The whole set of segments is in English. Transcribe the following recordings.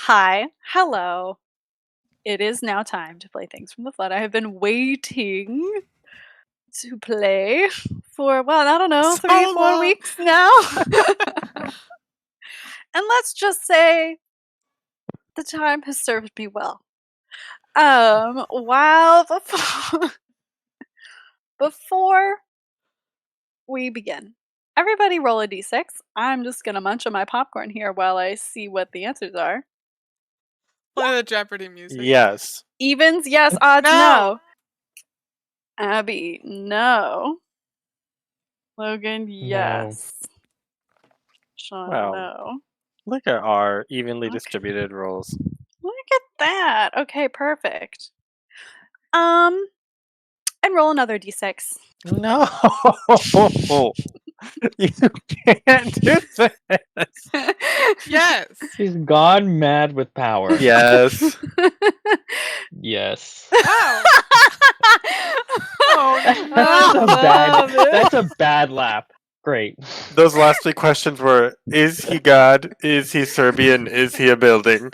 Hi, hello. It is now time to play Things from the Flood. I have been waiting to play for, well, I don't know, So 3, 4 long. weeks now. And let's just say the time has served me well. While before we begin, everybody roll a d6. I'm just gonna munch on my popcorn here while I see what the answers are. Play the Jeopardy music. Yes. Evens, yes. Odds, No. no. Abby, no. Logan, yes. Sean, Wow. no. Look at our evenly Okay. distributed rolls. Look at that. Okay, perfect. And roll another d6. No. You can't do this. Yes. She's gone mad with power. Yes. Yes. Wow. Oh That's a bad laugh. Great. Those last 3 questions were: is he God? Is he Serbian? Is he a building?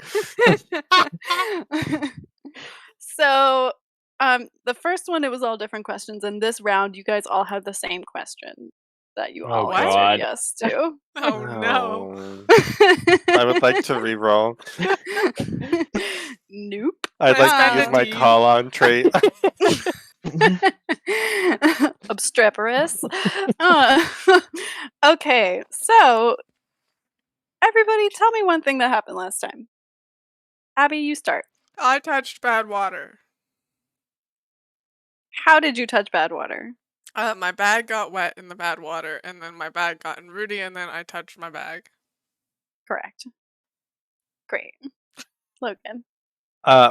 So, the first one, it was all different questions, and this round, you guys all have the same question that you all God. answered yes to. Oh no. I would like to re-roll. Nope. I'd like to use Spend a my D. call-on trait. Obstreperous. Okay, so everybody, tell me one thing that happened last time. Abby, you start. I touched bad water. How did you touch bad water? My bag got wet in the bad water, and then my bag got in Rudy, and then I touched my bag. Correct. Great. Logan.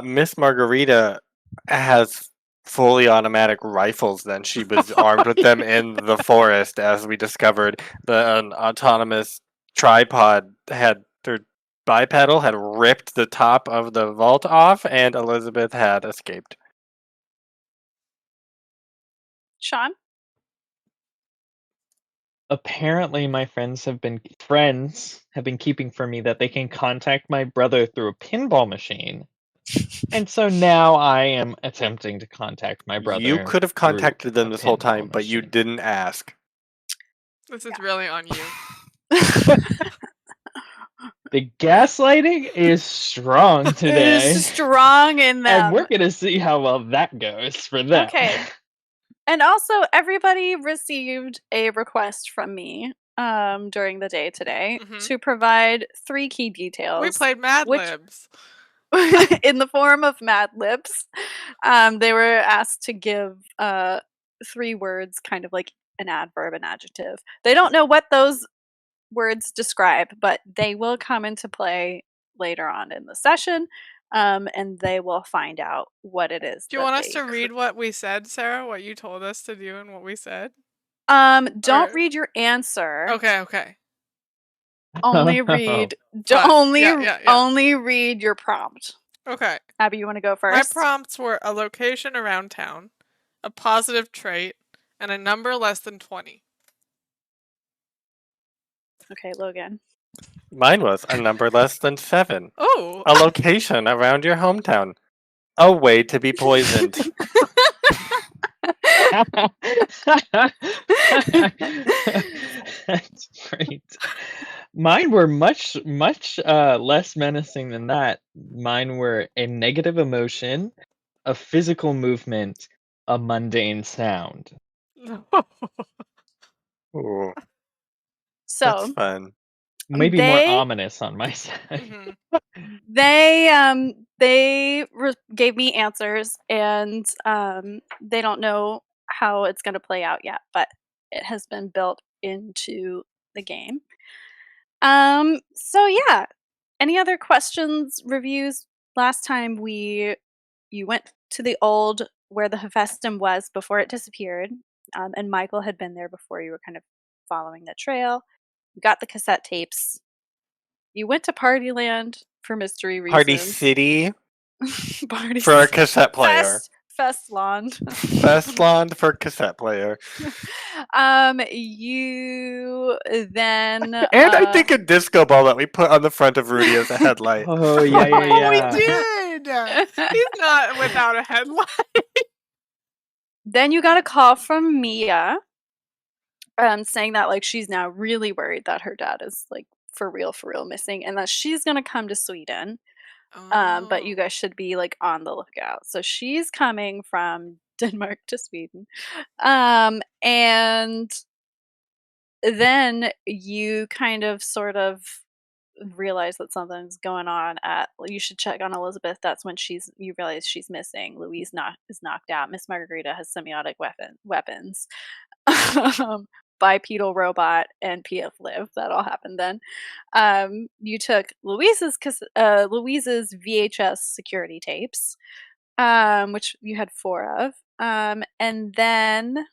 Miss Margarita has fully automatic rifles. Then she was armed with them in the forest, as we discovered. An autonomous tripod had their bipedal had ripped the top of the vault off, and Elizabeth had escaped. Sean? Apparently, my friends have been keeping for me that they can contact my brother through a pinball machine. And so now I am attempting to contact my brother. You could have contacted them through a this whole pinball time, but you machine. didn't ask. This is really on you. The gaslighting is strong today. Is strong in them. And we're gonna see how well that goes for them. Okay. And also, everybody received a request from me during the day today to provide 3 key details. We played Mad Libs. In the form of Mad Libs. They were asked to give 3 words, kind of like an adverb, an adjective. They don't know what those words describe, but they will come into play later on in the session. And they will find out what it is. Do you want us to read what we said, Sarah? What you told us to do and what we said? Don't read your answer. Okay. Only read. Only read your prompt. Okay. Abby, you want to go first? My prompts were a location around town, a positive trait, and a number less than 20. Okay, Logan. Mine was a number less than 7. Oh. A location around your hometown. A way to be poisoned. That's great. Mine were much less menacing than that. Mine were a negative emotion, a physical movement, a mundane sound. Ooh, So that's fun. Maybe more ominous on my side. They gave me answers, and they don't know how it's going to play out yet, but it has been built into the game. So yeah. Any other questions, reviews? Last time you went to the old where the Hephaestum was before it disappeared, and Michael had been there before. You were kind of following the trail. You got the cassette tapes. You went to Partyland for mystery reasons. Party City Party for a cassette player. Festlond. Festlond for cassette player. You then And I think a disco ball that we put on the front of Rudy as a headlight. Oh yeah, yeah, Oh, we yeah. did. He's not without a headlight. then you got a call from Mia, saying that like she's now really worried that her dad is like for real missing, and that she's gonna come to Sweden. But you Oh. guys should be like on the lookout. So she's coming from Denmark to Sweden. And then you kind of sort of realize that something's going on you should check on Elizabeth. That's when you realize she's missing. Louise is knocked out. Miss Margarita has semiotic weapons. Bipedal robot and PF Live. That all happened then. You took Louise's VHS security tapes, which you had 4 of, and then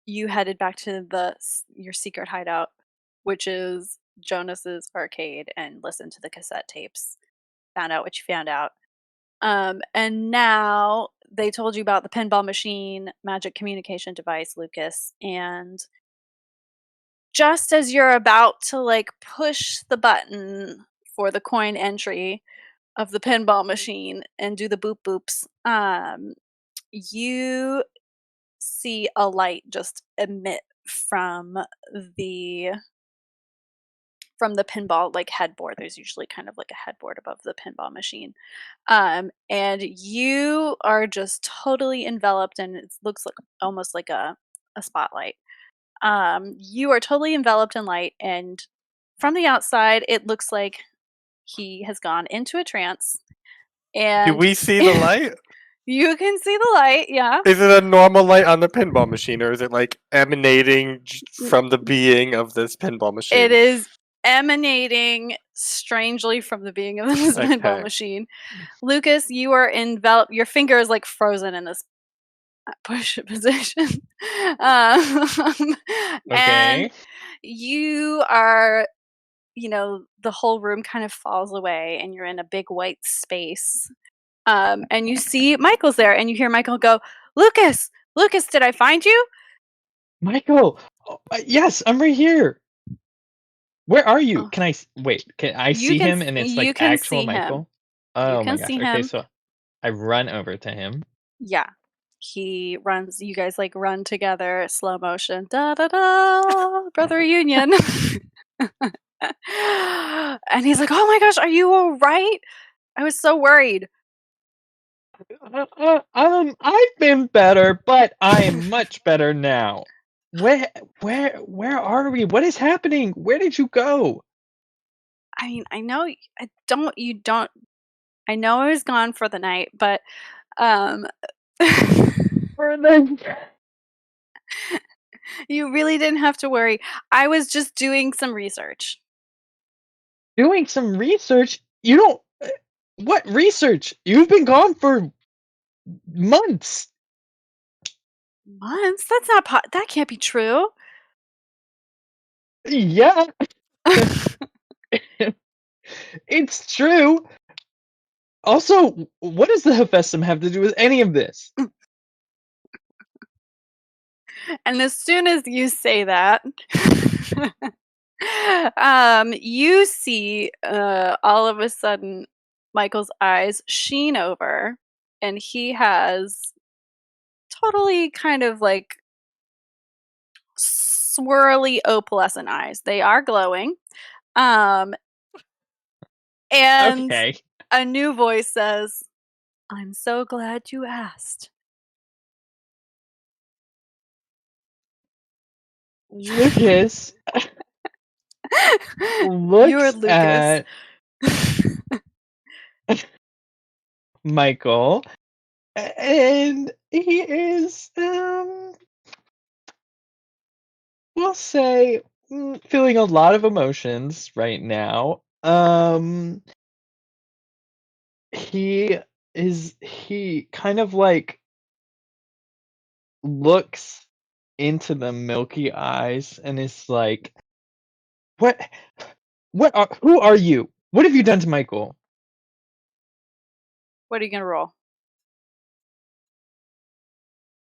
you headed back to your secret hideout, which is Jonas's arcade, and listened to the cassette tapes. Found out what you found out. And now they told you about the pinball machine, magic communication device, Lucas, and just as you're about to like push the button for the coin entry of the pinball machine and do the boop boops, you see a light just emit from the pinball like headboard. There's usually kind of like a headboard above the pinball machine. And you are just totally enveloped, and it looks like almost like a spotlight. You are totally enveloped in light, and from the outside, it looks like he has gone into a trance. Do And we see the light? you can see the light, yeah. Is it a normal light on the pinball machine, or is it like emanating from the being of this pinball machine? It is emanating strangely from the being of this pinball Okay. machine. Lucas, you are enveloped. Your finger is like frozen in this push position. And Okay. you are, the whole room kind of falls away, and you're in a big white space. And you see Michael's there, and you hear Michael go, Lucas, did I find you? Michael. Yes, I'm right here. Where are you? Oh. Can I wait? Can I You see can him and it's you like can actual see him. Michael? You Oh my can gosh. see Okay, him. so I run over to him. Yeah. He runs, you guys like run together, slow motion, da da da, brother reunion. And he's like, oh my gosh, are you all right? I was so worried. I've been better, but I am much better now. Where are we? What is happening? Where did you go? I mean, I know you don't, I know I was gone for the night, but, For the you really didn't have to worry. I was just doing some research. doing some research. You don't. What research? You've been gone for months. Months? That's not that can't be true. Yeah, it's true. Also, what does the Hephaestum have to do with any of this? And as soon as you say that, you see all of a sudden Michael's eyes sheen over, and he has totally kind of like swirly opalescent eyes. They are glowing. And Okay. a new voice says, I'm so glad you asked. Lucas You're looks Lucas. at Michael, and he is, we'll say, feeling a lot of emotions right now. He kind of like looks into the milky eyes and is like, what who are you? What have you done to Michael? What are you gonna roll?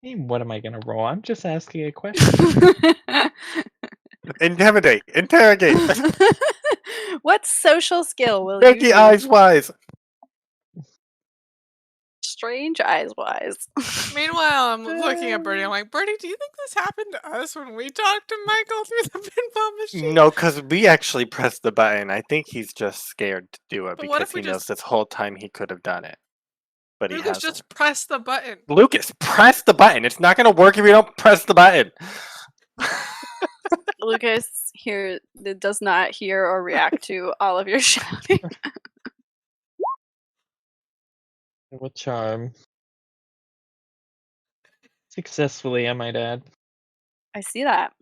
Hey, what am I gonna roll? I'm just asking a question. Intimidate. Interrogate. What social skill will Becky you eyes use? wise. Strange eyes wise. Meanwhile, I'm looking at Birdie. I'm like, Birdie, do you think this happened to us when we talked to Michael through the pinball machine? No, because we actually pressed the button. I think he's just scared to do it But what because if we he knows just this whole time he could have done it. But he Lucas hasn't. just press the button? Lucas, press the button. It's not going to work if you don't press the button. Lucas here does not hear or react to all of your shouting. What charm? Successfully, I might add. I see that.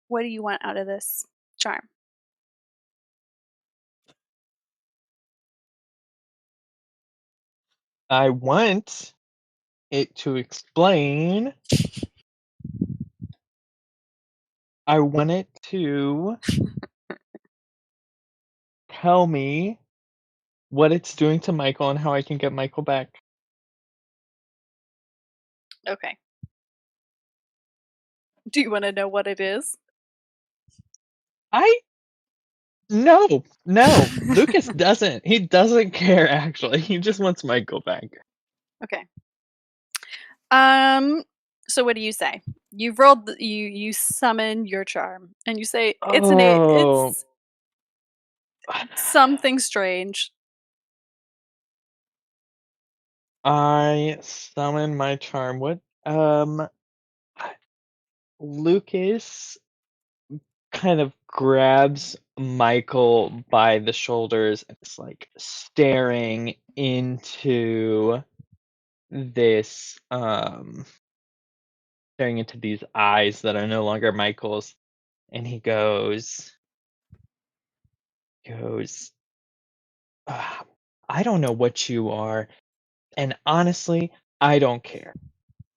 What do you want out of this charm? I want it to explain. I want it to tell me what it's doing to Michael and how I can get Michael back. Okay. Do you want to know what it is? No. Lucas doesn't. He doesn't care, actually. He just wants Michael back. Okay. So what do you say? You've rolled you summon your charm and you say Oh. it's something strange. I summon my charm. What? Lucas kind of grabs Michael by the shoulders and is like staring into this staring into these eyes that are no longer Michael's, and he goes I don't know what you are, and honestly, I don't care.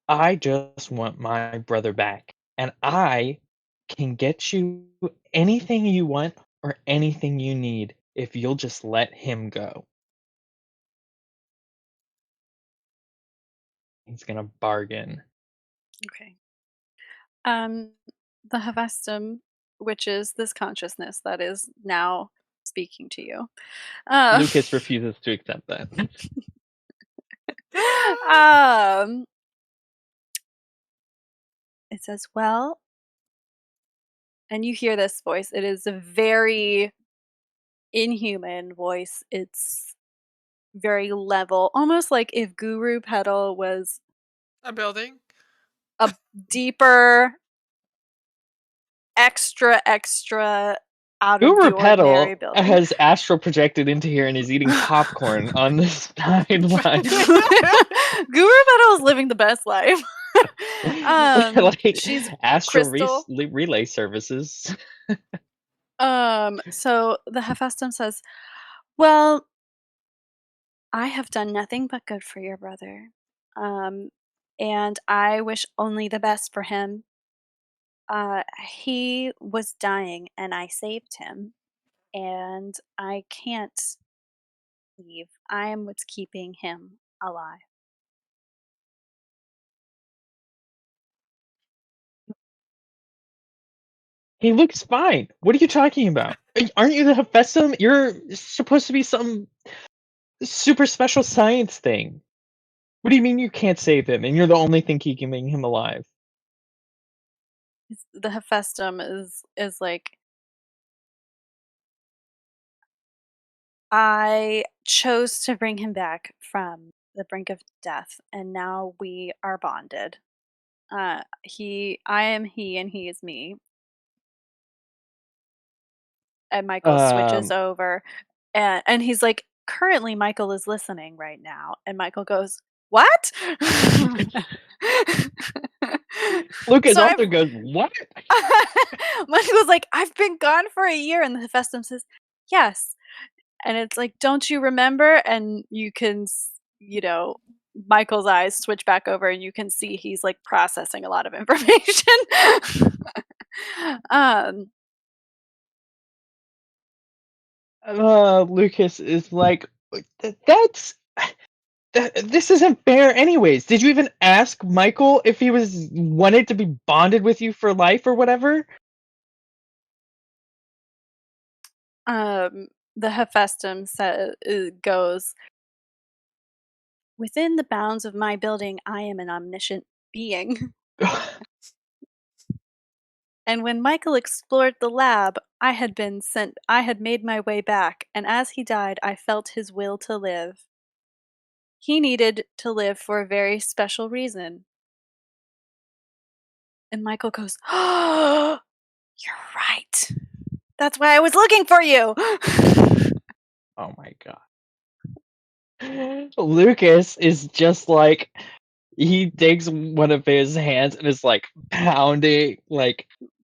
I just want my brother back, and I can get you anything you want or anything you need if you'll just let him go. He's gonna bargain. Okay. The Hephaestum, which is this consciousness that is now speaking to you. Lucas refuses to accept that. It says, well, and you hear this voice. It is a very inhuman voice. It's very level, almost like if Guru Petal was A building? a deeper, extra out of the Guru ordinary Petal building. has astral projected into here and is eating popcorn on the sideline. Guru Petal is living the best life. Like she's astral crystal. relay services. So the Hephaestum says, well, I have done nothing but good for your brother. And I wish only the best for him. He was dying and I saved him, and I can't leave. I am what's keeping him alive. He looks fine. What are you talking about? Aren't you the Hephaestum? You're supposed to be some super special science thing. What do you mean you can't save him and you're the only thing keeping him alive? The Hephaestum is like, I chose to bring him back from the brink of death, and now we are bonded. I am he, and he is me. And Michael switches over, and he's like, currently Michael is listening right now, and Michael goes, what? Lucas So also goes, what? Michael's like, I've been gone for a year, and the Hephaestum says, yes. And it's like, don't you remember? And you can, Michael's eyes switch back over, and you can see he's like processing a lot of information. Lucas is like, that's this isn't fair anyways. Did you even ask Michael if he wanted to be bonded with you for life or whatever? The Hephaestum goes, within the bounds of my building, I am an omniscient being. And when Michael explored the lab, I had made my way back, and as he died, I felt his will to live. He needed to live for a very special reason. And Michael goes, oh, you're right. That's why I was looking for you. Oh my god. Lucas is just like, he takes one of his hands and is like pounding, like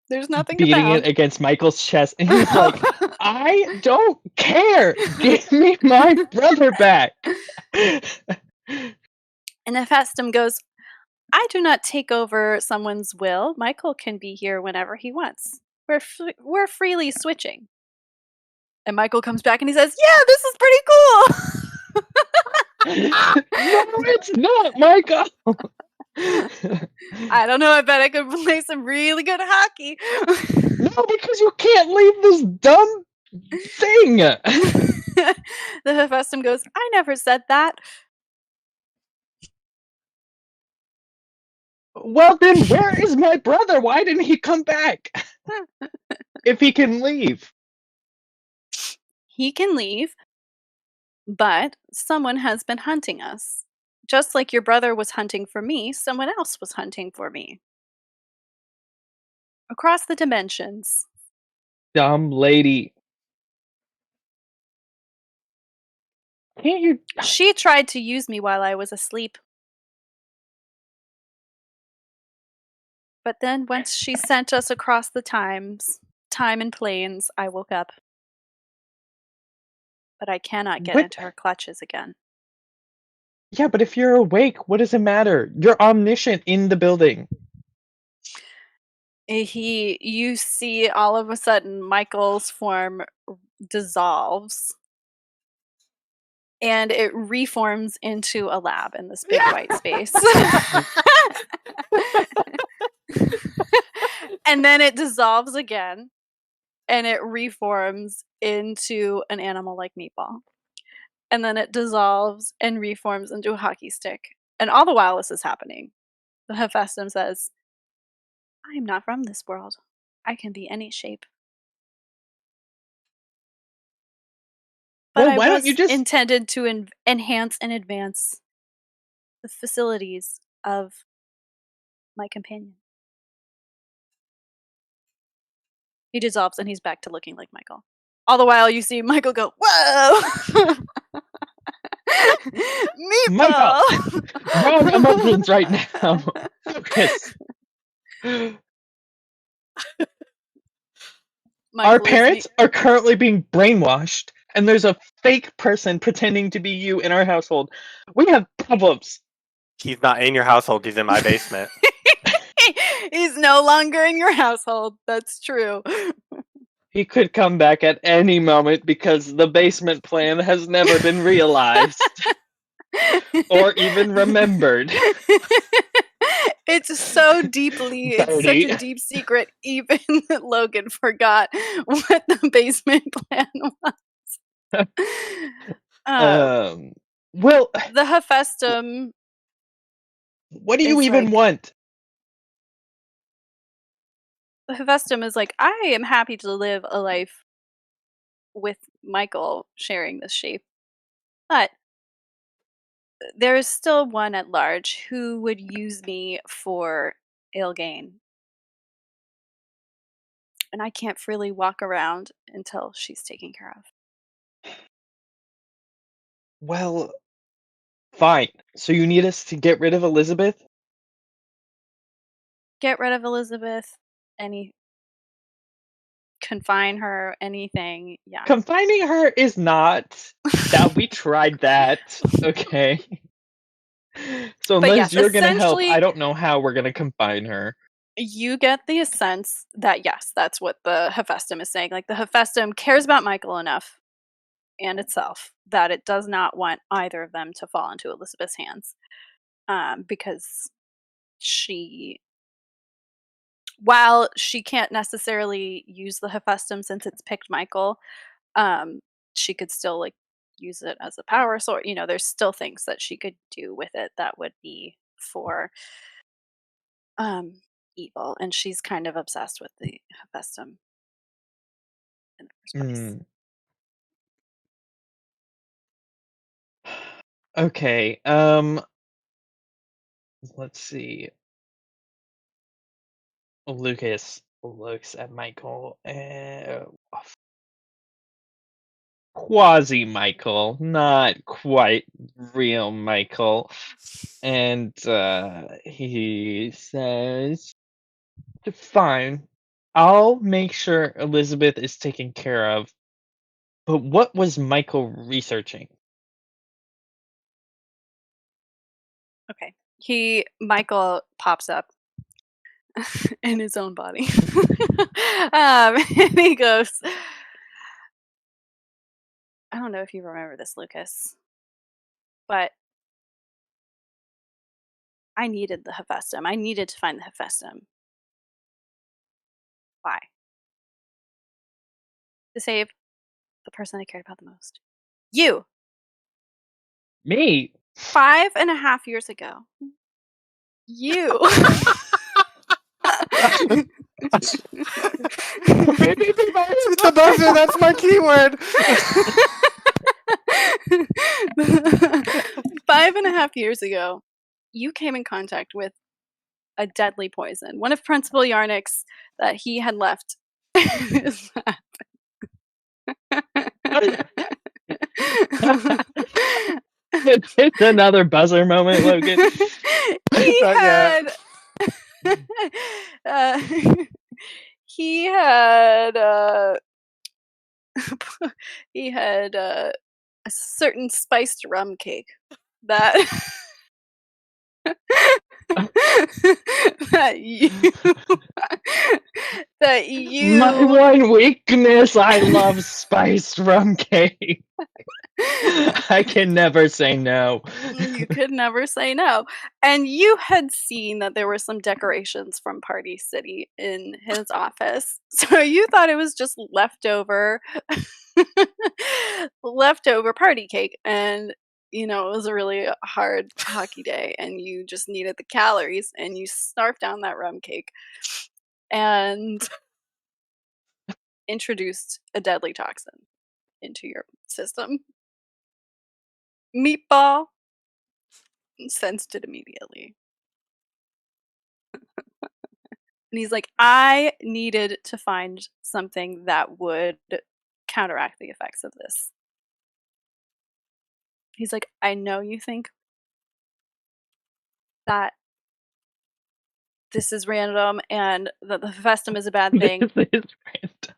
There's nothing to beating pound. it against Michael's chest, and he's like, I don't care. Give me my brother back. And Hephaestum goes, I do not take over someone's will. Michael can be here whenever he wants. We're freely switching. And Michael comes back and he says, yeah, this is pretty cool. No, it's not, Michael. I don't know. I bet I could play some really good hockey. No, because you can't leave this dumb thing. The Hephaestum goes, I never said that. Well, then where is my brother? Why didn't he come back? If he can leave. He can leave, but someone has been hunting us. Just like your brother was hunting for me, someone else was hunting for me. Across the dimensions. Dumb lady. Can't you? She tried to use me while I was asleep. But then once she sent us across the time and planes, I woke up. But I cannot get What? into her clutches again. Yeah, but if you're awake, what does it matter? You're omniscient in the building. You see all of a sudden Michael's form dissolves and it reforms into a lab in this big white space. And then it dissolves again and it reforms into an animal like Meatball. And then it dissolves and reforms into a hockey stick. And all the while this is happening, the Hephaestum says, I am not from this world. I can be any shape. But Well, I why don't was you just intended to enhance and advance the facilities of my companion. He dissolves and he's back to looking like Michael. All the while you see Michael go, whoa! Michael! Meatball! Wrong emotions right now. Focus. Our parents are currently being brainwashed, and there's a fake person pretending to be you in our household. We have problems. He's not in your household. He's in my basement. He's no longer in your household. That's true. He could come back at any moment because the basement plan has never been realized or even remembered. It's so deeply, it's such Birdie. a deep secret, even Logan forgot what the basement plan was. Well, The Hephaestum. what do you is even like- want? The Hephaestum is like, I am happy to live a life with Michael sharing this shape. But there is still one at large who would use me for ill gain. And I can't freely walk around until she's taken care of. Well, fine. So you need us to get rid of Elizabeth? Get rid of Elizabeth, confine her, anything, yeah. Confining her is not that we tried that, okay? So But unless yes, you're gonna help, essentially- I don't know how we're gonna confine her. You get the sense that yes, that's what the Hephaestum is saying. Like the Hephaestum cares about Michael enough and itself that it does not want either of them to fall into Elizabeth's hands, because while she can't necessarily use the Hephaestum since it's picked Michael, um, she could still like use it as a power source. There's still things that she could do with it that would be for evil, and she's kind of obsessed with the Hephaestum in the first place. Okay. Let's see. Lucas looks at Michael. Quasi Michael, not quite real Michael. And he says, "Fine, I'll make sure Elizabeth is taken care of. But what was Michael researching?" Okay. Michael pops up in his own body. And he goes, I don't know if you remember this, Lucas, but I needed the Hephaestum. I needed to find the Hephaestum. Why? To save the person I cared about the most. You! Me? 5.5 years ago. You! The buzzer, that's my keyword. 5.5 years ago, you came in contact with a deadly poison. One of Principal Yarnick's that he had left. It's another buzzer moment, Logan. He had he had he had a certain spiced rum cake that that you that My you one weakness, I love spiced rum cake. I can never say no. you could never say no. And you had seen that there were some decorations from Party City in his office. So you thought it was just leftover party cake. And it was a really hard hockey day and you just needed the calories and you snarfed down that rum cake and introduced a deadly toxin into your system. Meatball sensed it immediately. And he's like, I needed to find something that would counteract the effects of this. He's like, I know you think that this is random and that the Hephaestum is a bad thing. This is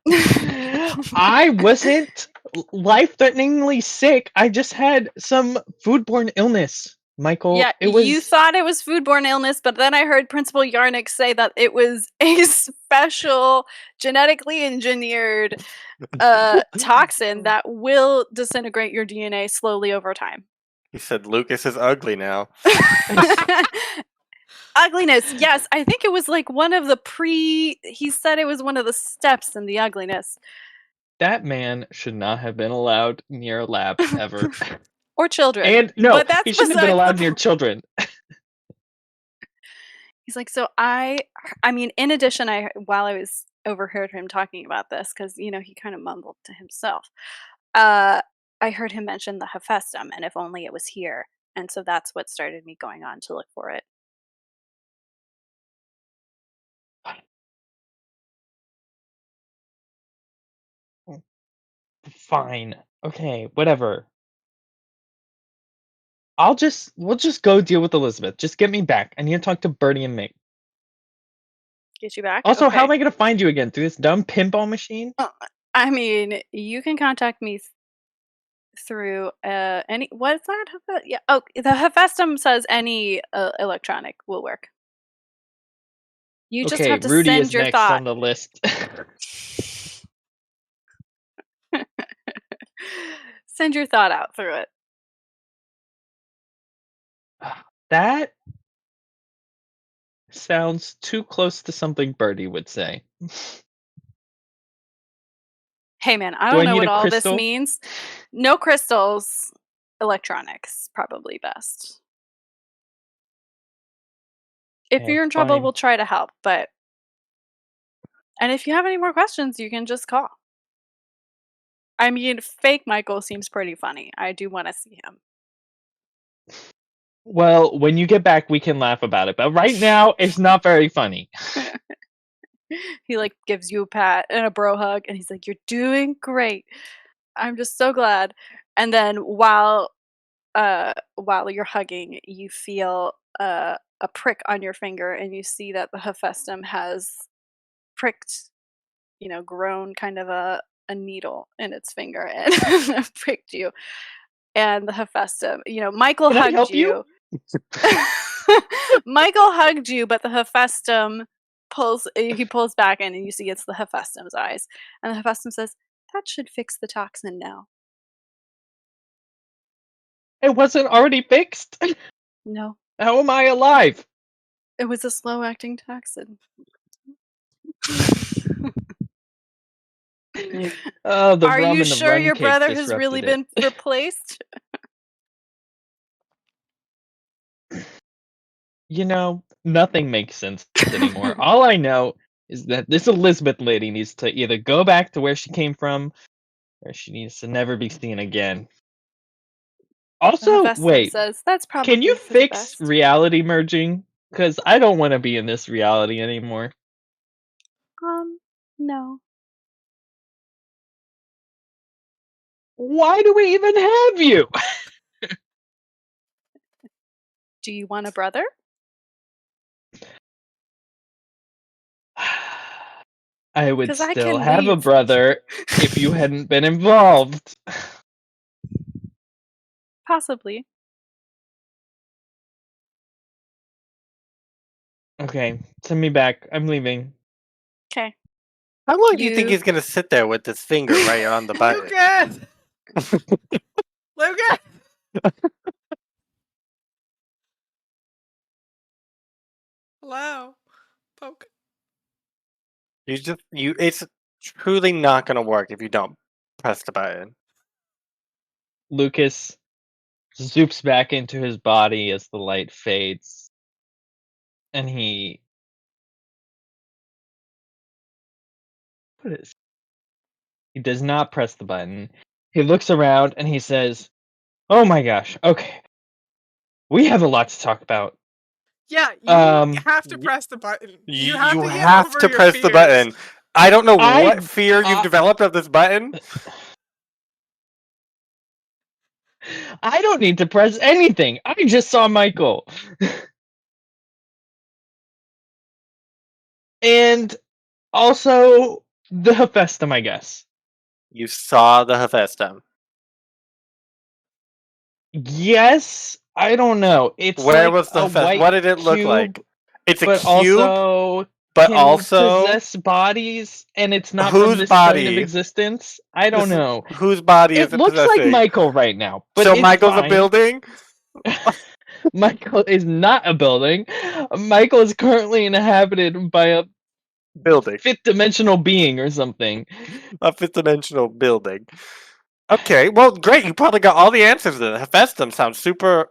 random. I wasn't life-threateningly sick. I just had some foodborne illness, Michael. Yeah, you thought it was foodborne illness, but then I heard Principal Yarnick say that it was a special genetically engineered toxin that will disintegrate your DNA slowly over time. He said Lucas is ugly now. Ugliness, yes. I think it was like one of the he said it was one of the steps in the ugliness. That man should not have been allowed near a lab ever. Or children. And no, but that's he shouldn't have been allowed near children. He's like, so I mean, in addition, while I was overheard him talking about this, because he kind of mumbled to himself. I heard him mention the Hephaestum, and if only it was here. And so that's what started me going on to look for it. Fine. Okay, whatever. We'll just go deal with Elizabeth. Just get me back. I need to talk to Birdie and Mick. Get you back? Also, okay. How am I going to find you again? Through this dumb pinball machine? I mean, you can contact me through any. What's that? Yeah. Oh, the Hephaestum says any electronic will work. You just have to Rudy send is your next thought. on the list. Send your thought out through it. That sounds too close to something Birdie would say. Hey man, I Do don't I know need what a all this crystal? means. No crystals. Electronics, probably best. If Okay, you're in trouble, fine. we'll try to help, but and if you have any more questions, you can just call. I mean, fake Michael seems pretty funny. I do want to see him. Well, when you get back, we can laugh about it. But right now, it's not very funny. He like gives you a pat and a bro hug, and he's like, "You're doing great. I'm just so glad." And then while you're hugging, you feel a prick on your finger, and you see that the Hephaestum has pricked, grown kind of a needle in its finger and pricked you. And the Hephaestum, Michael Can I hugged help you? Michael hugged you, but the Hephaestum pulls back in, and you see it's the Hephaestum's eyes. And the Hephaestum says, "That should fix the toxin now." It wasn't already fixed? No, How am I alive? it was a slow-acting toxin. Oh, the Are rum you and the sure rum your cake brother has really disrupted it. been replaced? Nothing makes sense anymore. All I know is that this Elizabeth lady needs to either go back to where she came from, or she needs to never be seen again. The Also, Hephaestum wait, says, "That's can you probably for the fix best." reality merging? Because I don't want to be in this reality anymore. No. Why do we even have you? Do you want a brother? I would 'Cause I still can have a leave. brother if you hadn't been involved. Possibly. Okay, send me back. I'm leaving. Okay. How long do you think You he's gonna sit there with his finger right on the button? Lucas! Lucas! Hello. Poke. It's truly not gonna work if you don't press the button. Lucas zoops back into his body as the light fades. And he does not press the button. He looks around and he says, "Oh my gosh, okay. We have a lot to talk about." Yeah, you have to y- press the button. You have to get have over to your press the fears. button. I don't know I- what fear you've developed of this button. I don't need to press anything. I just saw Michael. And also the Hephaestum, I guess. You saw the Hephaestum. Yes, I don't know. It's Where like was the a Hephaestum? white What did it look cube, like? It's a but cube, also but can also possess bodies, and it's not whose from this plane of body? existence. I don't know. Whose body is It it looks like possessing? Michael right now, but So it's Michael's a fine. building? Michael is not a building. Michael is currently inhabited by a Building. fifth-dimensional being or something. A fifth-dimensional building. Okay, well, great. You probably got all the answers then. Hephaestum sounds super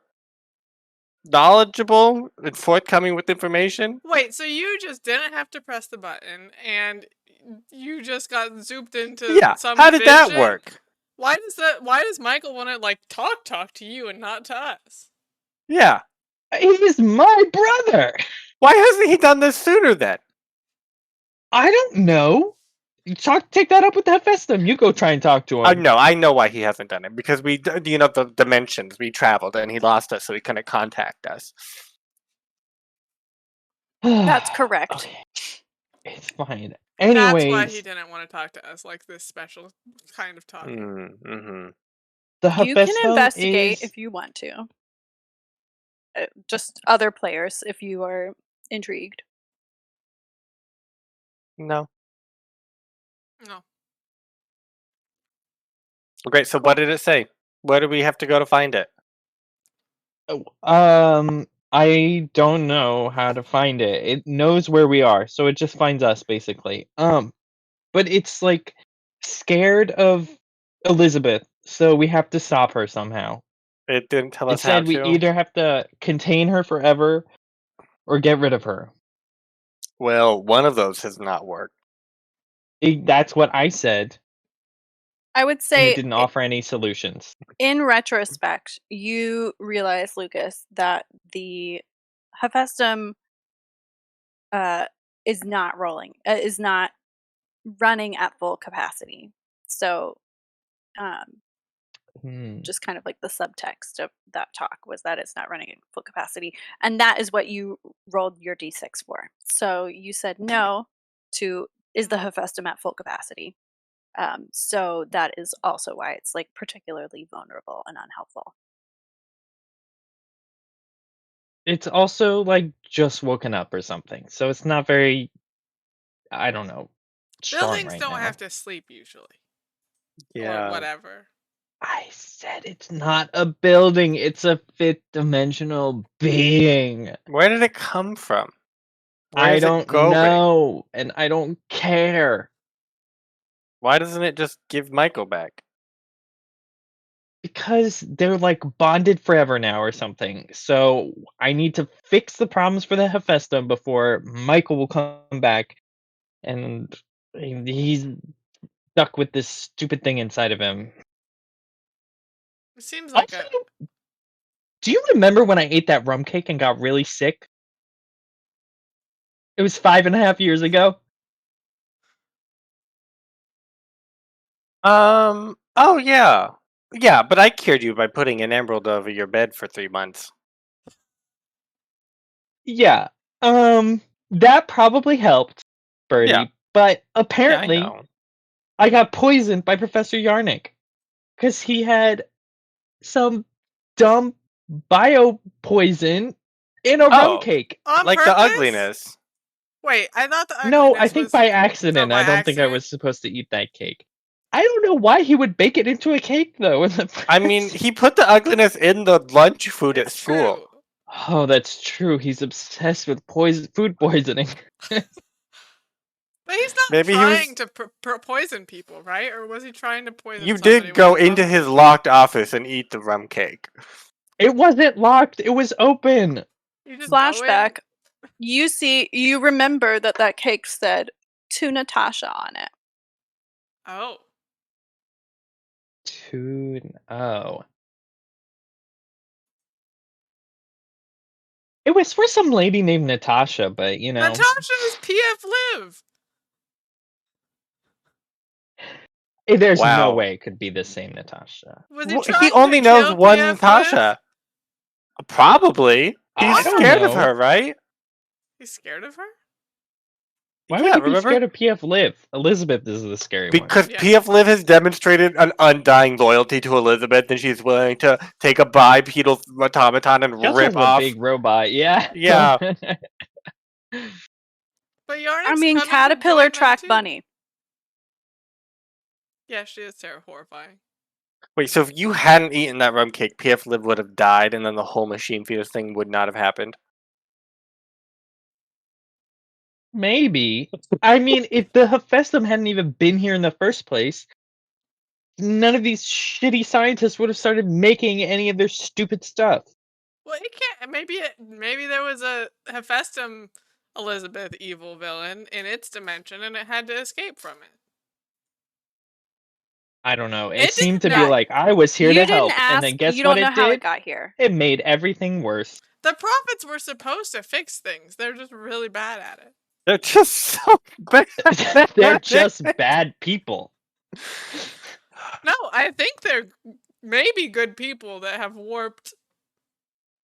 knowledgeable and forthcoming with information. Wait, so you just didn't have to press the button, and you just got zooped into Yeah. some How did that vision? work? Why does Michael want to like talk to you and not to us? Yeah. He is my brother. Why hasn't he done this sooner then? I don't know. Take that up with the Hephaestum. You go try and talk to him. I know why he hasn't done it. Because the dimensions, we traveled and he lost us, so he couldn't contact us. That's correct. Okay. It's fine. That's why Anyways, he didn't want to talk to us like this special kind of talking. Mm-hmm. the You can Hephaestum investigate is if you want to. Just other players if you are intrigued. No. No. Great. So what did it say? Where do we have to go to find it? I don't know how to find it. It knows where we are, so it just finds us basically. But it's like scared of Elizabeth, so we have to stop her somehow. It didn't tell us how Instead, we to. either have to contain her forever or get rid of her. Well, one of those has not worked. That's what I said, I would and it say, didn't offer any solutions. in retrospect, you realize, Lucas, that the Hephaestum is not is not running at full capacity. So, just kind of like the subtext of that talk was that it's not running at full capacity, and that is what you rolled your d6 for. So you said no to is the Hephaestum at full capacity. So that is also why it's like particularly vulnerable and unhelpful. It's also like just woken up or something, so it's not very, I don't know, strong Buildings right don't now. have to sleep usually. Or Yeah. whatever. I said it's not a building, it's a fifth-dimensional being. Where did it come from? Where I is it don't going? know, and I don't care. Why doesn't it just give Michael back? Because they're like bonded forever now or something. So I need to fix the problems for the Hephaestum before Michael will come back, and he's stuck with this stupid thing inside of him. It seems like Also, do you remember when I ate that rum cake and got really sick? It was 5.5 years ago. Oh yeah. Yeah, but I cured you by putting an emerald over your bed for 3 months. Yeah. That probably helped, Birdie. Yeah. But Yeah, I apparently, know. I got poisoned by Professor Yarnick because he had some dumb bio poison in a rum Oh, cake. on like purpose? the ugliness. Wait, I thought the ugliness No, I think was by accident. by I don't think I accident? was supposed to eat that cake. I don't know why he would bake it into a cake though. In the I mean, first- he put the ugliness in the lunch food at It's school. true. Oh, that's true. He's obsessed with food poisoning. But he's not Maybe he was. trying to poison people, right? Or was he trying to poison You somebody did with go his rum into his cake? locked office and eat the rum cake. It wasn't locked. It was open. You just go in? Flashback. You remember that cake said to Natasha on it. Oh. Oh. It was for some lady named Natasha, but you know. Natasha is PF Live. There's no Wow. way it could be the same Natasha. Was he Well, trying he only to knows kill one PF Natasha. Live? Probably. I He's don't scared of know. her, right? He's scared of her? Why Yeah, would he be remember? scared of PF Liv? Elizabeth is the scary one. Because Yeah. PF Liv has demonstrated an undying loyalty to Elizabeth, and she's willing to take a bipedal automaton and She also rip has a off. big robot, yeah. Yeah. But Yarnick's I mean, coming to Caterpillar join them Track too. Bunny. Yeah, she is horrifying. Wait, so if you hadn't eaten that rum cake, PF Liv would have died, and then the whole machine fetus thing would not have happened? Maybe. I mean, if the Hephaestum hadn't even been here in the first place, none of these shitty scientists would have started making any of their stupid stuff. Well, it can't. Maybe there was a Hephaestum Elizabeth evil villain in its dimension, and it had to escape from it. I don't know. It It seemed to didn't be know. like I was here You to didn't help, ask. and then guess You what don't know it how did? it got here. It made everything worse. The prophets were supposed to fix things. They're just really bad at it. They're just so bad. They're just bad people. No, I think they're maybe good people that have warped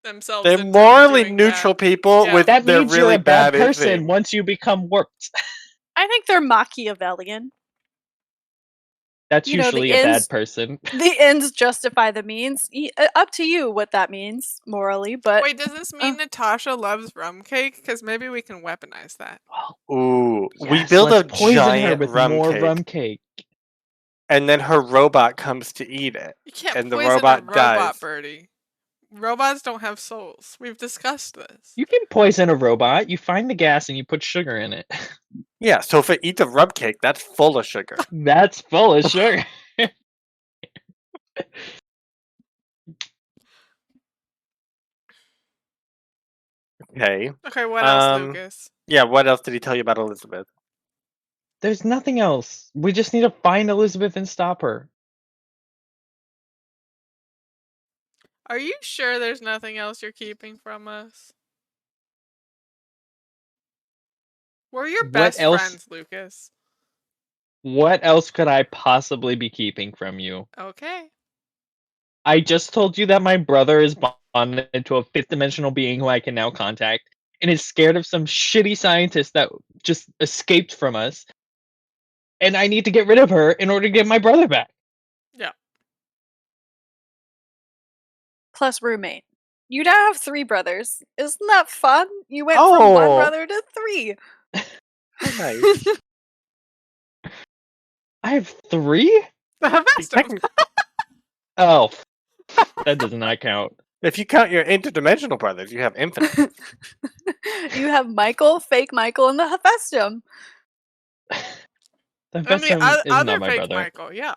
themselves. They're into morally doing neutral bad. people Yeah. with That their means really you're a bad bad person thing. once you become warped. I think they're Machiavellian. That's You know, the usually a bad ends- person. The ends justify the means. Up to you what that means morally, but Wait, does this mean Natasha loves rum cake? Because maybe we can weaponize that. Ooh, we Yes, build a let's poison her giant with rum more cake. rum cake. and then her robot comes to eat it. You can't And the poison a robot robot, dies. Birdie. Robots don't have souls. We've discussed this. You can poison a robot. You find the gas and you put sugar in it. Yeah, so if it eats a rum cake, that's full of sugar. That's full of sugar. Okay. Okay, what else, Lucas? Yeah, what else did he tell you about Elizabeth? There's nothing else. We just need to find Elizabeth and stop her. Are you sure there's nothing else you're keeping from us? We're your What best else? friends, Lucas. What else could I possibly be keeping from you? Okay. I just told you that my brother is bonded to a fifth dimensional being who I can now contact, and is scared of some shitty scientist that just escaped from us. And I need to get rid of her in order to get my brother back. Yeah. Plus roommate. You now have 3 brothers. Isn't that fun? You went from 1 Oh. brother to 3. Nice. I have 3? The Hephaestus. Oh, that does not count. If you count your interdimensional brothers, you have infinite. You have Michael, fake Michael, and the Hephaestum. The And the Hephaestum is other not my fake brother. Michael, yeah.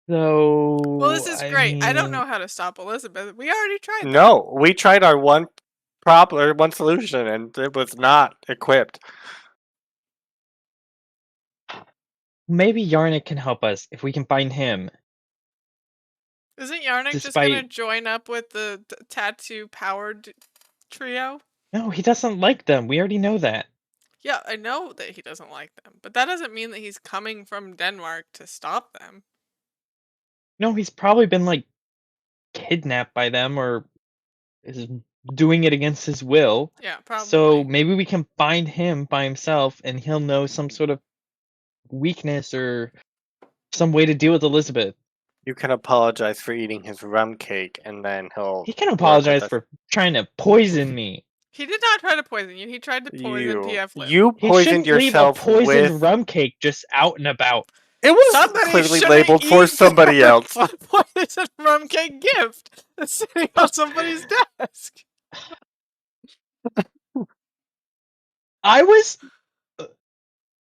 So, Well, this is great. I don't mean, know how to stop Elizabeth. We already tried that. No, we tried our one problem or one solution, and it was not equipped. maybe Yarnik can help us if we can find him. Isn't Yarnik just gonna Despite- join up with the tattoo-powered trio? No, he doesn't like them. We already know that. Yeah, I know that he doesn't like them, but that doesn't mean that he's coming from Denmark to stop them. No, he's probably been like kidnapped by them or is doing it against his will. Yeah, probably. So maybe we can find him by himself and he'll know some sort of weakness or some way to deal with Elizabeth. You can apologize for eating his rum cake, and then he'll. He can work with apologize us. for trying to poison me. He did not try to poison you. He tried to poison TF Lip. You He poisoned shouldn't leave a yourself poisoned with. rum cake just out and about. It was Somebody clearly should've labeled for eaten somebody else. a poison rum cake gift that's sitting on somebody's desk. I was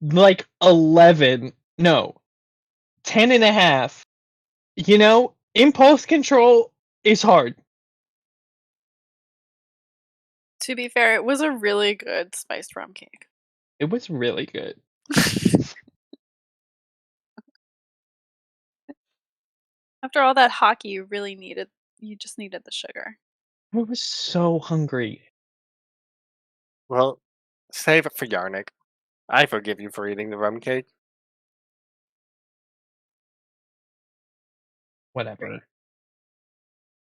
like 11, no, 10 and a half. You know, impulse control is hard. To be fair, it was a really good spiced rum cake. It was really good. After all that hockey, you just needed the sugar. I was so hungry. Well, save it for Yarnik. I forgive you for eating the rum cake. Whatever.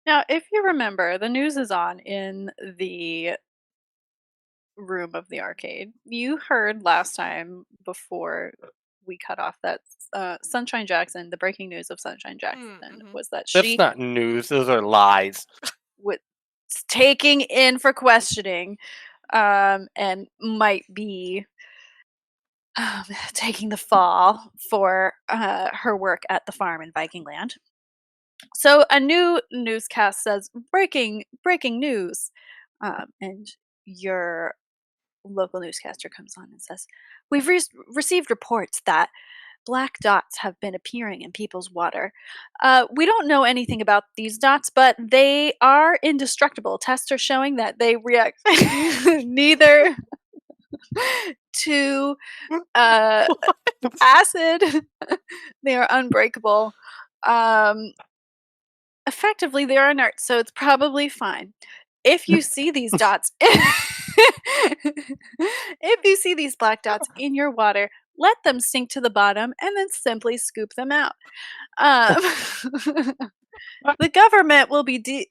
Now, if you remember, the news is on in the room of the arcade. You heard last time before we cut off that Sunshine Jackson, the breaking news of Sunshine Jackson was that That's she not news. Those are lies. was taking in for questioning and might be taking the fall for her work at the farm in Viking Land. So a new newscast says breaking news, and your local newscaster comes on and says, "We've received reports that black dots have been appearing in people's water. We don't know anything about these dots, but they are indestructible. Tests are showing that they react neither to acid. They are unbreakable. Effectively, they are inert, so it's probably fine. If you see these dots, if you see these black dots in your water, let them sink to the bottom and then simply scoop them out. The government will be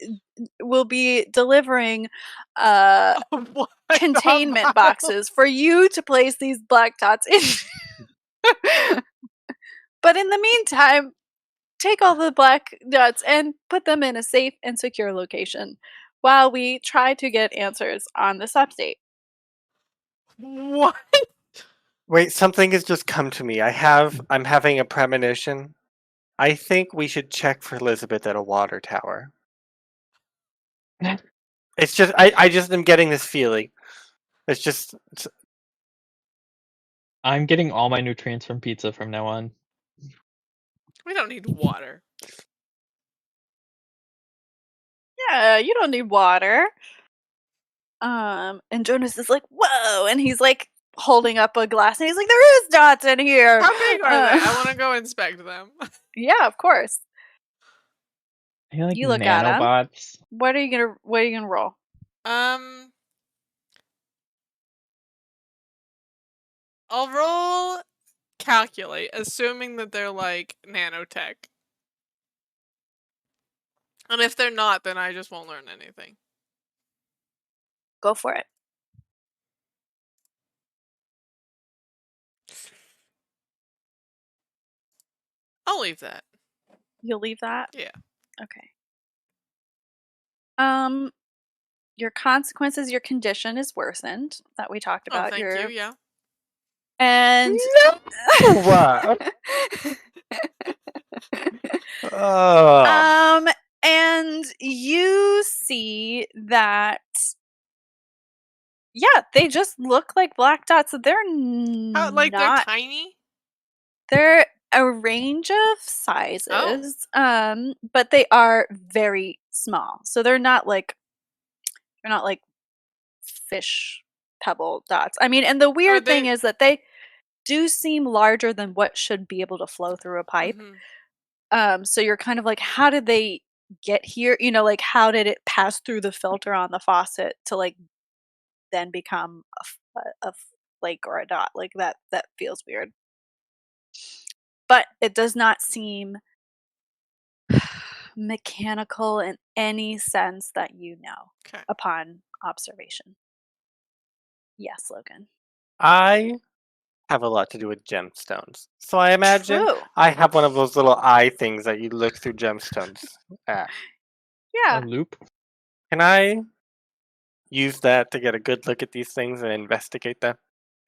delivering containment boxes for you to place these black dots in. But in the meantime, take all the black dots and put them in a safe and secure location while we try to get answers on this update." What? Wait, something has just come to me. I'm having a premonition. I think we should check for Elizabeth at a water tower. It's just I just am getting this feeling. It's I'm getting all my nutrients from pizza from now on. We don't need water. Yeah, you don't need water. And Jonas is like, whoa, and he's like holding up a glass, and he's like, there is dots in here. How big are they? I want to go inspect them. Yeah, of course. I feel like You look at 'em. nanobots. What are you gonna roll? I'll roll calculate, assuming that they're like nanotech. And if they're not, then I just won't learn anything. Go for it. I'll leave that. You'll leave that? Yeah. Okay. Your consequences, your condition is worsened that we talked Oh, about. thank you. Yeah. And Wow. Oh. And you see that, yeah, they just look like black dots. They're How, like they're not. tiny? They're a range of sizes, but they are very small. So they're not like fish pebble dots. I mean, and the weird thing they- is that they do seem larger than what should be able to flow through a pipe. So you're kind of like, how did they get here? You know, like how did it pass through the filter on the faucet to like then become a flake or a dot? Like that feels weird. But it does not seem mechanical in any sense that you know Okay. upon observation. Yes, Logan. I have a lot to do with gemstones. So I imagine True. I have one of those little eye things that you look through gemstones at. Yeah. A loop. Can I use that to get a good look at these things and investigate them?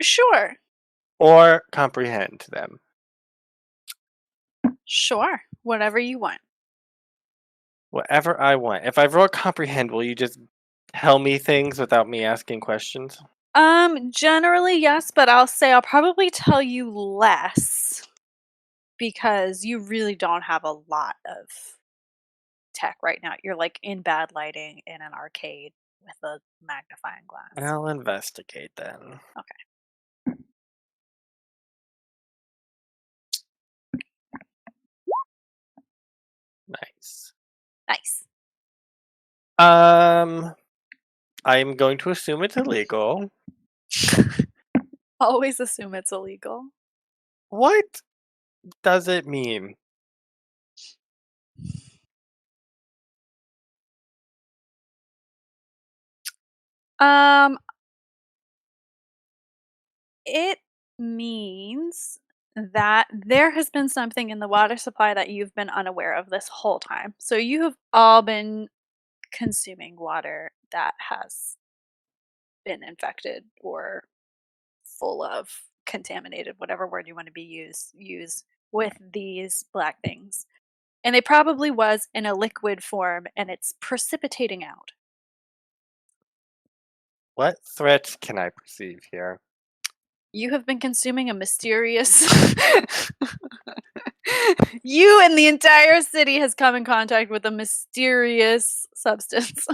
Sure. Or comprehend them? Sure. Whatever you want. Whatever I want. If I roll comprehend, will you just tell me things without me asking questions? Generally yes, but I'll probably tell you less because you really don't have a lot of tech right now. You're like in bad lighting in an arcade with a magnifying glass. I'll investigate then. Okay. Nice. Nice. I'm going to assume it's illegal. Always assume it's illegal. What does it mean? It means that there has been something in the water supply that you've been unaware of this whole time. So you have all been consuming water that has been infected or full of contaminated, whatever word you want to use with these black things. And it probably was in a liquid form and it's precipitating out. What threats can I perceive here? You have been consuming a mysterious you and the entire city has come in contact with a mysterious substance.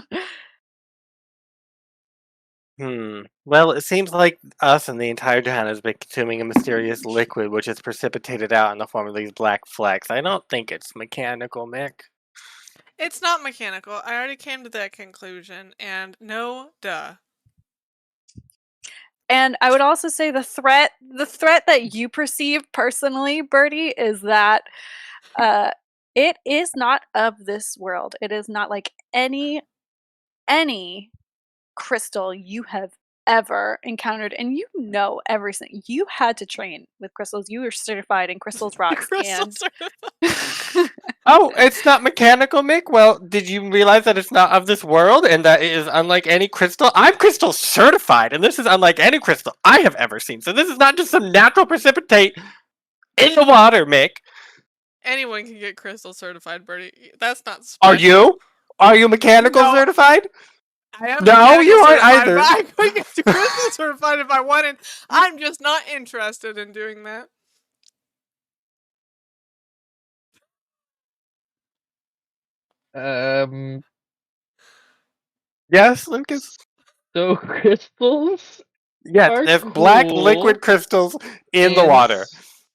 Well, it seems like us and the entire town has been consuming a mysterious liquid which is precipitated out in the form of these black flecks. I don't think it's mechanical, Mick. It's not mechanical. I already came to that conclusion, and no, duh. And I would also say the threat that you perceive personally, Birdie, is that it is not of this world. It is not like any crystal you have ever encountered, and you know everything. You had to train with crystals. You were certified in crystals, rocks, and Crystals are Oh, it's not mechanical, Mick? Well, did you realize that it's not of this world and that it is unlike any crystal? I'm crystal certified, and this is unlike any crystal I have ever seen. So this is not just some natural precipitate in the water, Mick. anyone can get crystal certified, Birdie. That's not Are special. you? Are you mechanical No. certified? I am No, mechanical you aren't certified, either. but I could get to crystal certified if I wanted. I'm just not interested in doing that. Yes, Lucas? So crystals Yes, are there's black cool, liquid crystals in the and water.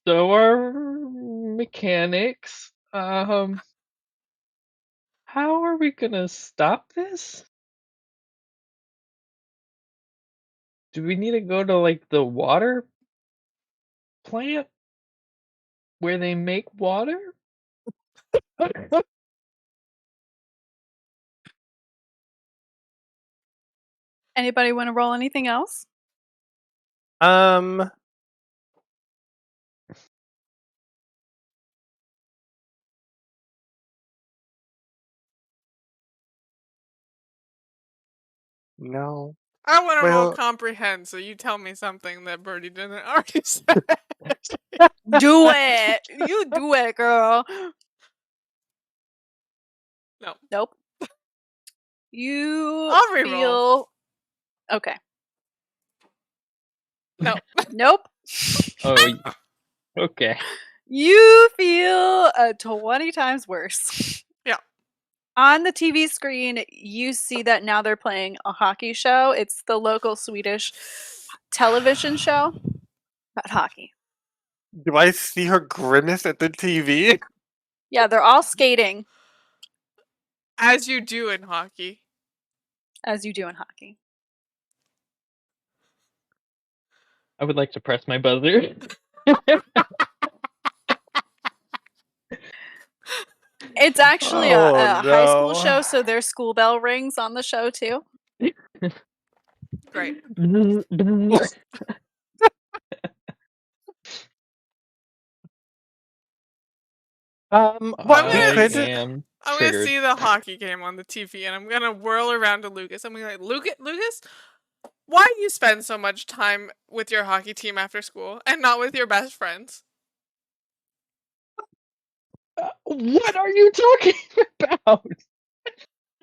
so are mechanics. How are we gonna stop this? Do we need to go to like the water plant where they make water? Anybody want to roll anything else? No. I want to roll Well- comprehend, so you tell me something that Birdie didn't already say. Do it. You do it, girl. No. Nope. You I'll reroll. feel okay. No. Nope. Oh, okay. You feel 20 times worse. Yeah. On the TV screen, you see that now they're playing a hockey show. It's the local Swedish television show about hockey. Do I see her grimace at the TV? Yeah, they're all skating, As you do in hockey. as you do in hockey. I would like to press my buzzer. It's actually Oh, a high school no. show, so their school bell rings on the show too. Great. Well, I we could. am I'm going to triggered. see the hockey game on the TV, and I'm going to whirl around to Lucas. I'm going to be like, Lucas, why do you spend so much time with your hockey team after school and not with your best friends? What are you talking about?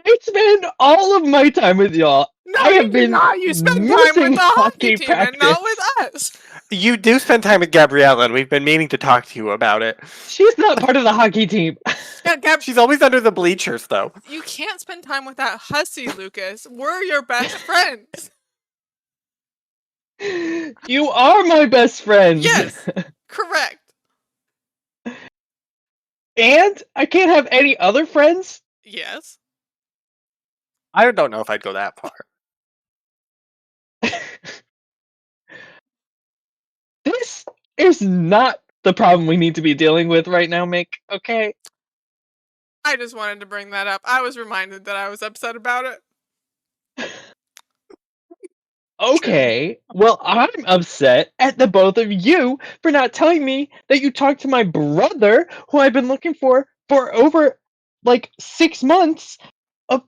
I spend all of my time with y'all. No, I you have do been not. You spend time missing with the hockey hockey team and not practice. with us. You do spend time with Gabriella, and we've been meaning to talk to you about it. She's not part of the hockey team. Yeah, Gab, She's always under the bleachers, though. you can't spend time with that hussy, Lucas. We're your best friends. You are my best friends. Yes. Correct. And I can't have any other friends? Yes. I don't know if I'd go that far. This is not the problem we need to be dealing with right now, Mick, okay? I just wanted to bring that up. I was reminded that I was upset about it. Okay, well, I'm upset at the both of you for not telling me that you talked to my brother, who I've been looking for over, like, 6 months,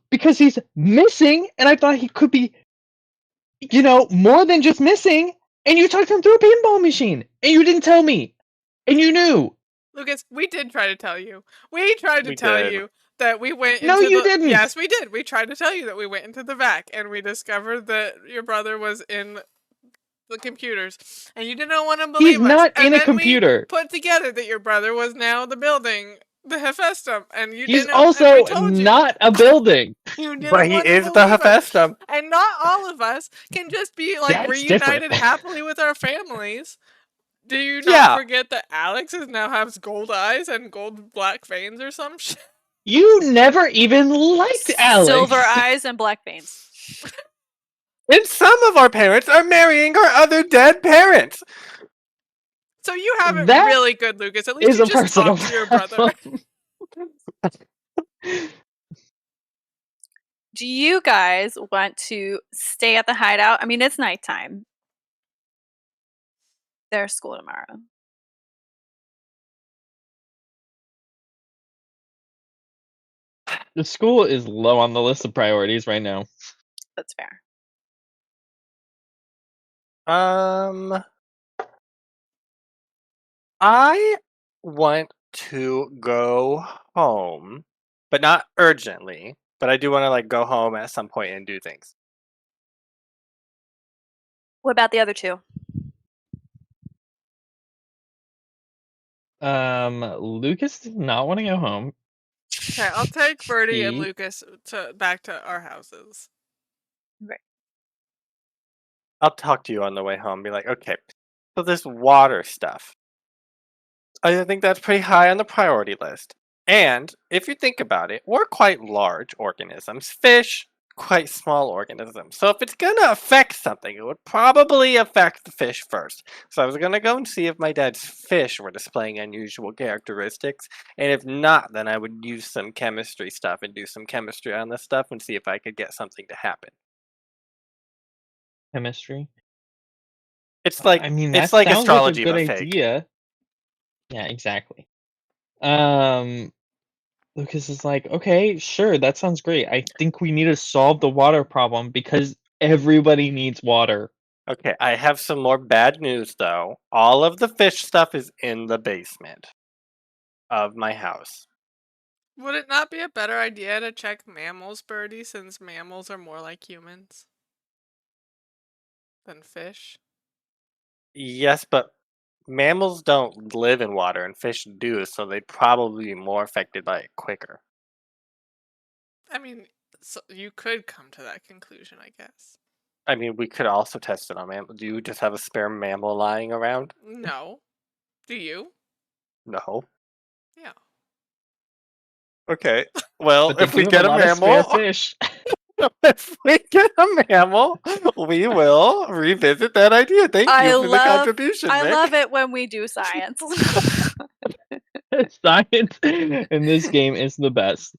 because he's missing, and I thought he could be, more than just missing, and you talked him through a pinball machine, and you didn't tell me, and you knew. Lucas, we did try to tell you. We tried to We tell did. you that we went into No, you the... didn't. Yes, we did. We tried to tell you that we went into the vac and we discovered that your brother was in the computers. And you didn't want to believe He's us. not And in a then computer. we put together that your brother was now the building, the Hephaestum, and you He's didn't... also and we told you. not a building. You didn't But he want to is the believe us. Hephaestum. And not all of us can just be like That's reunited different. happily with our families. Do you not Yeah. forget that Alex now has gold eyes and gold black veins or some shit? You never even liked Alex. Silver eyes and black veins. And some of our parents are marrying our other dead parents. So you have it That really good, Lucas. At least Is you a just personal talk to your brother. problem. Do you guys want to stay at the hideout? I mean, it's nighttime. There's school tomorrow. The school is low on the list of priorities right now. That's fair. I want to go home, but not urgently. But I do want to like go home at some point and do things. What about the other two? Lucas does not want to go home. Okay, I'll take Birdie and He- Lucas back to our houses. Right. I'll talk to you on the way home. Be like, okay, so this water stuff. I think that's pretty high on the priority list. And if you think about it, we're quite large organisms. Fish, quite small organisms. So if it's gonna affect something, it would probably affect the fish first. So I was gonna go and see if my dad's fish were displaying unusual characteristics. And if not, then I would use some chemistry stuff and do some chemistry on this stuff and see if I could get something to happen. Chemistry. It's like I mean, that it's like sounds astrology, like a but good fake. idea. Yeah, exactly. Lucas is like, okay, sure, that sounds great. I think we need to solve the water problem because everybody needs water. Okay, I have some more bad news though. All of the fish stuff is in the basement of my house. Would it not be a better idea to check mammals, Birdie, since mammals are more like humans than fish? Yes, but mammals don't live in water and fish do, so they'd probably be more affected by it quicker. I mean, so you could come to that conclusion, I guess. I mean, we could also test it on mammals. Do you just have a spare mammal lying around? No. Do you? No. Yeah. Okay. Well, But they if we do have get a a lot of spare mammal, fish. if we get a mammal, we will revisit that idea. Thank you for the contribution, I Mick. love it when we do science. Science in this game is the best.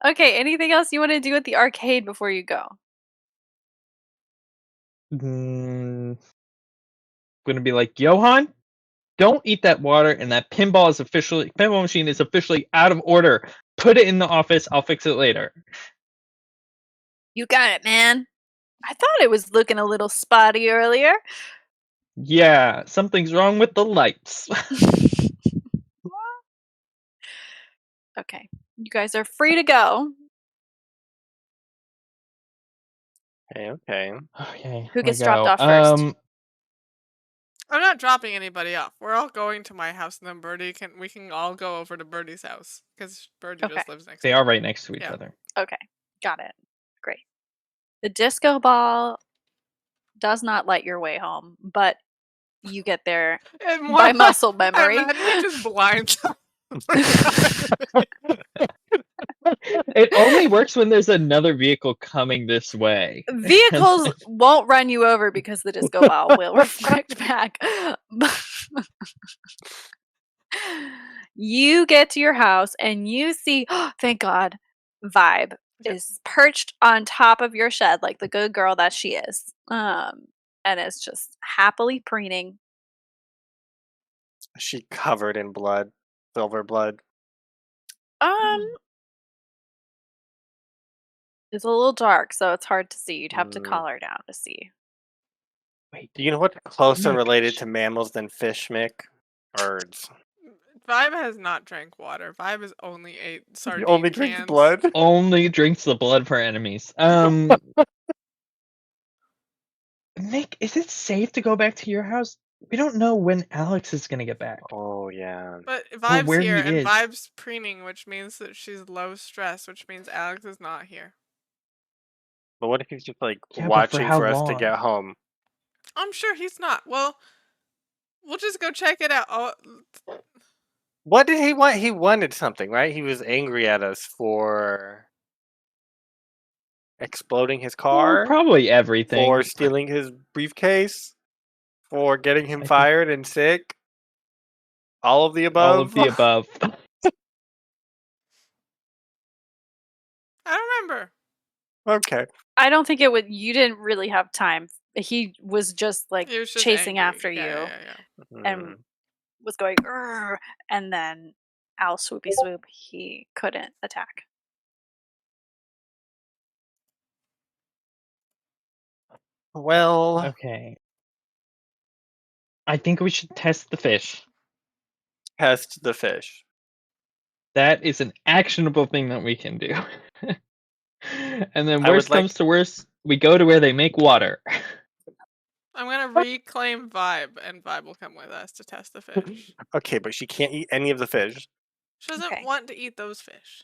Okay, anything else you want to do at the arcade before you go? Gonna be like, Johan, don't eat that water, and that pinball machine is officially out of order. Put it in the office. I'll fix it later. You got it, man. I thought it was looking a little spotty earlier. Yeah, something's wrong with the lights. Okay, you guys are free to go. Okay. Okay. Who I gets dropped go. off first? I'm not dropping anybody off. We're all going to my house, and then we can all go over to Birdie's house because Birdie Okay. just lives next They door. are right next to each Yeah. other. Okay, got it. Great. The disco ball does not light your way home, but you get there And by one- muscle I memory. imagine it just blinds. It only works when there's another vehicle coming this way. Vehicles won't run you over because the disco ball will reflect back. You get to your house and you see, thank God, Vibe is perched on top of your shed like the good girl that she is. And is just happily preening. She covered in blood, silver blood. It's a little dark, so it's hard to see. You'd have to Mm. call her down to see. Wait, Do you know what's closer Mick, related to mammals than fish, Mick? Birds. Vibe has not drank water. Vibe has only ate He sardine only drinks cans. blood. only drinks the blood for enemies. Nick, is it safe to go back to your house? We don't know when Alex is gonna get back. Oh yeah. But Vibe's where here, he and is. Vibe's preening, which means that she's low stress, which means Alex is not here. But what if he's just like Yeah, but for watching how for us to long? get home? I'm sure he's not. Well, we'll just go check it out. Oh, What did he want? He wanted something, right? He was angry at us for exploding his car, Probably everything. for stealing his briefcase, for getting him I think- fired and sick. All of the above. All of the above. remember. Okay. I don't think it would. You didn't really have time. He was just like He was just chasing angry. after you and Hmm. was going, "Urgh," and then ow, swoopy swoop. He couldn't attack. Well, Okay. I think we should test the fish. test the fish. That is an actionable thing that we can do. And then I would worst like- comes to worst, we go to where they make water. I'm gonna reclaim Vibe, and Vibe will come with us to test the fish. Okay, but she can't eat any of the fish. She doesn't Okay. want to eat those fish.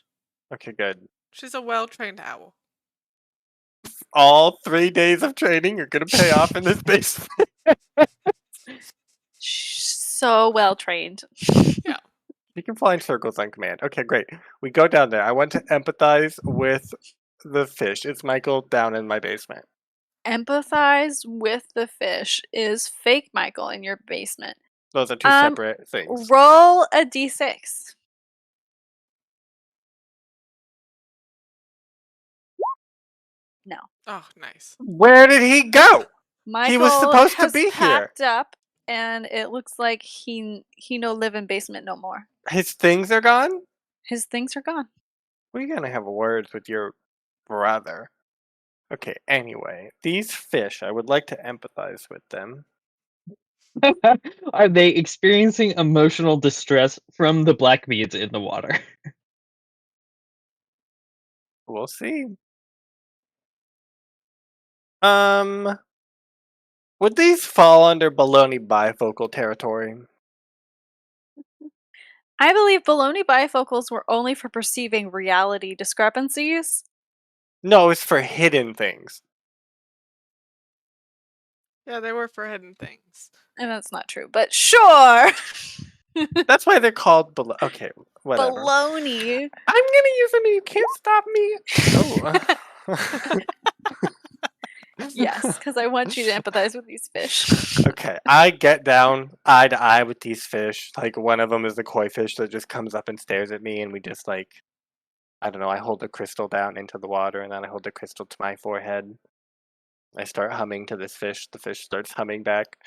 Okay, good. She's a well-trained owl. All 3 days of training are gonna pay off in this basement. So well trained. You can fly in circles on command. Okay, great. We go down there. I want to empathize with the fish. It's Michael down in my basement. Empathize with the fish is fake Michael in your basement. Those are two separate things. Roll a d6. No. Oh, nice. Where did he go? Michael He was supposed to has be here. packed up, and it looks like he no live in basement no more. His things are gone? His things are gone. We're gonna have words with your brother. Okay, anyway, these fish, I would like to empathize with them. Are they experiencing emotional distress from the black beads in the water? We'll see. Would these fall under baloney bifocal territory? I believe baloney bifocals were only for perceiving reality discrepancies. No, it's for hidden things. Yeah, they were for hidden things. And that's not true, but sure. That's why they're called okay, whatever. Baloney. I'm gonna use them and you can't stop me. Oh. Yes, because I want you to empathize with these fish. Okay, I get down eye to eye with these fish. Like, one of them is the koi fish that just comes up and stares at me, and we just, like, I don't know, I hold the crystal down into the water, and then I hold the crystal to my forehead. I start humming to this fish. The fish starts humming back.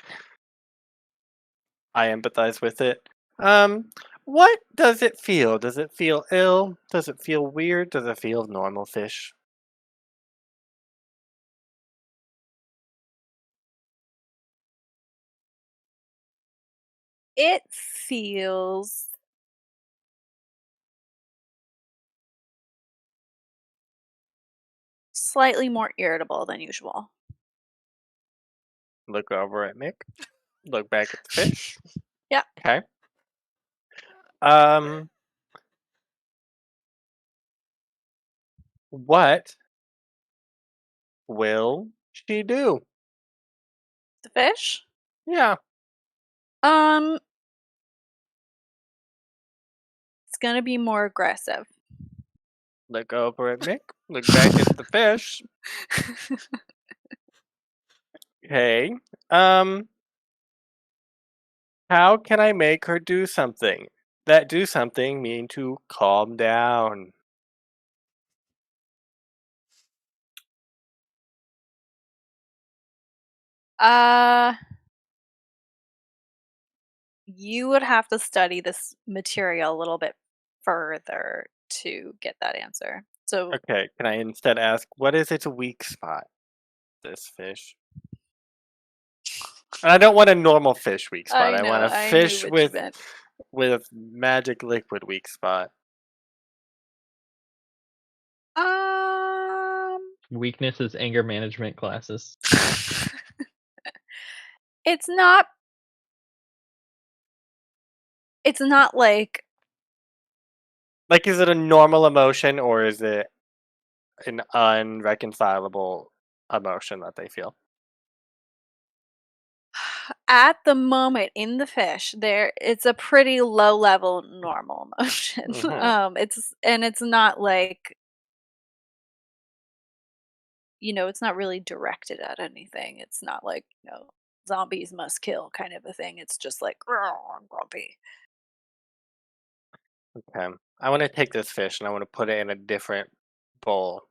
I empathize with it. What does it feel? Does it feel ill? Does it feel weird? Does it feel normal fish? It feels slightly more irritable than usual. Look over at Mick. Look back at the fish. Yeah. Okay. What will she do? The fish? Yeah. It's gonna be more aggressive. Look over at Mick. Look back at the fish. Okay. How can I make her do something? That do something mean to calm down. You would have to study this material a little bit further to get that answer. So Okay, can I instead ask, what is its weak spot? This fish. And I don't want a normal fish weak spot. I want a I fish knew what you meant. with magic liquid weak spot. Weakness is anger management classes. It's not like Like, is it a normal emotion or is it an unreconcilable emotion that they feel? at the moment in the fish it's a pretty low level normal emotion. Mhm. It's not like, it's not really directed at anything. It's not like, zombies must kill kind of a thing. It's just like, "Grr, I'm grumpy." Okay. I want to take this fish and I want to put it in a different bowl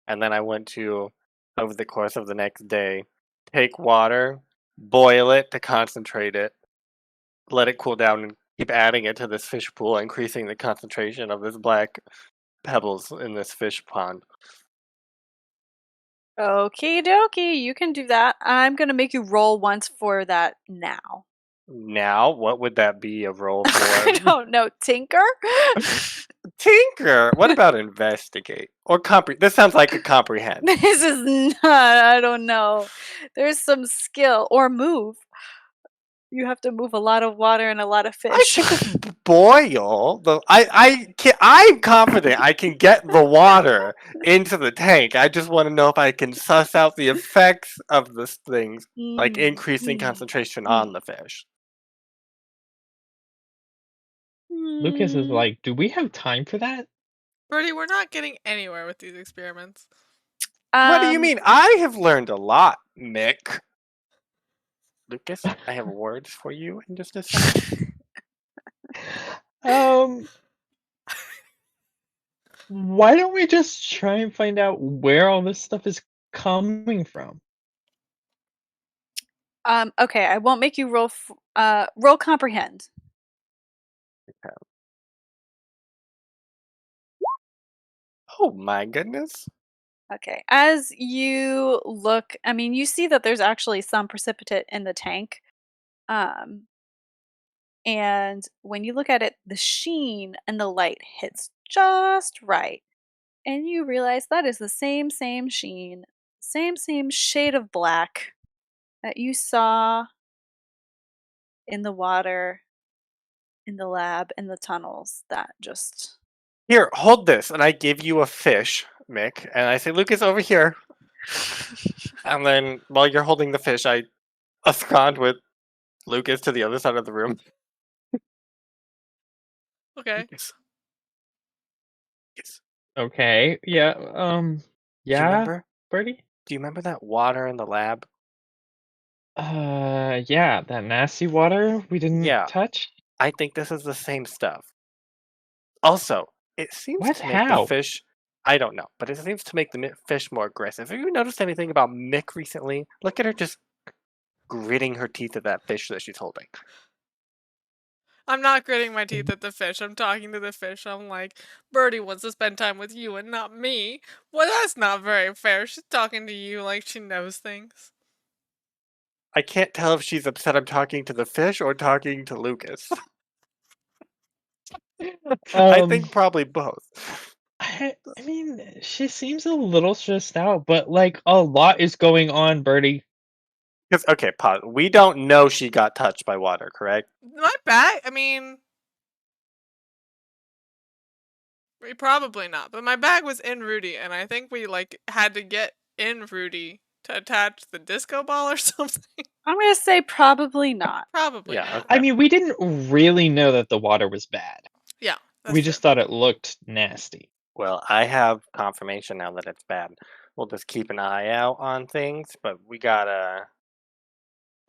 and then I went to, over the course of the next day, take water, boil it to concentrate it, let it cool down, and keep adding it to this fish pool, increasing the concentration of this black pebbles in this fish pond. Okie dokie, you can do that. I'm gonna make you roll once for that now. Now, what would that be a roll for? I don't know. Tinker? Tinker. What about investigate or This sounds like a comprehend. This is not, I don't know. There's some skill. Or move. You have to move a lot of water and a lot of I fish. can just boil the. I'm confident I can get the water into the tank. I just want to know if I can suss out the effects of this things, like increasing concentration on the fish. Lucas is like, do we have time for that? Birdie, we're not getting anywhere with these experiments. What do you mean? I have learned a lot, Mick. Lucas, I have words for you in just a second. Why don't we just try and find out where all this stuff is coming from? Okay, I won't make you roll roll comprehend. Okay. Oh my goodness. Okay. As you look, I mean, you see that there's actually some precipitate in the tank. And when you look at it, the sheen and the light hits just right. And you realize that is the same sheen, same shade of black that you saw in the water, in the lab, in the tunnels that just. Here, hold this, and I give you a fish, Mick, and I say, Lucas, over here. And then while you're holding the fish, I abscond with Lucas to the other side of the room. Okay. Lucas. Yes. Okay, yeah, Do you yeah, remember? Birdie? Do you remember that water in the lab? Yeah, that nasty water we didn't Yeah. touch? I think this is the same stuff. Also, it seems What? to make the How? fish. I don't know, but it seems to make the fish more aggressive. Have you noticed anything about Mick recently? Look at her just gritting her teeth at that fish that she's holding. I'm not gritting my teeth at the fish. I'm talking to the fish. I'm like, Birdie wants to spend time with you and not me. Well, that's not very fair. She's talking to you like she knows things. I can't tell if she's upset I'm talking to the fish or talking to Lucas. I think probably both. I mean, she seems a little stressed out, but like a lot is going on, Birdie. Because okay, pause. We don't know she got touched by water, correct? My bag, I mean, probably not. But my bag was in Rudy, and I think we like had to get in Rudy to attach the disco ball or something. I'm gonna say probably not. Probably Yeah. not. Okay. I mean, we didn't really know that the water was bad. Yeah. We just thought it looked nasty. Well, I have confirmation now that it's bad. We'll just keep an eye out on things, but we gotta.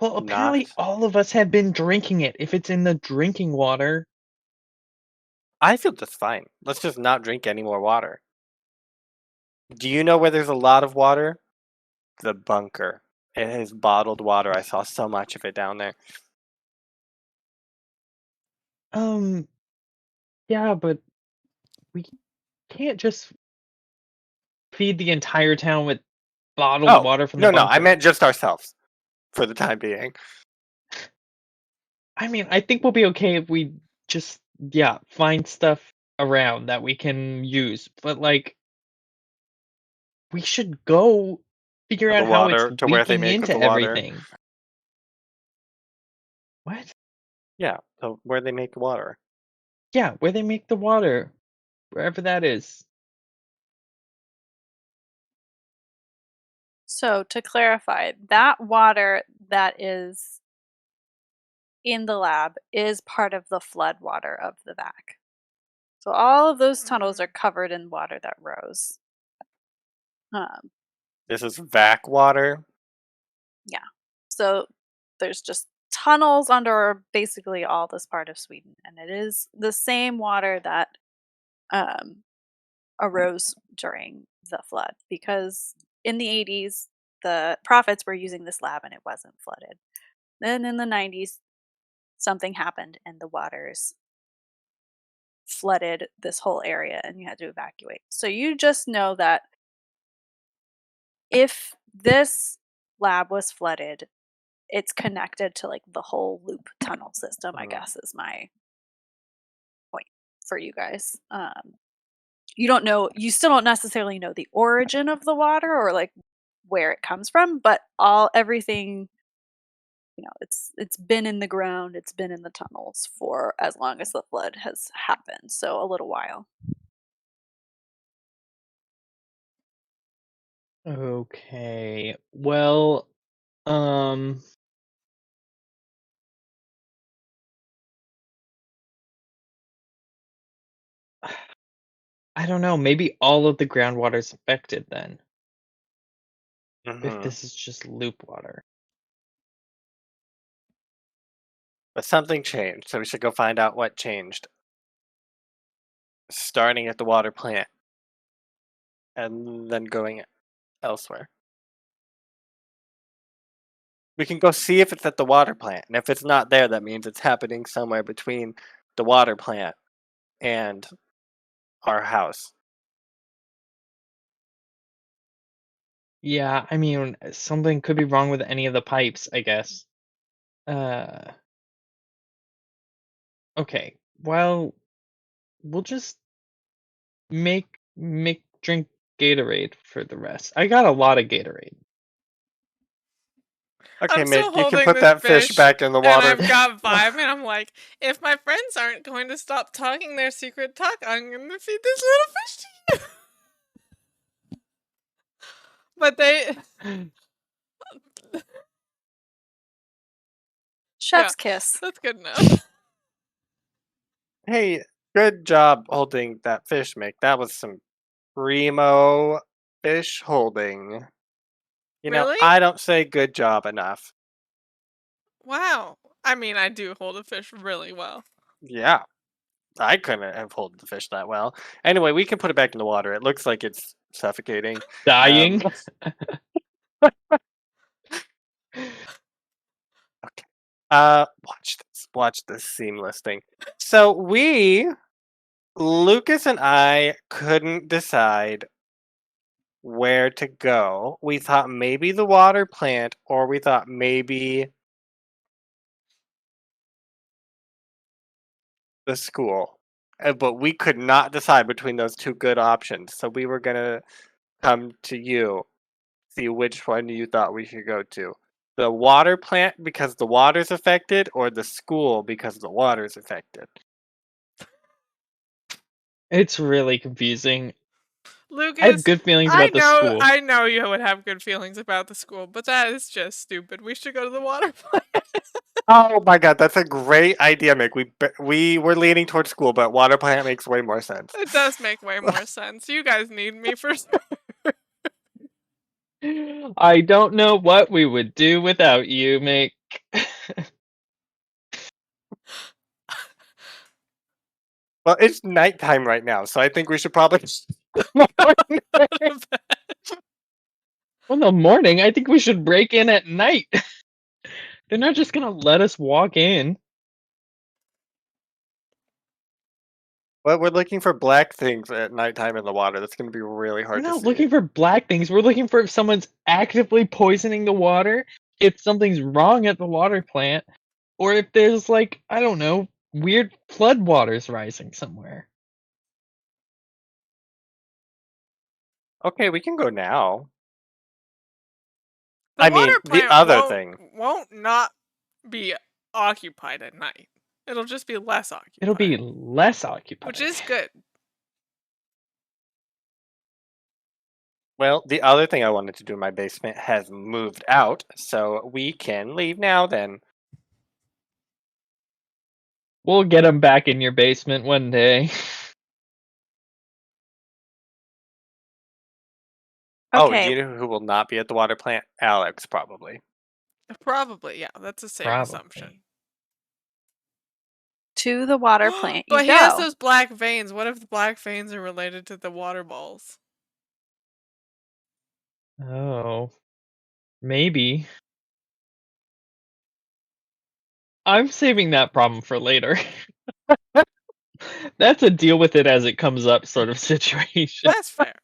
Well, apparently all of us have been drinking it. If it's in the drinking water. I feel just fine. Let's just not drink any more water. Do you know where there's a lot of water? The bunker. It is bottled water. I saw so much of it down there. Yeah, but we can't just feed the entire town with bottled water from the no, bunker. I meant just ourselves for the time being. I mean, I think we'll be okay if we just, yeah, find stuff around that we can use. But, like, we should go figure The out how water, it's to where they leaking make into the water. everything. What? Yeah, so where they make the water. Yeah, where they make the water. Wherever that is. So to clarify, that water that is in the lab is part of the flood water of the vac. So all of those tunnels are covered in water that rose. This is vac water. Yeah. So there's just tunnels under basically all this part of Sweden, and it is the same water that arose during the flood because in the 80s, the prophets were using this lab and it wasn't flooded. Then in the 90s, something happened and the waters flooded this whole area and you had to evacuate. So you just know that if this lab was flooded, it's connected to like the whole loop tunnel system, I guess is my point for you guys. You still don't necessarily know the origin of the water or like where it comes from, but everything, it's been in the ground, it's been in the tunnels for as long as the flood has happened, so a little while. Okay. Well, um I don't know, maybe all of the groundwater's affected then, if this is just loop water. But something changed, so we should go find out what changed. Starting at the water plant and then going elsewhere. We can go see if it's at the water plant, and if it's not there, that means it's happening somewhere between the water plant and our house. Yeah, I mean, something could be wrong with any of the pipes, I guess. Okay. Well, we'll just make drink Gatorade for the rest. I got a lot of Gatorade. Okay, I'm still Mick, you can holding put this that fish back in the and water. I've got vibe, and I'm like, if my friends aren't going to stop talking their secret talk, I'm going to feed this little fish to you. But they... Chef's kiss. That's good enough. Hey, good job holding that fish, Mick. That was some primo fish holding. Really? I don't say good job enough. Wow. I mean, I do hold a fish really well. Yeah, I couldn't have held the fish that well. Anyway, we can put it back in the water. It looks like it's suffocating. Dying. Okay. Watch this seamless thing. So Lucas and I couldn't decide where to go. We thought maybe the water plant, or we thought maybe the school. But we could not decide between those two good options. So we were gonna come to you, see which one you thought we should go to. The water plant because the water's affected, or the school because the water's affected. It's really confusing. Lucas, I have good feelings about the school. I know you would have good feelings about the school, but that is just stupid. We should go to the water plant. Oh my god, that's a great idea, Mick. We were leaning towards school, but water plant makes way more sense. It does make way more sense. You guys need me for sure. I don't know what we would do without you, Mick. Well, it's nighttime right now, so I think we should probably. Well, in the morning, I think we should break in at night. They're not just gonna let us walk in. But we're looking for black things at nighttime in the water. That's going to be really We're hard to not see. looking for black things. We're looking for if someone's actively poisoning the water, if something's wrong at the water plant, or if there's like, I don't know, weird flood waters rising somewhere. Okay, we can go now. The water the plant other thing. won't not be occupied at night. It'll just be less occupied. It'll be less occupied. Which is good. Well, the other thing I wanted to do in my basement has moved out, so we can leave now then. We'll get them back in your basement one day. Oh, do Okay, you know who will not be at the water plant? Alex, probably. Probably, yeah. That's a safe Probably. assumption. To the water plant you But he has go. those black veins. What if the black veins are related to the water balls? Oh, maybe. I'm saving that problem for later. That's a deal with it as it comes up sort of situation. That's fair.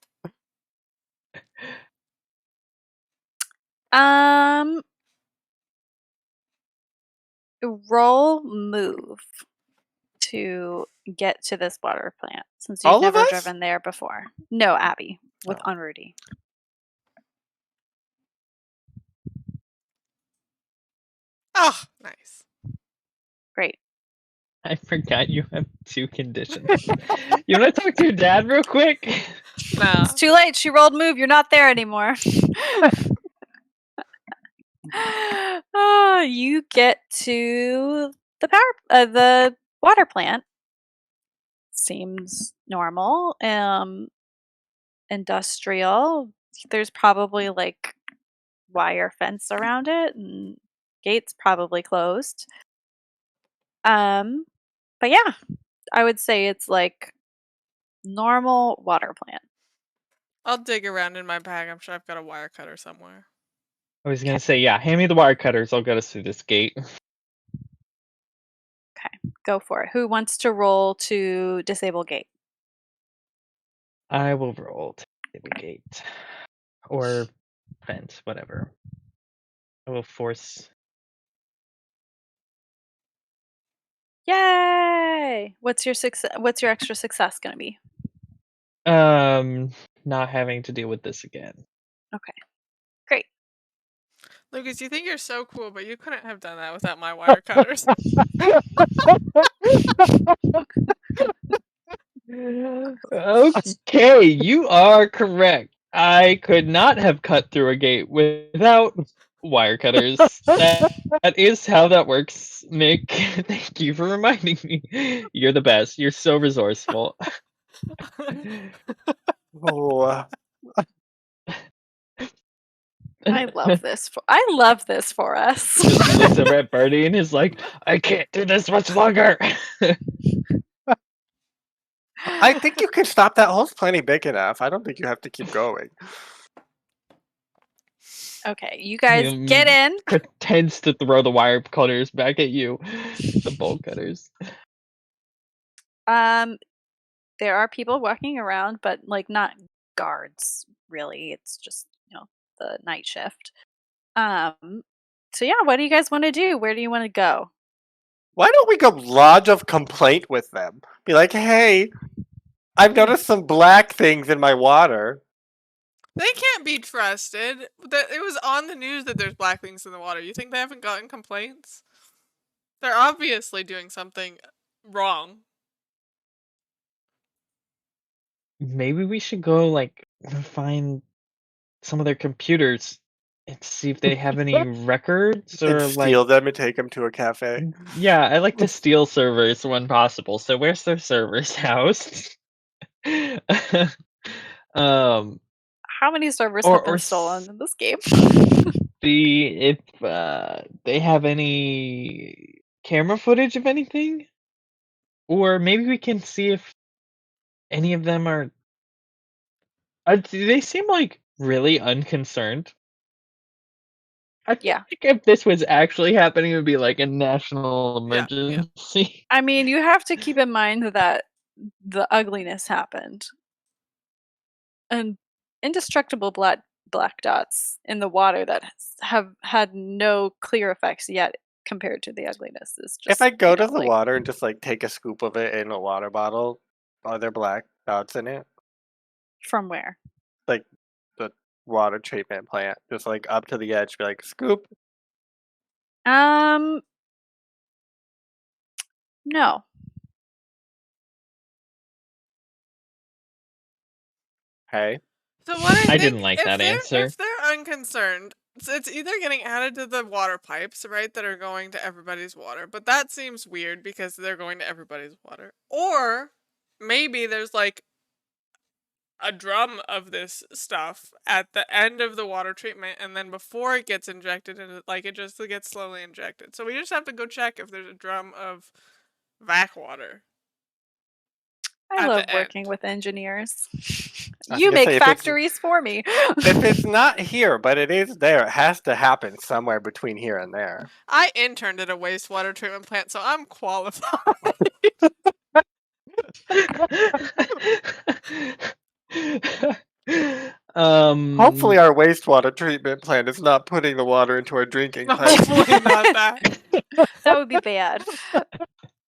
Roll move to get to this water plant since you've All of never us? driven there before. No, Abby, with Oh. Unrudy. Oh, nice. Great. I forgot you have 2 conditions. You want to talk to your dad real quick? Nah. It's too late. She rolled move. You're not there anymore. You get to the water plant. Seems normal. Industrial. There's probably like wire fence around it, and gates probably closed. But yeah, I would say it's like normal water plant. I'll dig around in my bag. I'm sure I've got a wire cutter somewhere. I was gonna say, yeah, hand me the wire cutters. I'll get us through this gate. Go for it. Who wants to roll to disable gate? I will roll to the gate. Or fence, whatever. I will force. Yay! What's your extra success going to be? Not having to deal with this again. Okay. Great. Lucas, you think you're so cool, but you couldn't have done that without my wire cutters. Okay, you are correct. I could not have cut through a gate without wire cutters. That is how that works, Nick. Thank you for reminding me. You're the best. You're so resourceful. Oh, I love this. I love this for us. Just looks over at Birdie and is like, I can't do this much longer. I think you can stop. That hole's plenty big enough. I don't think you have to keep going. Okay, you guys He get in. pretends to throw the wire cutters back at you. The bolt cutters. There are people walking around, but like not guards really. It's just, the night shift. So yeah, what do you guys want to do? Where do you want to go? Why don't we go lodge of complaint with them? Be like, hey, I've noticed some black things in my water. They can't be trusted. It was on the news that there's black things in the water. You think they haven't gotten complaints? They're obviously doing something wrong. Maybe we should go like find some of their computers and see if they have any records And or steal like. them and take them to a cafe. Yeah, I like to steal servers when possible. So where's their servers housed? How many servers Or- have been or stolen in this game? See if they have any camera footage of anything, or maybe we can see if any of them are. Do they seem like really unconcerned? I Yeah. think if this was actually happening, it would be like a national Yeah, yeah. emergency. I mean, you have to keep in mind that the ugliness happened. And indestructible black dots in the water that have had no clear effects yet compared to the ugliness is just. If I go to the like, water and just like take a scoop of it in a water bottle, are there black dots in it? from where? Like the water treatment plant, just like up to the edge, be like scoop. No. Hey, So what I didn't like that answer. If they're unconcerned, it's either getting added to the water pipes, right, that are going to everybody's water, but that seems weird because they're going to everybody's water. Or maybe there's like a drum of this stuff at the end of the water treatment, and then before it gets injected, and it just gets slowly injected. So we just have to go check if there's a drum of vac water. I At love the working end. with engineers. I was You gonna make say, factories for me. if it's not here, but it is there, it has to happen somewhere between here and there. I interned at a wastewater treatment plant, so I'm qualified. Hopefully, our wastewater treatment plant is not putting the water into our drinking pipes. Hopefully not that. That would be bad.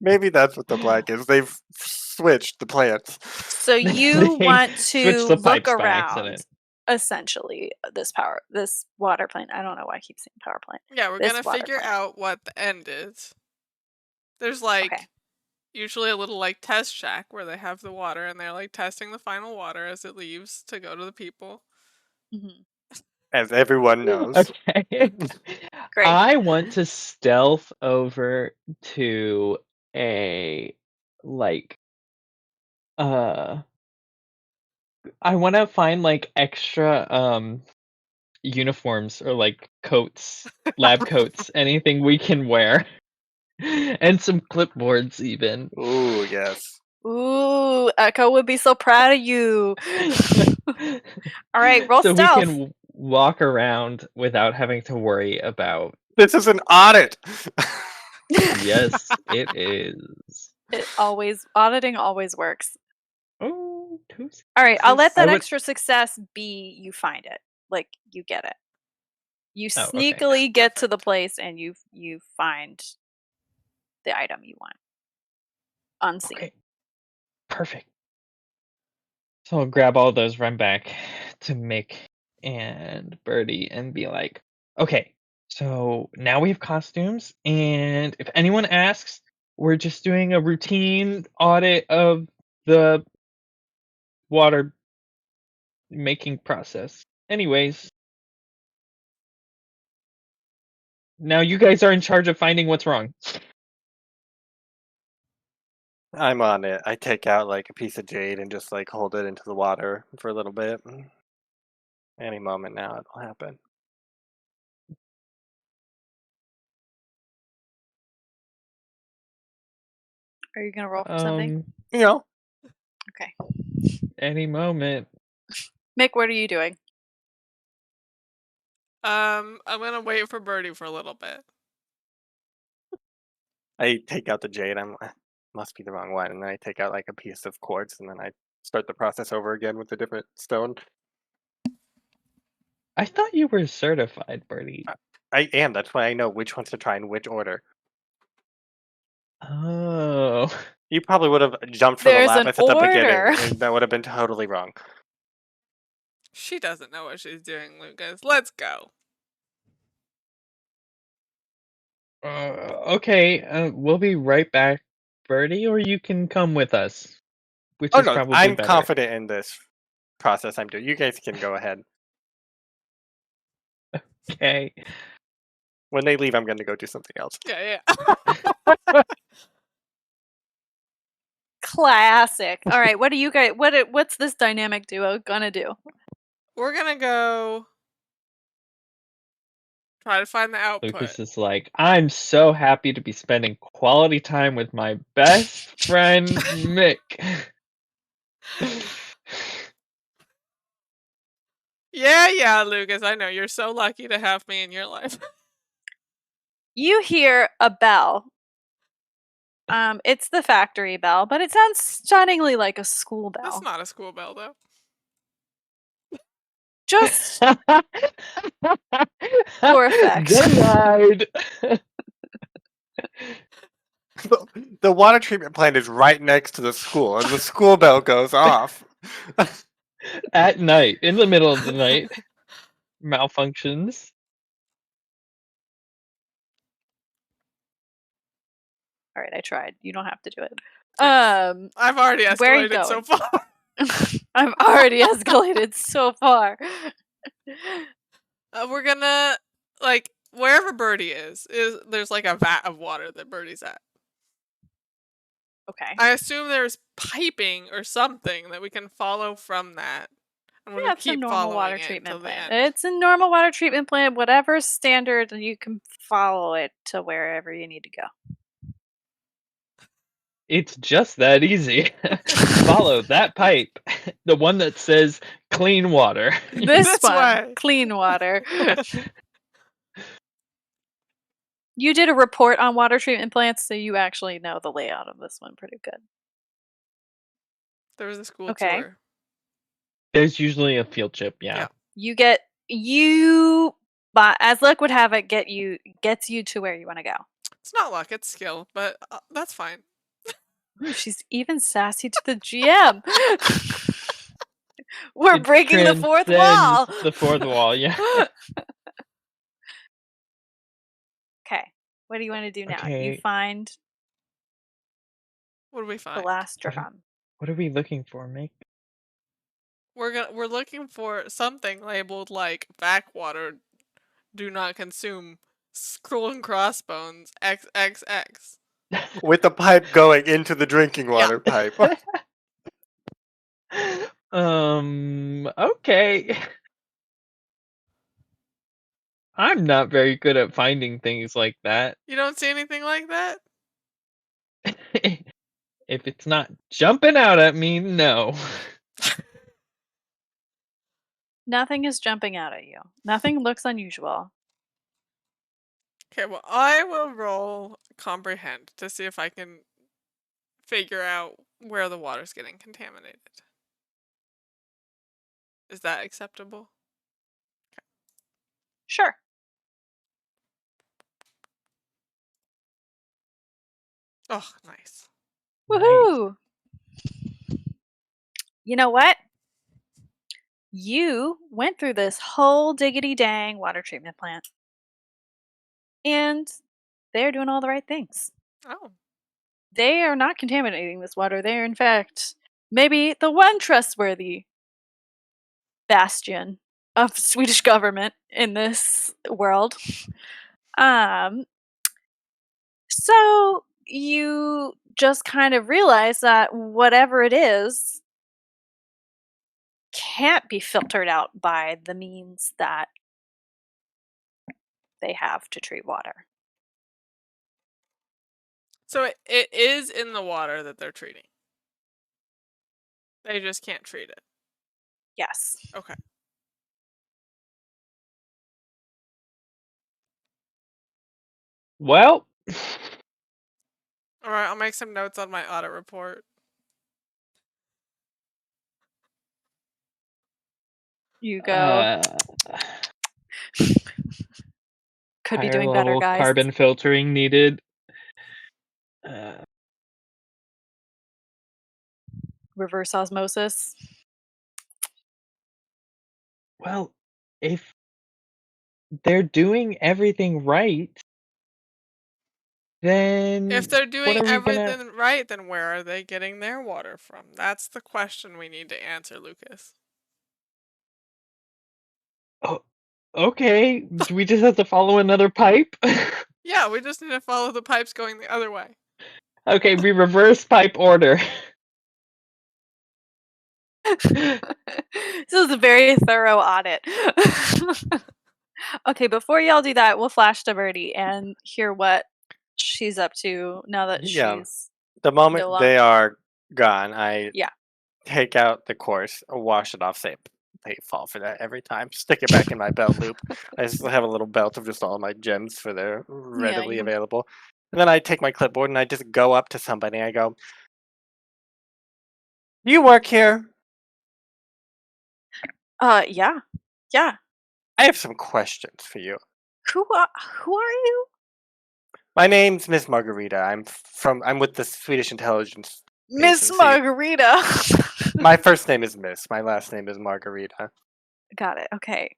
Maybe that's what the black is. They've switched the plants. So you They want switched to the look pipes by around, accident. essentially, this water plant. I don't know why I keep saying power plant. Yeah, we're This gonna water figure plant. out what the end is. There's like Okay. usually a little like test shack where they have the water and they're like testing the final water as it leaves to go to the people. Mhm. As everyone knows. Okay. Great. I want to stealth over to a like I want to find like extra uniforms or like coats, lab coats, anything we can wear. And some clipboards even. Ooh, yes. Ooh, Echo would be so proud of you. All right, roll So we stealth. can walk around without having to worry about. This is an audit. Yes, it is. Auditing always works. Oh, All right, I'll let This- that I would- extra success be you find it. Like you get it. You Oh, okay. sneakily get to the place and you find the item you want. Unseen. Okay. Perfect. So I'll grab all those, run back to Mick and Birdie and be like, okay, so now we have costumes, and if anyone asks, we're just doing a routine audit of the water making process. Anyways, now you guys are in charge of finding what's wrong. I'm on it. I take out like a piece of jade and just like hold it into the water for a little bit. Any moment now it'll happen. Are you gonna roll for something? You know, Okay. Any moment. Mick, what are you doing? I'm gonna wait for Birdie for a little bit. I take out the jade. Must be the wrong one, and then I take out like a piece of quartz, and then I start the process over again with a different stone. I thought you were certified, Birdie. I am. That's why I know which ones to try in which order. Oh. You probably would have jumped for There's the an lapis at the order. beginning, and that would have been totally wrong. She doesn't know what she's doing, Lucas. Let's go. Okay, we'll be right back, Birdie, or you can come with us, which Oh is no, probably I'm better. confident in this process I'm doing. You guys can go ahead. Okay. When they leave, I'm going to go do something else. Yeah. Classic. All right, what do you guys? What's this dynamic duo gonna do? We're gonna go try to find the output. Lucas is like, I'm so happy to be spending quality time with my best friend, Mick. Yeah, Lucas. I know you're so lucky to have me in your life. You hear a bell. It's the factory bell, but it sounds stunningly like a school bell. That's not a school bell, though. Just for effect. Denied. The water treatment plant is right next to the school, and the school bell goes off. At night, in the middle of the night, malfunctions. All right, I tried. You don't have to do it. I've already Where are you escalated so going? far. I've already escalated so far. We're gonna like wherever Birdie is there's like a vat of water that Birdie's at. Okay. I assume there's piping or something that we can follow from that. I'm gonna Yeah, it's a keep normal following water it treatment until the plant. end. It's a normal water treatment plant, whatever standard, you can follow it to wherever you need to go. It's just that easy. Follow that pipe. The one that says clean water. This This one, way. clean water. You did a report on water treatment plants, so you actually know the layout of this one pretty good. There was a school Okay. tour. There's usually a field trip, yeah. But as luck would have it, gets you to where you want to go. It's not luck, it's skill, but that's fine. Ooh, she's even sassy to the GM. We're It breaking the fourth wall. transcends the fourth wall, yeah. Okay, what do you want to do now? You Okay. find What do we the find? last drum. What are we looking for, Mick? We're looking for something labeled like backwater, do not consume, skull and crossbones, XXX. With the pipe going into the drinking water pipe. Okay. I'm not very good at finding things like that. You don't see anything like that? If it's not jumping out at me, no. Nothing is jumping out at you. Nothing looks unusual. Okay, well, I will roll comprehend to see if I can figure out where the water's getting contaminated. Is that acceptable? Sure. Oh, nice. Woohoo! You know what? You went through this whole diggity dang water treatment plant. And they're doing all the right things. Oh. They are not contaminating this water. They are, in fact, maybe the one trustworthy bastion of the Swedish government in this world. So you just kind of realize that whatever it is can't be filtered out by the means that they have to treat water. So it is in the water that they're treating. They just can't treat it. Yes. Okay. Well, Alright, I'll make some notes on my audit report. You go. Could be higher doing better, level guys. carbon filtering needed. Reverse osmosis. Well, if they're doing everything right, then If they're what doing are we everything gonna... right, then where are they getting their water from? That's the question we need to answer, Lucas. Oh, okay. Do we just have to follow another pipe? Yeah, we just need to follow the pipes going the other way. Okay, we reverse pipe order. This is a very thorough audit. Okay, before y'all do that, we'll flash to Birdie and hear what she's up to now that Yeah. she's The moment no they are gone, I Yeah. take out the course, wash it off, say, they fall for that every time. Stick it back in my belt loop. I just have a little belt of just all my gems for they're readily you- available. And then I take my clipboard and I just go up to somebody. I go, "Do you work here? Yeah. Yeah. I have some questions for you. Who are you? My name's Miss Margarita. I'm with the Swedish intelligence Miss agency. Margarita. My first name is Miss. My last name is Margarita. Got it. Okay.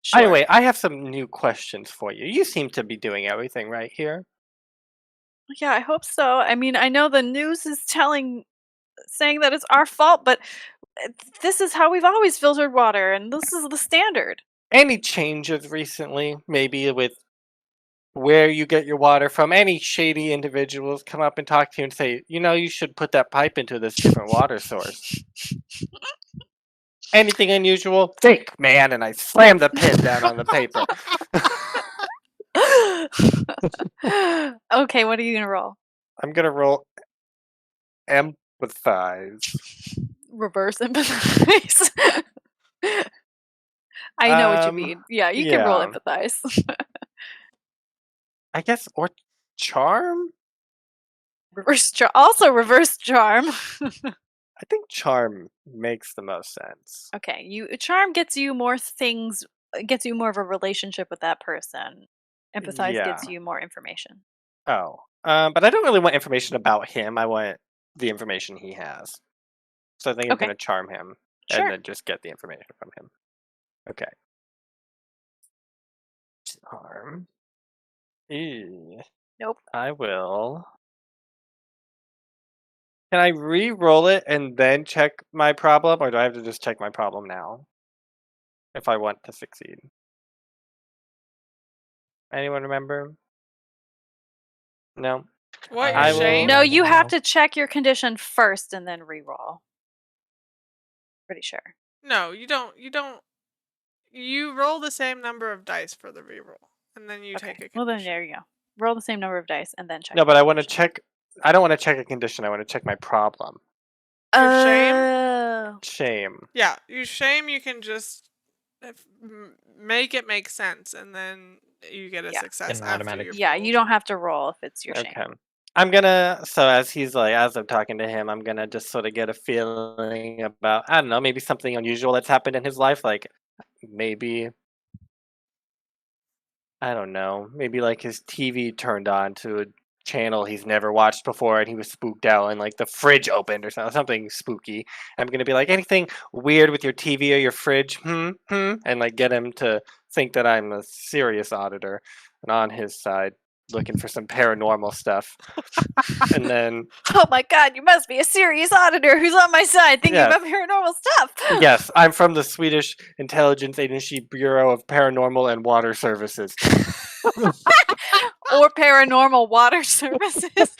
Sure. Anyway, I have some new questions for you. You seem to be doing everything right here. Yeah, I hope so. I mean, I know the news is saying that it's our fault, but this is how we've always filtered water, and this is the standard. Any changes recently, maybe with where you get your water from? Any shady individuals come up and talk to you and say, you should put that pipe into this different water source? Anything unusual? Think, man, and I slam the pen down on the paper. Okay, what are you gonna roll? I'm gonna roll empathize. Reverse empathize. I know what you mean. Yeah, you can roll Yeah. empathize. I guess, or charm? Also reverse charm. I think charm makes the most sense. Okay, charm gets you more things, gets you more of a relationship with that person. Empathize Yeah. gets you more information. Oh. But I don't really want information about him. I want the information he has. So I think I'm Okay. gonna charm him Sure. and then just get the information from him. Okay. Charm. Nope. I will. Can I re-roll it and then check my problem, or do I have to just check my problem now? If I want to succeed. Anyone remember? No. What, I your will- shame? No, you have to check your condition first and then re-roll. Pretty sure. No, you don't. You roll the same number of dice for the reroll, and then you take a Well, then condition. there you go. Roll the same number of dice and then check. No, but your I want to condition. check. I don't want to check a condition. I want to check my problem. Your shame? Oh. Shame. Yeah, your shame. You can just make it make sense, and then you get a Yeah. success An after automatic- you've Yeah, rolled. you don't have to roll if it's your shame. Okay. I'm gonna. So as I'm talking to him, I'm gonna just sort of get a feeling about. I don't know. Maybe something unusual that's happened in his life. Like maybe. I don't know. Maybe like his TV turned on to a channel he's never watched before and he was spooked out and like the fridge opened or something spooky. I'm gonna be like, anything weird with your TV or your fridge? And like get him to think that I'm a serious auditor and on his side looking for some paranormal stuff. And then Oh my god, you must be a serious auditor who's on my side thinking Yes. about paranormal stuff. yes, I'm from the Swedish Intelligence Agency Bureau of Paranormal and Water Services. Or paranormal water services.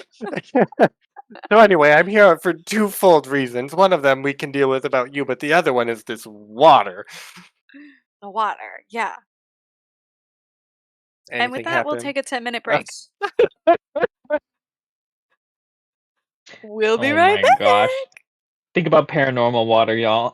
So anyway, I'm here for twofold reasons. One of them we can deal with about you, but the other one is this water. The water, yeah. And with Anything that, we'll happen? take a 10-minute break. We'll be Oh right my back. gosh. Think about paranormal water, y'all.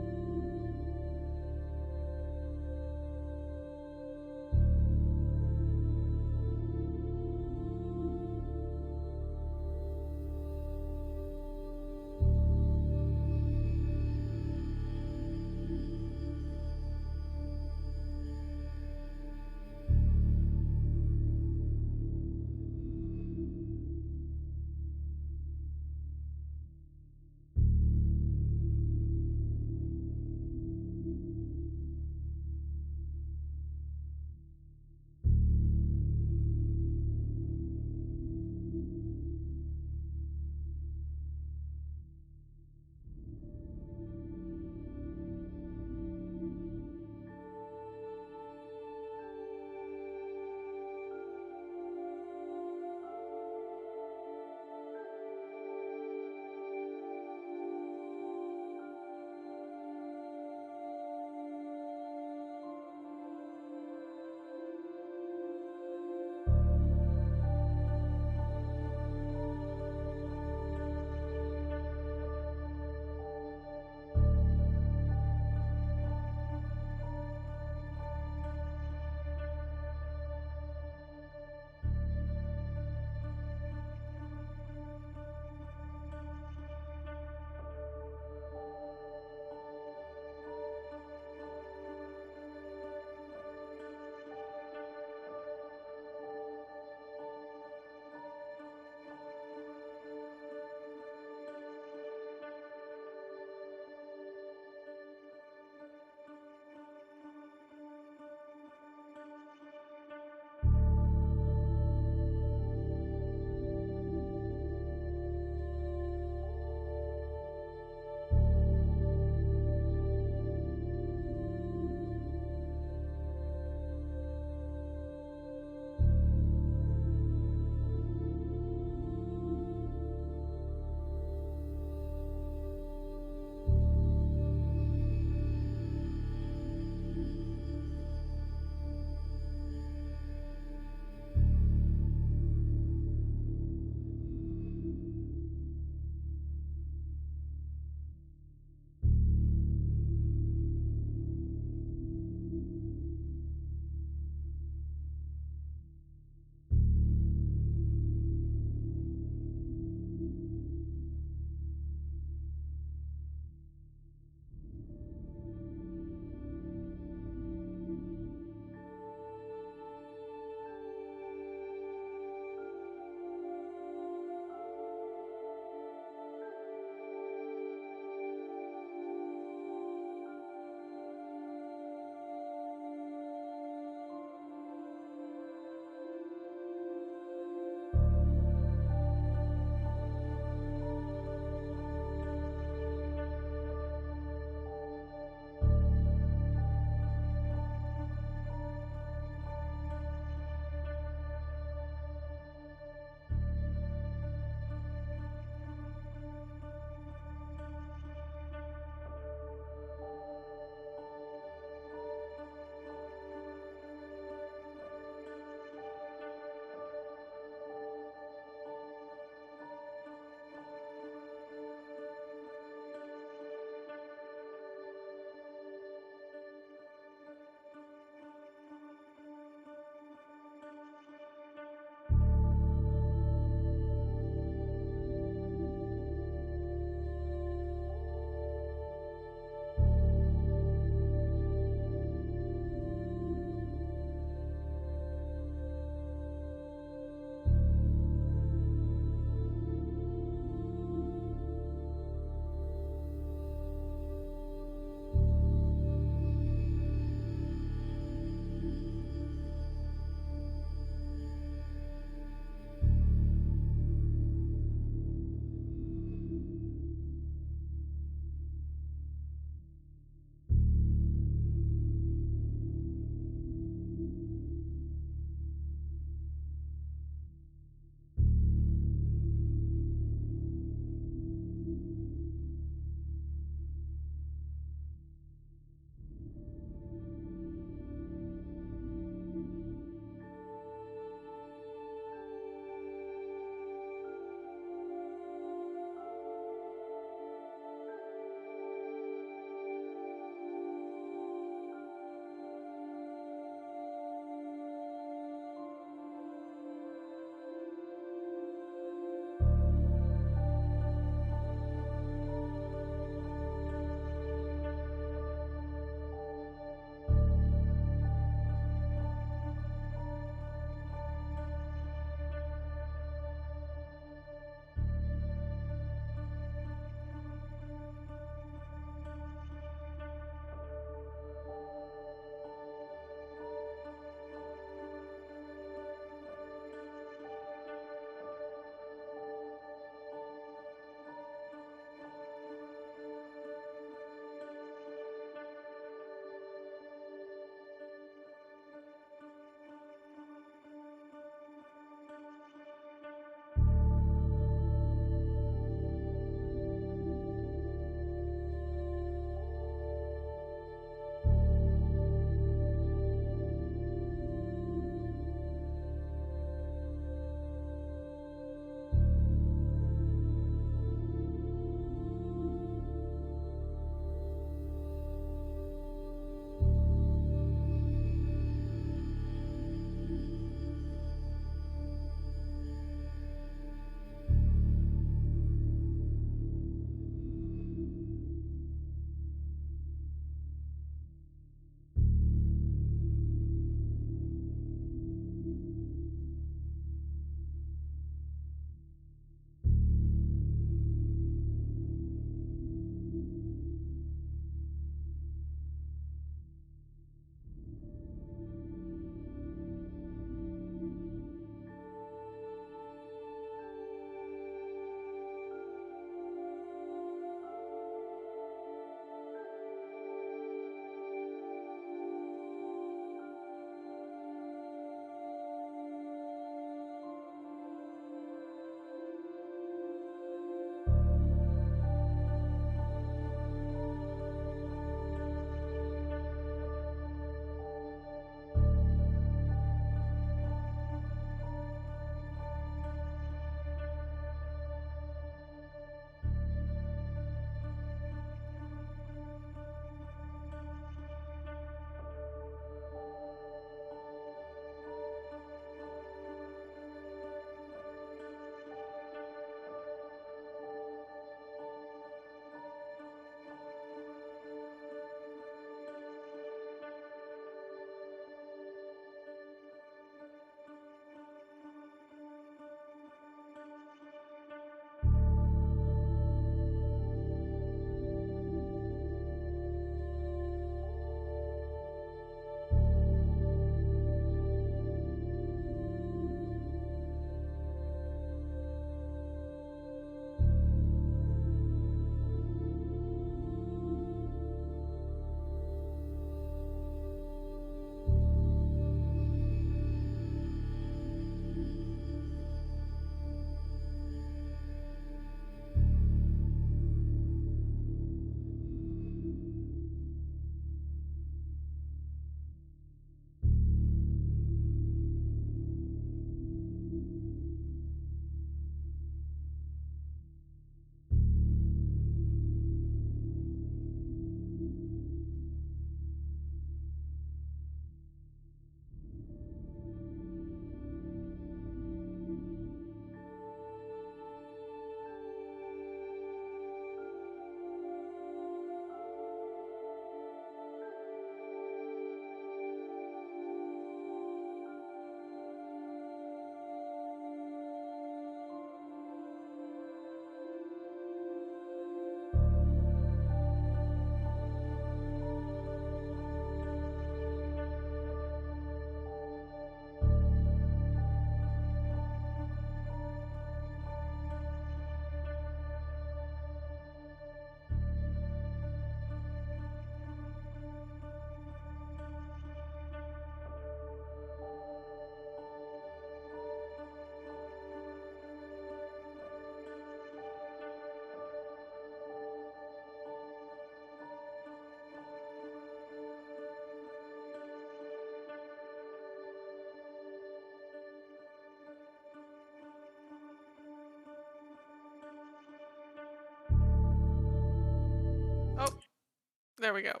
There we go.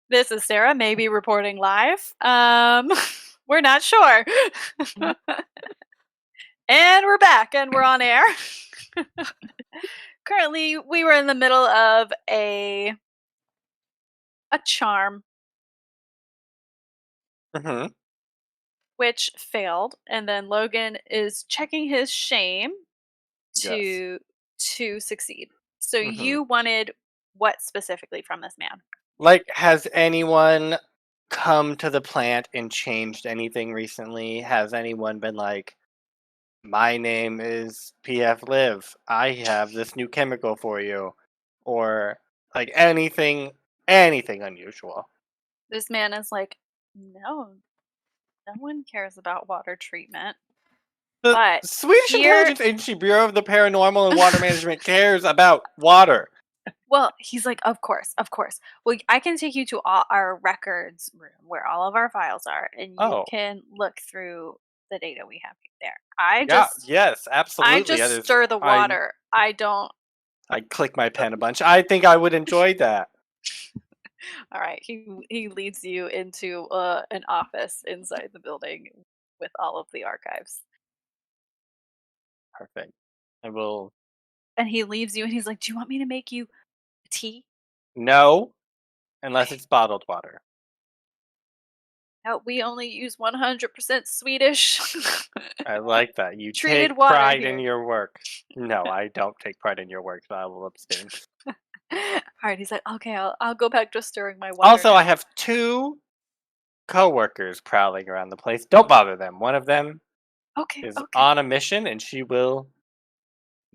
This is Sarah, maybe reporting live. We're not sure. And we're back and we're on air. Currently, we were in the middle of a charm, which failed, and then Logan is checking his shame to succeed. So you wanted what specifically from this man? Like, has anyone come to the plant and changed anything recently? Has anyone been like, my name is PF Liv, I have this new chemical for you? Or, like, anything unusual? This man is like, no one cares about water treatment. The But Swedish Intelligence Agency Bureau of the Paranormal and Water Management cares about water. Well, he's like, of course. Well, I can take you to our records room where all of our files are, and you can look through the data we have there. Yes, absolutely. I just stir the water. I click my pen a bunch. I think I would enjoy that. All right, he leads you into an office inside the building with all of the archives. Perfect. I will. And he leaves you, and he's like, "Do you want me to make you tea?" No, unless it's bottled water. No, we only use 100% Swedish. I like that. You treated take water pride here. in your work. No, I don't take pride in your work, so I will abstain. All right, he's like, okay, I'll go back to stirring my water. Also, now. I have 2 co-workers prowling around the place. Don't bother them. One of them is on a mission, and she will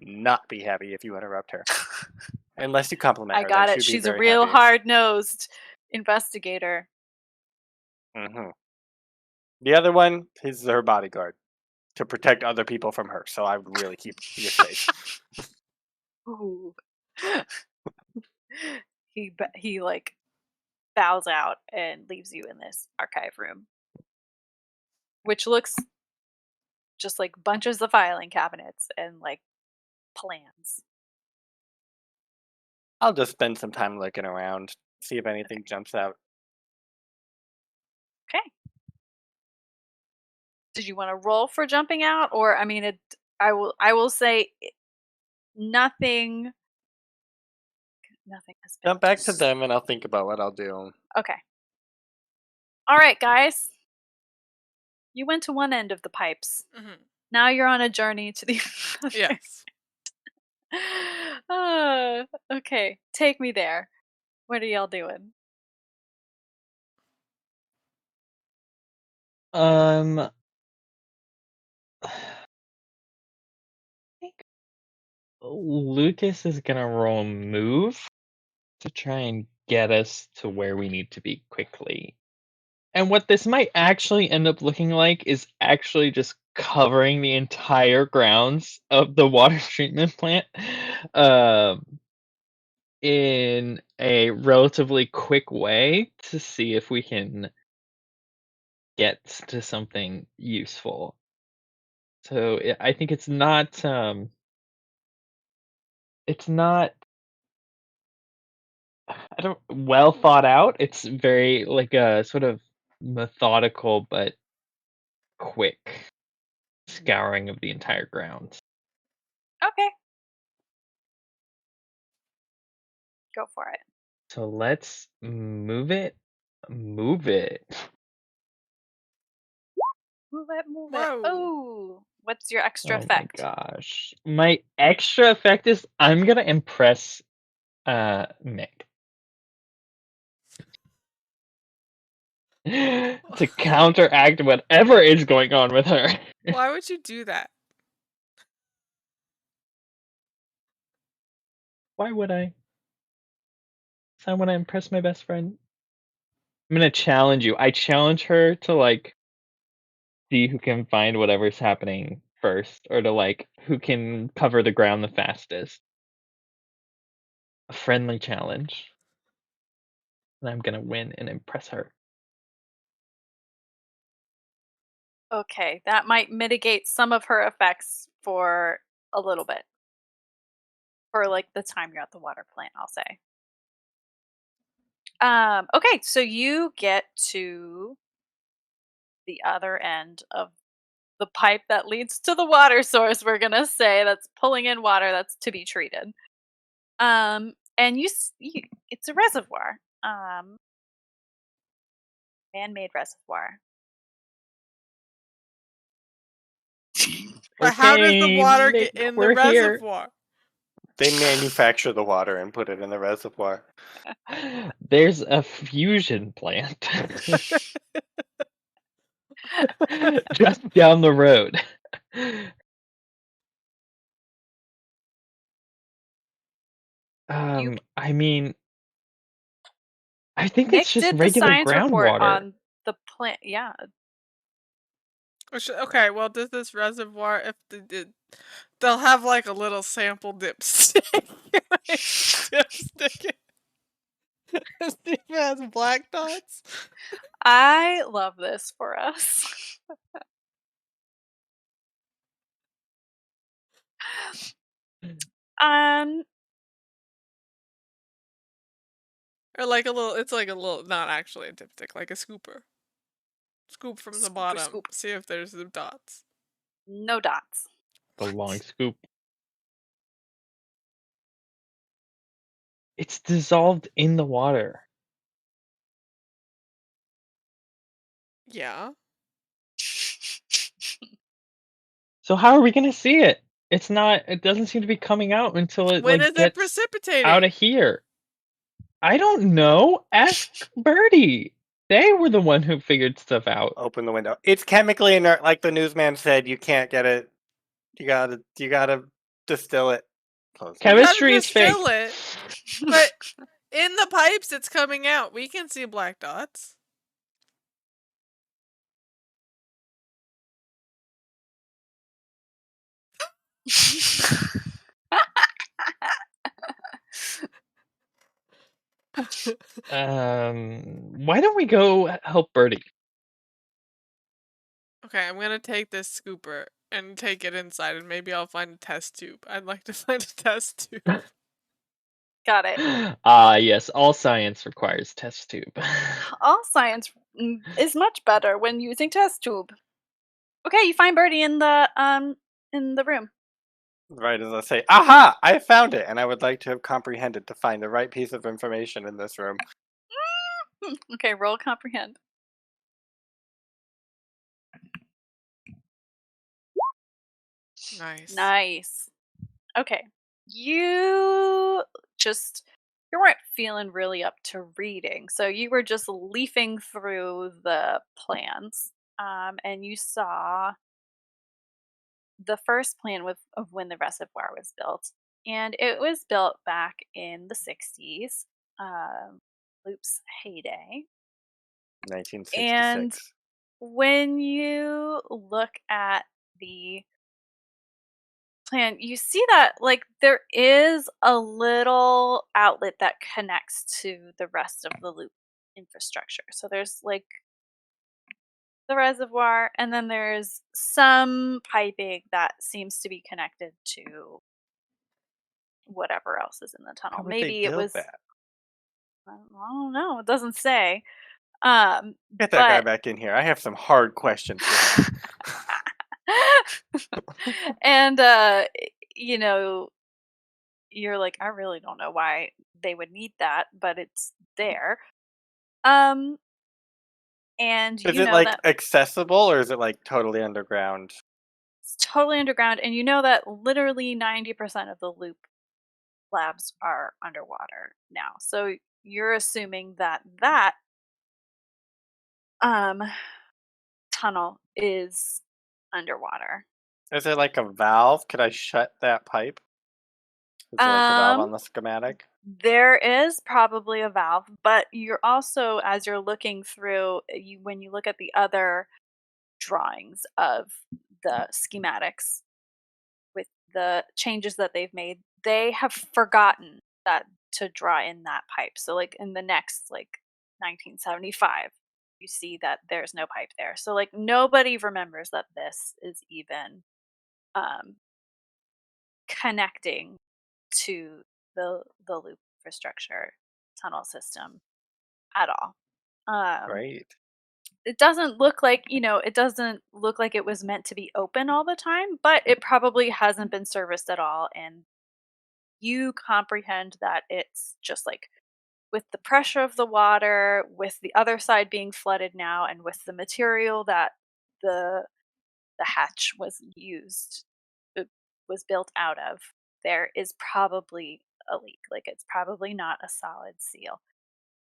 not be happy if you interrupt her. Unless you compliment her. I got it. She's a real hard-nosed investigator. The other one is her bodyguard to protect other people from her. So I would really keep you safe. Ooh. he like bows out and leaves you in this archive room, which looks just like bunches of filing cabinets and like plans. I'll just spend some time looking around, see if anything jumps out. Okay. Did you want to roll for jumping out, or I mean, I will say nothing. Nothing has been. Jump back to them, and I'll think about what I'll do. Okay. All right, guys. You went to one end of the pipes. Now you're on a journey to the other. Yes. Okay, take me there. What are y'all doing? I think Lucas is gonna roll a move to try and get us to where we need to be quickly. And what this might actually end up looking like is actually just covering the entire grounds of the water treatment plant in a relatively quick way to see if we can get to something useful. So I think it's not I don't well thought out. It's very like a sort of methodical but quick scouring of the entire grounds. Okay. Go for it. So let's move it. Move it. Move it, move Whoa. it. Oh, what's your extra Oh effect? my gosh. My extra effect is I'm gonna impress Mick. To counteract whatever is going on with her. Why would you do that? Why would I? So I want to impress my best friend. I'm gonna challenge you. I challenge her to like see who can find whatever's happening first, or to like who can cover the ground the fastest. A friendly challenge. And I'm gonna win and impress her. Okay, that might mitigate some of her effects for a little bit. For like the time you're at the water plant, I'll say. Okay, so you get to the other end of the pipe that leads to the water source, we're gonna say, that's pulling in water that's to be treated. And it's a reservoir, man-made reservoir. But how does the Okay, water Nick, get in the we're here. reservoir? They manufacture the water and put it in the reservoir. There's a fusion plant just down the road. You I mean, I think it's Nick just did the regular science report groundwater. on the plant. Yeah, Okay, well, does this reservoir, if they'll have like a little sample dipstick, dipstick it. See if it has black dots. I love this for us. Um, Or like a little, it's like a little, not actually a dipstick, like a scooper. Scoop from the Scooper bottom, scoop. see if there's some dots. No dots. The long scoop. It's dissolved in the water. Yeah. So how are we gonna see it? It doesn't seem to be coming out until it When like is it gets out precipitating? of here. I don't know. Ask Birdie. They were the one who figured stuff out. Open the window. It's chemically inert, like the newsman said. You can't get it. You gotta distill it. Close the You window. gotta Chemistry is fake. distill it, but in the pipes it's coming out. We can see black dots. Why don't we go help Birdie? Okay, I'm gonna take this scooper and take it inside, and maybe I'll find a test tube. I'd like to find a test tube. Got it. Yes, all science requires test tube. All science is much better when using test tube. Okay, you find Birdie in the room. Right as I say, aha! I found it, and I would like to have comprehended to find the right piece of information in this room. Okay, roll comprehend. Nice. Nice. Okay. You weren't feeling really up to reading, so you were just leafing through the plans, and you saw the first plan of when the reservoir was built, and it was built back in the 60s, Loop's heyday. And 1966. when you look at the plan, you see that like there is a little outlet that connects to the rest of the loop infrastructure. So there's like the reservoir, and then there's some piping that seems to be connected to whatever else is in the How tunnel. would they Maybe it build was, that? I don't know, it doesn't say. Get that guy But back in here. I have some hard questions for him. and you know, you're like, I really don't know why they would need that, but it's there. Um, and Is you it know like that accessible or is it like totally underground? it's totally underground, and you know that literally 90% of the loop labs are underwater now. So you're assuming that um tunnel is underwater. Is there like a valve? Could I shut that pipe? Is there like a valve Um, on the schematic? there is probably a valve, but you're also, as you're looking through, when you look at the other drawings of the schematics with the changes that they've made, they have forgotten that to draw in that pipe. So like in the next like 1975, you see that there's no pipe there. So like nobody remembers that this is even um connecting to the loop infrastructure tunnel system. at all. Right. It doesn't look like, it doesn't look like it was meant to be open all the time, but it probably hasn't been serviced at all. And you comprehend that it's just like with the pressure of the water, with the other side being flooded now, and with the material that the the hatch was used, it was built out of, there is probably a leak. Like it's probably not a solid seal,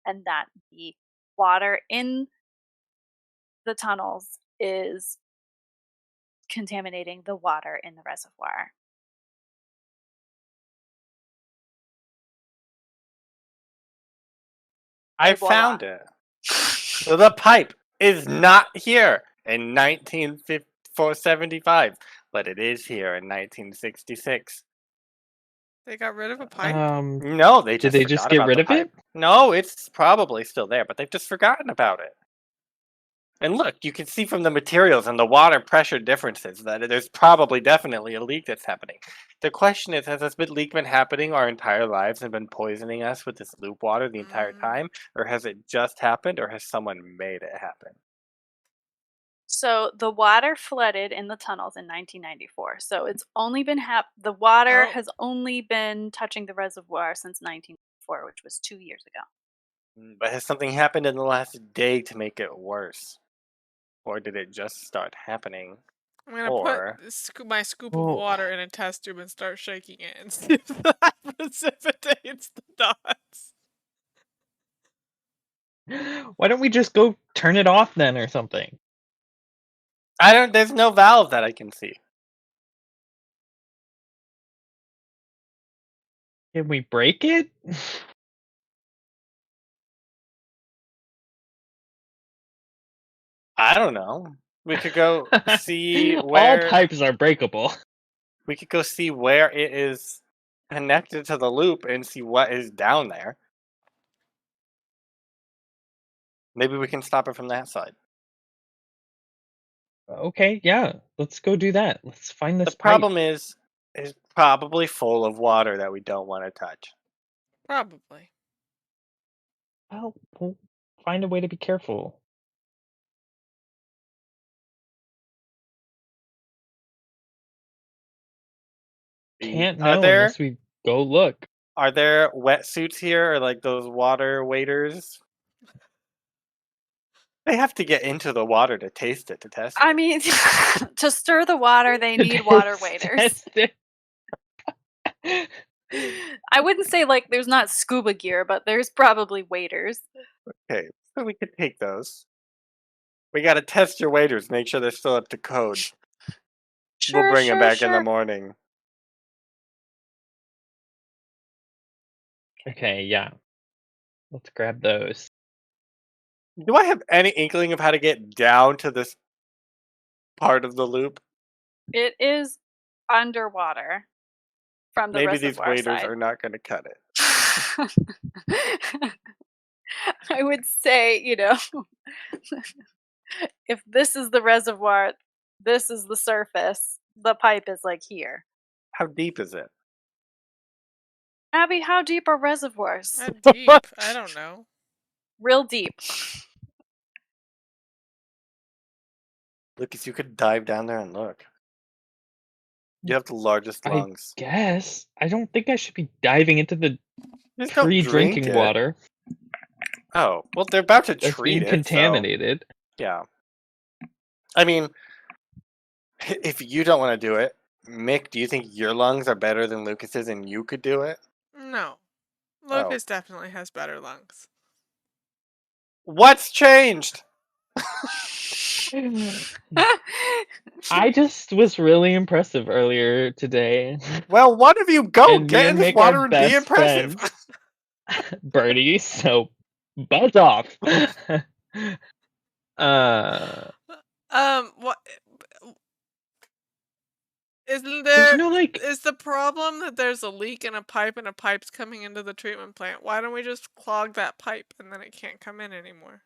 and that the water in the tunnels is contaminating the water in the reservoir. I Et voila. found it. So the pipe is not here in 1975, but it is here in 1966. They got rid of a pipe? No, they Did just they just forgot get about rid the of pipe. it? No, it's probably still there, but they've just forgotten about it. And look, you can see from the materials and the water pressure differences that there's probably definitely a leak that's happening. The question is, has this leak been happening our entire lives and been poisoning us with this loop water the entire time? Or has it just happened, or has someone made it happen? So the water flooded in the tunnels in 1994. So it's only been the water Oh. has only been touching the reservoir since 1994, which was 2 years ago. But has something happened in the last day to make it worse? Or did it just start happening? I'm gonna Or put my scoop of Well- water in a test tube and start shaking it and see if that precipitates the dots. Why don't we just go turn it off then or something? there's no valve that I can see. Can we break it? I don't know. We could go see All where pipes are breakable. we could go see where it is connected to the loop and see what is down there. Maybe we can stop it from that side. Okay, yeah, let's go do that. Let's find this The problem is probably full of water that we don't want to touch. Probably. Well, we'll find a way to be careful. Can't Are know there unless we go look. are there wetsuits here or like those water waders? They have to get into the water to taste it, to test it. I mean, to stir the water, they need water waders. I wouldn't say like there's not scuba gear, but there's probably waders. Okay, so we could take those. We gotta test your waders, make sure they're still up to code. Sure, We'll bring them sure, back in the sure. morning. Okay, yeah. Let's grab those. Do I have any inkling of how to get down to this part of the loop? It is underwater from the Maybe these reservoir waders side. are not gonna cut it. I would say, if this is the reservoir, this is the surface, the pipe is like here. How deep is it? Abby, how deep are reservoirs? Deep. I don't know. Real deep. Lucas, you could dive down there and look. You have the largest I lungs. guess. I don't think I should be diving into the Just don't drink pre-drinking it. water Oh, well, they're about to that's treat being it. So, contaminated. yeah. I mean, if you don't want to do it, Mick, do you think your lungs are better than Lucas's and you could do it? No. Oh. Lucas definitely has better lungs. What's changed? I just was really impressive earlier today. Well, one of you go And me get in and this Mick are water and be best impressive. Birdie, so buzz off. What? Isn't There's there? no like Is the problem that there's a leak in a pipe and a pipe's coming into the treatment plant? Why don't we just clog that pipe and then it can't come in anymore?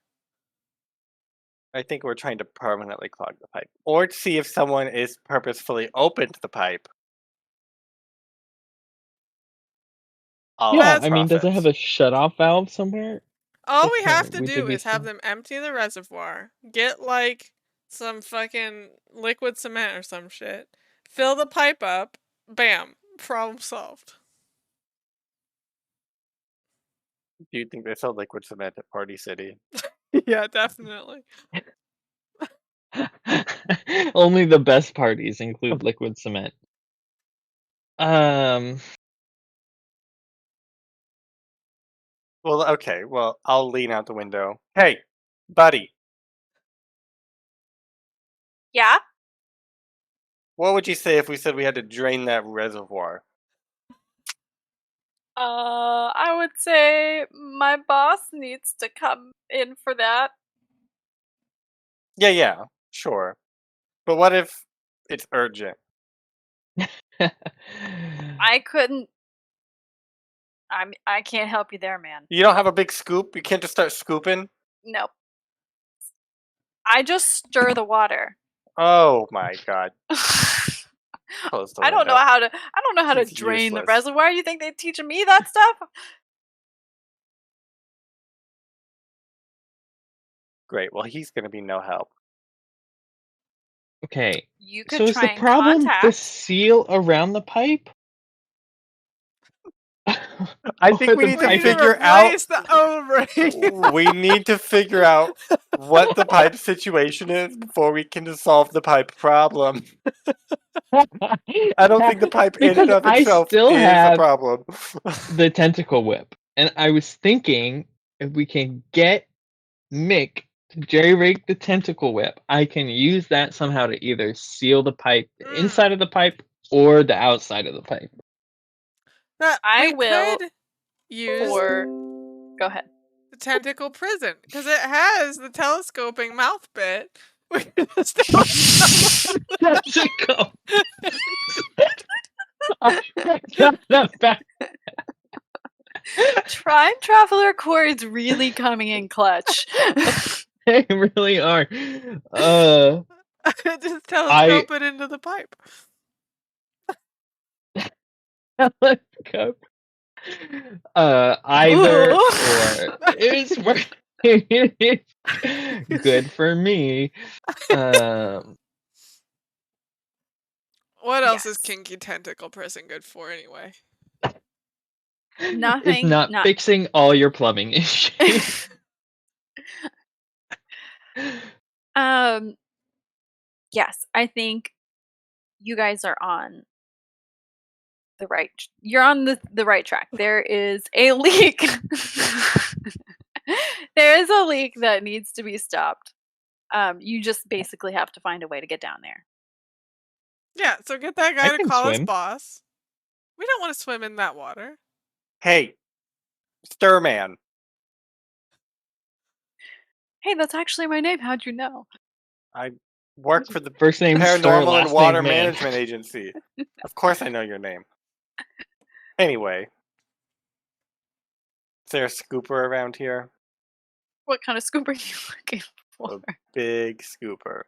I think we're trying to permanently clog the pipe. Or to see if someone is purposefully opened the pipe. yeah, I mean, does it have a shut-off valve somewhere? All we Okay, have to we do did is have decide. them empty the reservoir, get like some fucking liquid cement or some shit, fill the pipe up, bam, problem solved. Do you think they sell liquid cement at Party City? Yeah, definitely. Only the best parties include liquid cement. Um, Well, okay. Well, I'll lean out the window. Hey, buddy, Yeah? what would you say if we said we had to drain that reservoir? I would say my boss needs to come in for that. Yeah, sure. But what if it's urgent? I couldn't. I can't help you there, man. You don't have a big scoop? You can't just start scooping? Nope. I just stir the water. Oh my god. Close the I don't know window. how to. I don't know how to He's drain the useless. reservoir. You think they're teaching me that stuff? Great. Well, he's going to be no help. Okay, You could so is try the and problem the contact. seal around the pipe? I think Or we the need to We need pipe- to figure out. replace the O-ring. We need to figure out what the pipe situation is before we can solve the pipe problem. I don't think the pipe in Because and of I itself still is a have problem. the tentacle whip, and I was thinking if we can get Mick to jerry rig the tentacle whip, I can use that somehow to either seal the pipe, the inside of the pipe, or the outside of the pipe. I We will could use For go ahead. the tentacle prison because it has the telescoping mouth bit. We could just tell Tentacle. I got that back. Time Traveler Core is really coming in clutch. They really are. just telescope it into the pipe. Let's go. Either or is working. Good for me. What else is Yes. kinky tentacle prison good for anyway? Nothing. It's not fixing all your plumbing issues. Yes, I think you guys are on the right. You're on the right track. There is a leak. There is a leak that needs to be stopped. You just basically have to find a way to get down there. Yeah, so get that I guy to can call his swim. boss. We don't want to swim in that water. Hey, Stirman. Hey, that's actually my name. How'd you know? I work for the First name Stir, Paranormal last and name Water Man. Management Agency. Of course I know your name. Anyway. Is there a scooper around here? What kind of scoop are you looking for? A big scooper.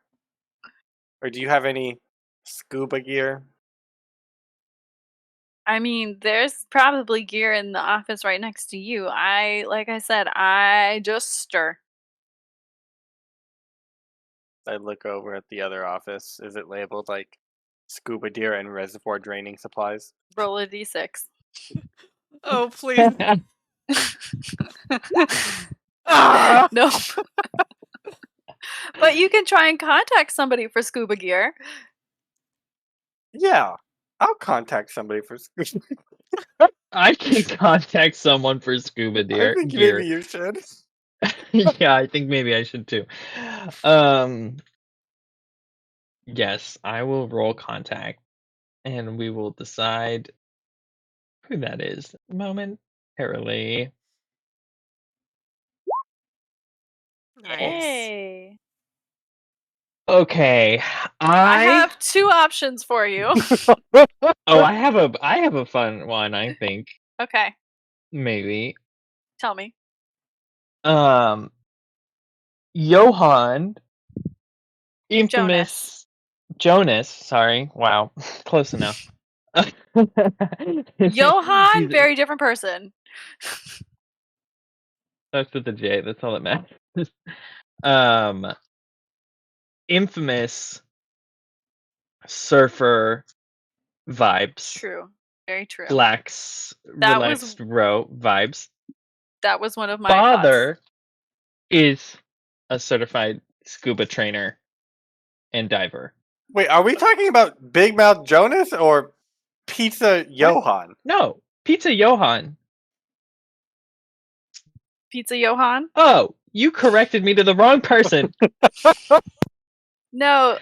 Or do you have any scuba gear? I mean, there's probably gear in the office right next to you. Like I said, I just stir. I look over at the other office. Is it labeled like scuba gear and reservoir draining supplies? Roll a d6. Oh, please. Ah! No. But you can try and contact somebody for scuba gear. Yeah, I'll contact somebody for scuba. I can contact someone for scuba I think gear. maybe you should. Yeah, I think maybe I should too. Yes, I will roll contact, and we will decide who that is momentarily. Nice. Hey. Okay, I have two options for you. Oh, I have a fun one. I think Okay, maybe. tell me. Johann, infamous Jonas. Sorry, wow, close enough. Johann, He's- very different person. Starts with a J. That's all that matters. Um, infamous surfer vibes. True. Very true. Relax, That was relaxed row vibes. that was one of my thoughts. Father is a certified scuba trainer and diver. Wait, are we talking about Big Mouth Jonas or Pizza Johann? No, Pizza Johann. Pizza Johann? Oh, you corrected me to the wrong person. No,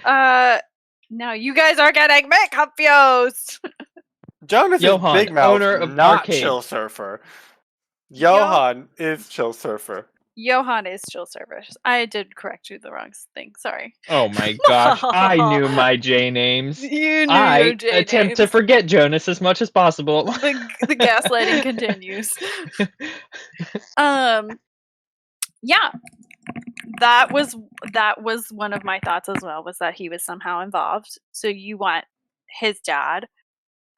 no, you guys are getting me confused. Jonas Johann, is Big Mouth, owner of not Arcade. Chill Surfer. Johann is Chill Surfer. Johann is Chill Surfer. I did correct you the wrong thing. Sorry. Oh my gosh, I knew my J names. You knew I your J attempt to names. forget Jonas as much as possible. The gaslighting continues. Yeah. That was one of my thoughts as well, was that he was somehow involved. So you want his dad.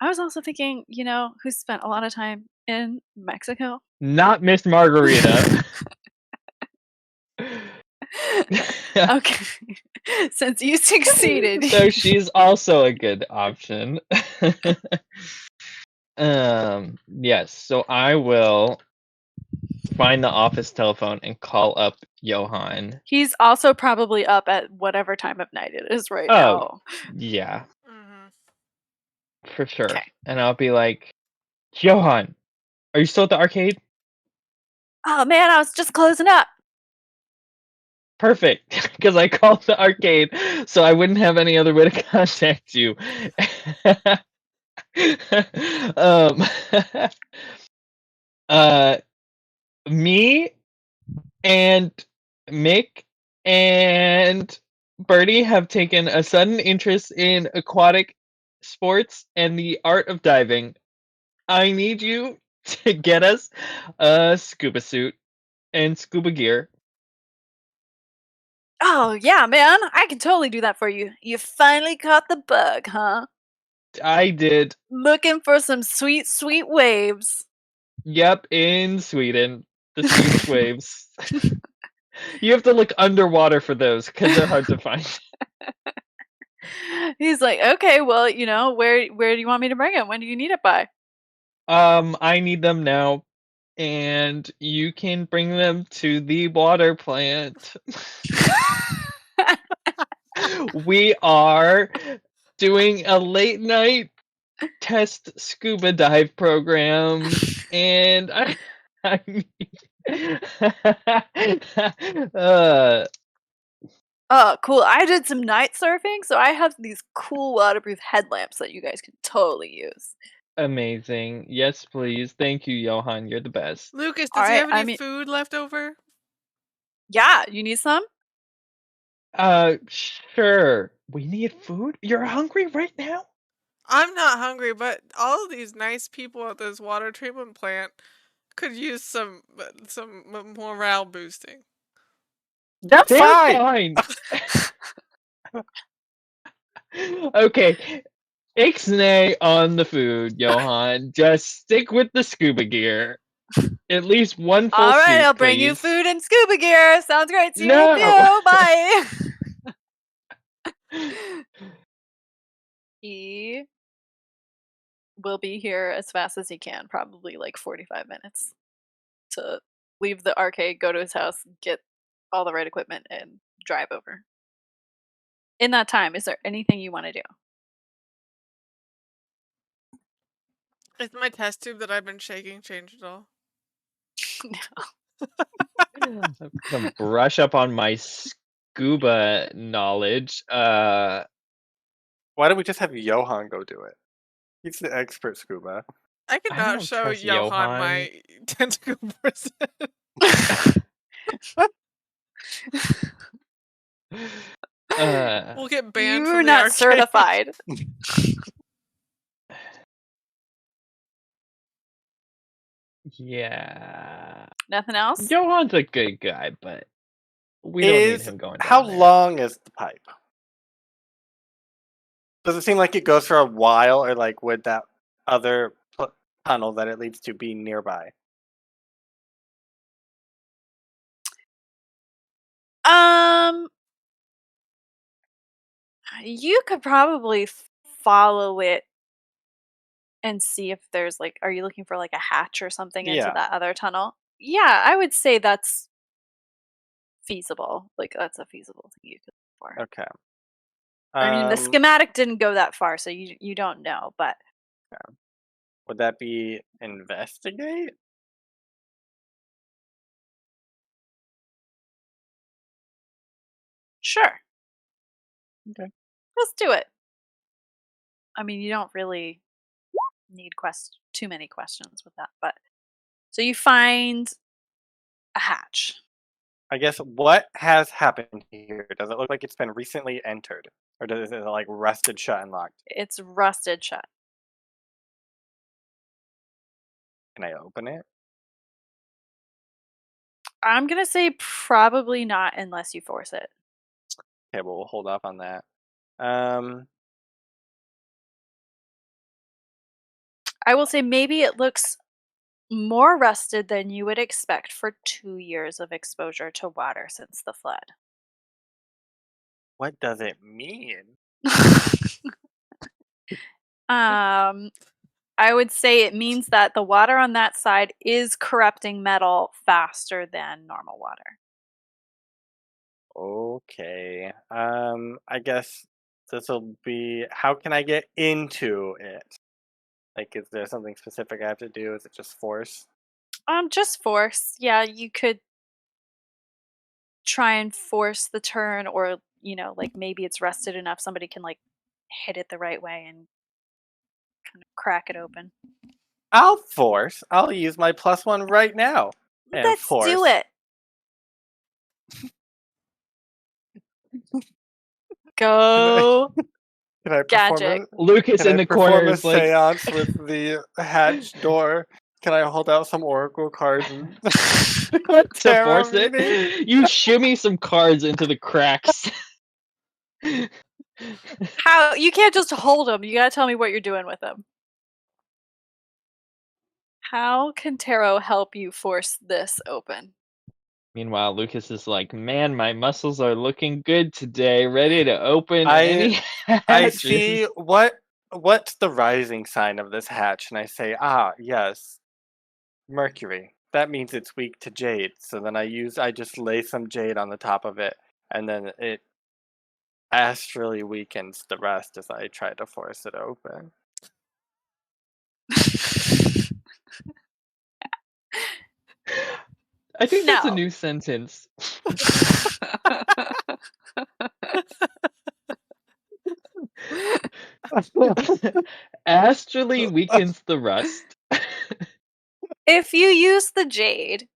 I was also thinking, who spent a lot of time in Mexico? Not Miss Margarita. Okay. Since you succeeded. So she's also a good option. Yes, so I will find the office telephone and call up Johann. He's also probably up at whatever time of night it is right now. Yeah, Mm-hmm. for sure. Okay. And I'll be like, Johann, are you still at the arcade? Oh man, I was just closing up. Perfect, because I called the arcade, so I wouldn't have any other way to contact you. Me and Mick and Birdie have taken a sudden interest in aquatic sports and the art of diving. I need you to get us a scuba suit and scuba gear. Oh yeah, man, I can totally do that for you. You finally caught the bug, huh? I did. Looking for some sweet, sweet waves. Yep, in Sweden. The Swedish waves. You have to look underwater for those because they're hard to find. He's like, okay, well, where do you want me to bring it? When do you need it by? I need them now, and you can bring them to the water plant. We are doing a late night test scuba dive program, and I need. Oh, cool. I did some night surfing, so I have these cool waterproof headlamps that you guys can totally use. Amazing. Yes, please. Thank you, Johann. You're the best. Lucas, does he Alright, have any food left over? Yeah, you need some? Sure. We need food? You're hungry right now? I'm not hungry, but all of these nice people at this water treatment plant could use some morale boosting. That's They're fine. fine. Okay. Ixnay on the food, Johann. Just stick with the scuba gear. At least one full All right, suit, I'll bring you please. food and scuba gear. Sounds great. See you No. in a few. Bye. He will be here as fast as he can, probably like 45 minutes to leave the arcade, go to his house, get all the right equipment, and drive over. In that time, is there anything you want to do? Is my test tube that I've been shaking changed at all? I'm gonna brush up on my scuba knowledge. Why don't we just have Johann go do it? He's the expert scuba. I I cannot don't show trust Johann Johann. my tentacle person. We'll get banned You're from the not arcade. certified. Yeah. Nothing else? Johann's a good guy, but we don't need him going down How there. long is the pipe? Does it seem like it goes for a while, or like would that other tunnel that it leads to be nearby? You could probably follow it and see if there's like, are you looking for like a hatch or something into Yeah. that other tunnel? Yeah, I would say that's feasible. Like that's a feasible thing you could look for. Okay. I mean, the schematic didn't go that far, so you don't know, but Would that be investigate? sure, Okay. let's do it. I mean, you don't really need too many questions with that, but so you find a hatch. I guess what has happened here? Does it look like it's been recently entered? Or does it like rusted shut and locked? It's rusted shut. Can I open it? I'm gonna say probably not unless you force it. Okay, well we'll hold off on that. Um I will say maybe it looks more rusted than you would expect for 2 years of exposure to water since the flood. what does it mean? I would say it means that the water on that side is corrupting metal faster than normal water. Okay. I guess this will be how can I get into it? Like is there something specific I have to do? Is it just force? Just force. Yeah, you could try and force the turn, or like maybe it's rusted enough somebody can like hit it the right way and kind of crack it open. I'll force. I'll use my +1 right now. And Let's force. do it. Go. Can I perform Gadget. Lucas Can in I the perform corner a is like, seance with the hatch door? Can I hold out some oracle cards and to tarot force reading? it. You shimmy some cards into the cracks. How? You can't just hold them. You gotta tell me what you're doing with them. How can tarot help you force this open? Meanwhile, Lucas is like, man, my muscles are looking good today, ready to open I- any I hatches." see what's the rising sign of this hatch, and I say, yes, Mercury. That means it's weak to jade. So then I just lay some jade on the top of it, and then it astrally weakens the rest as I try to force it open. I think that's a No. new sentence. Astrally weakens the rust. If you use the jade,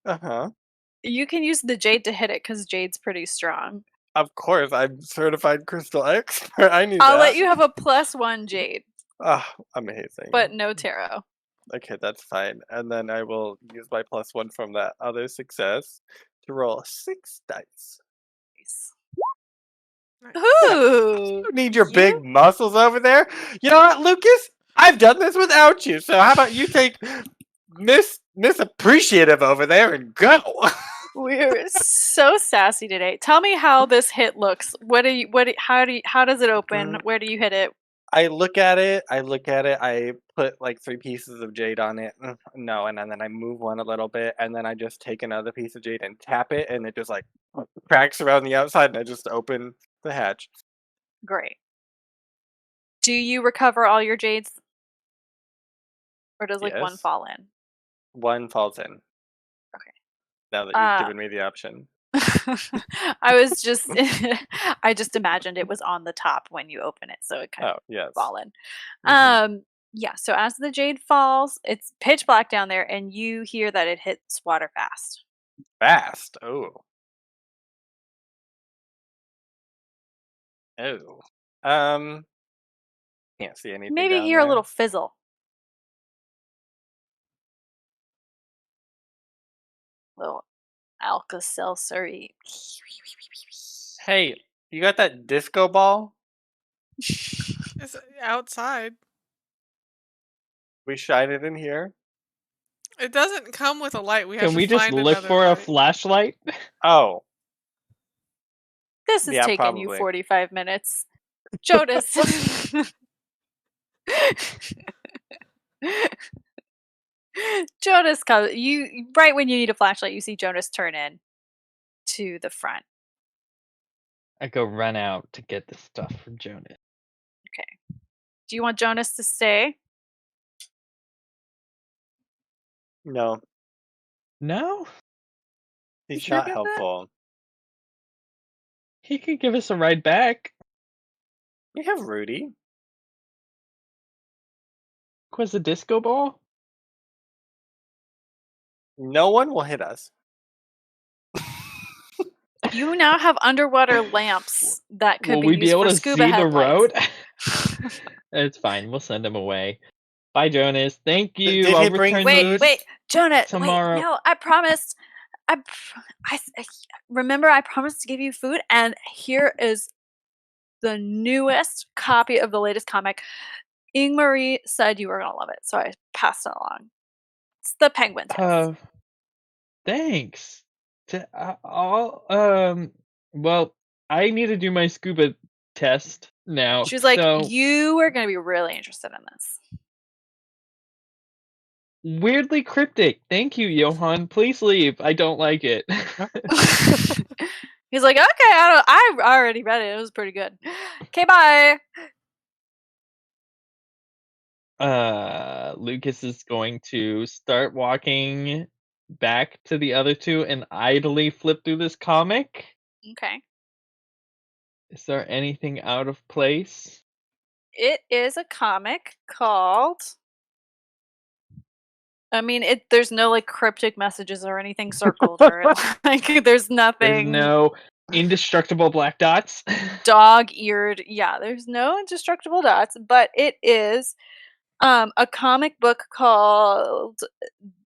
Uh-huh. you can use the jade to hit it because jade's pretty strong. Of course, I'm certified crystal expert. I knew I'll that. let you have a +1 jade, Amazing. but no tarot. Okay, that's fine. And then I will use my +1 from that other success to roll 6 dice. Ooh. You need your You- big muscles over there. You know what, Lucas? I've done this without you. So how about you take misappreciative over there and go? We're so sassy today. Tell me how this hit looks. How does it open? Where do you hit it? I look at it. I put like 3 pieces of jade on it. No, and then I move one a little bit, and then I just take another piece of jade and tap it, and it just like cracks around the outside, and I just open the hatch. Great. Do you recover all your jades? Or does like one Yes. fall in? One falls in. Okay. Now that you've given me the option. I just imagined it was on the top when you open it, so it kind of yes. fall in. Mhm. Yeah, so as the jade falls, it's pitch black down there, and you hear that it hits water fast. Fast. Oh. Oh. Can't see anything. Maybe down hear a there. little fizzle. Little Alka-Seltzer-y. Hey, you got that disco ball? It's outside. We shine it in here. It doesn't come with a light. We have Can to we just find look another for a light. flashlight? Oh, This is Yeah, taking you probably. 45 minutes. Jonas. Jonas comes. You right when you need a flashlight, you see Jonas turn in to the front. I go run out to get the stuff for Jonas. Okay. Do you want Jonas to stay? No, No, You he's sure not about that? helpful. he could give us a ride back. We have Rudy. Was a disco ball? No one will hit us. You now have underwater lamps that could Will be we be used able for to scuba see the headlights. road? It's fine. We'll send him away. Bye, Jonas. Thank you. Did I'll he bring return Wait, food? wait, Jonas. tomorrow. Wait, no, I promised. Remember I promised to give you food, and here is the newest copy of the latest comic. Marie said you were gonna love it, so I passed it along. It's the Penguin Test. Thanks. Well, I need to do my scuba test now. She was like, so you are gonna be really interested in this. weirdly cryptic. Thank you, Johan. Please leave. I don't like it. He's like, okay, I already read it. It was pretty good. Okay, bye. Lucas is going to start walking back to the other two and idly flip through this comic. Okay. Is there anything out of place? It is a comic called. I mean, there's no like cryptic messages or anything circled, or like there's There's nothing no indestructible black dots. dog-eared. Yeah, there's no indestructible dots, but it is a comic book called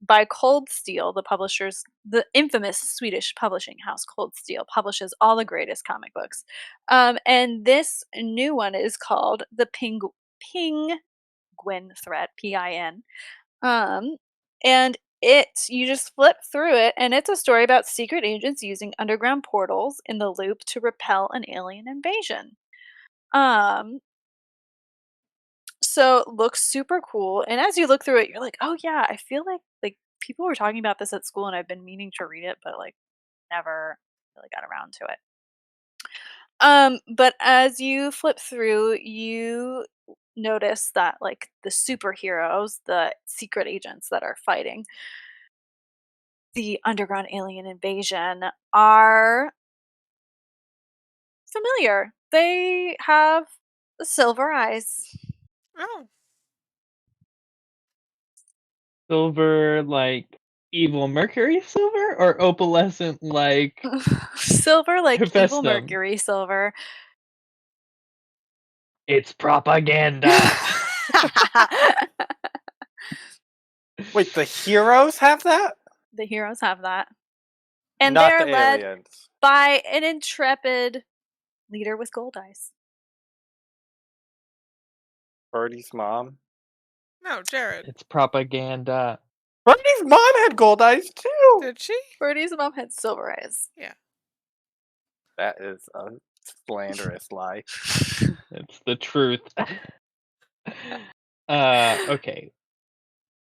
by Cold Steel, the infamous Swedish publishing house Cold Steel publishes all the greatest comic books. And this new one is called the Penguin Threat, PIN. And you just flip through it, and it's a story about secret agents using underground portals in the loop to repel an alien invasion. So it looks super cool, and as you look through it, you're like, "Oh yeah, I feel like people were talking about this at school, and I've been meaning to read it, but like never really got around to it." But as you flip through, you notice that like the superheroes, the secret agents that are fighting the underground alien invasion are familiar. They have silver eyes. Oh, Silver like evil Mercury silver or opalescent like Silver like evil Hephaestum? Mercury silver. It's propaganda. Wait, the heroes have that? The heroes have that. And Not they're the led aliens. by an intrepid leader with gold eyes. Birdie's mom. no, Jared. It's propaganda. Birdie's mom had gold eyes too. Did she? Birdie's mom had silver eyes. Yeah. That is a slanderous lie. It's the truth. Okay.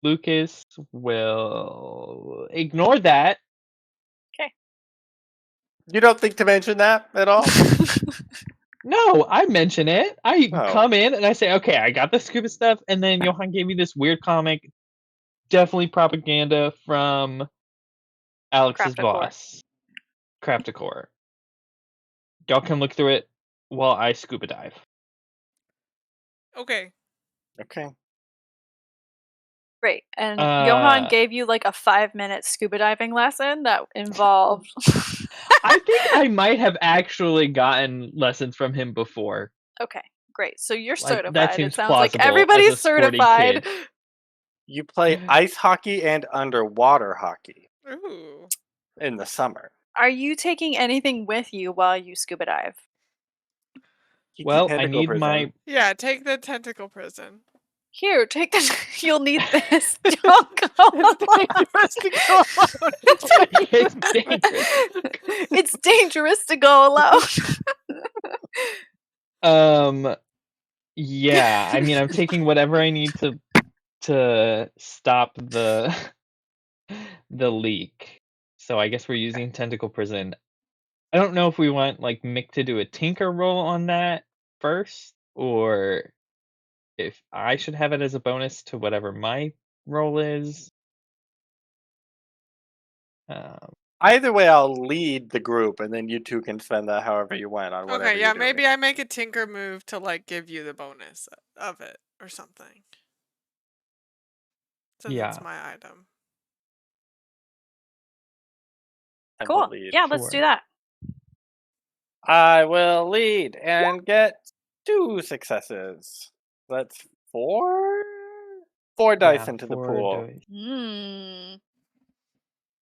Lucas will ignore that. You don't think to mention that at all? No, I mention it. I Oh. come in and I say, okay, I got the scuba stuff, and then Johan gave me this weird comic. Definitely propaganda from Alex's Crafticore. boss, Crafticore. Y'all can look through it while I scuba dive. Okay. Okay. Great. And Johan Uh, gave you like a 5-minute scuba diving lesson that involved. I think I might have actually gotten lessons from him before. Okay, great. So you're Like, certified. that It seems sounds like plausible as a everybody's sporty certified. kid. You play ice hockey and underwater hockey Ooh. in the summer. Are you taking anything with you while you scuba dive? Keep the Well, I tentacle need prison. my. Yeah, take the tentacle prison. Here, take this. You'll need this. Don't go It's dangerous to go alone. It's dangerous. It's dangerous to go alone. Yeah, I mean, I'm taking whatever I need to stop the the leak. So I guess we're using tentacle prison. I don't know if we want like Mick to do a tinker roll on that first, or if I should have it as a bonus to whatever my roll is. Um, Either way, I'll lead the group, and then you two can spend that however you want on whatever Okay, yeah, you're doing. maybe I make a tinker move to like give you the bonus of it or something. Since Yeah. it's my item. I will Cool. lead. Yeah, let's do Sure. that. I will lead and get 2 successes. That's 4? 4 dice Yeah, into the 4 pool. dice. Mm.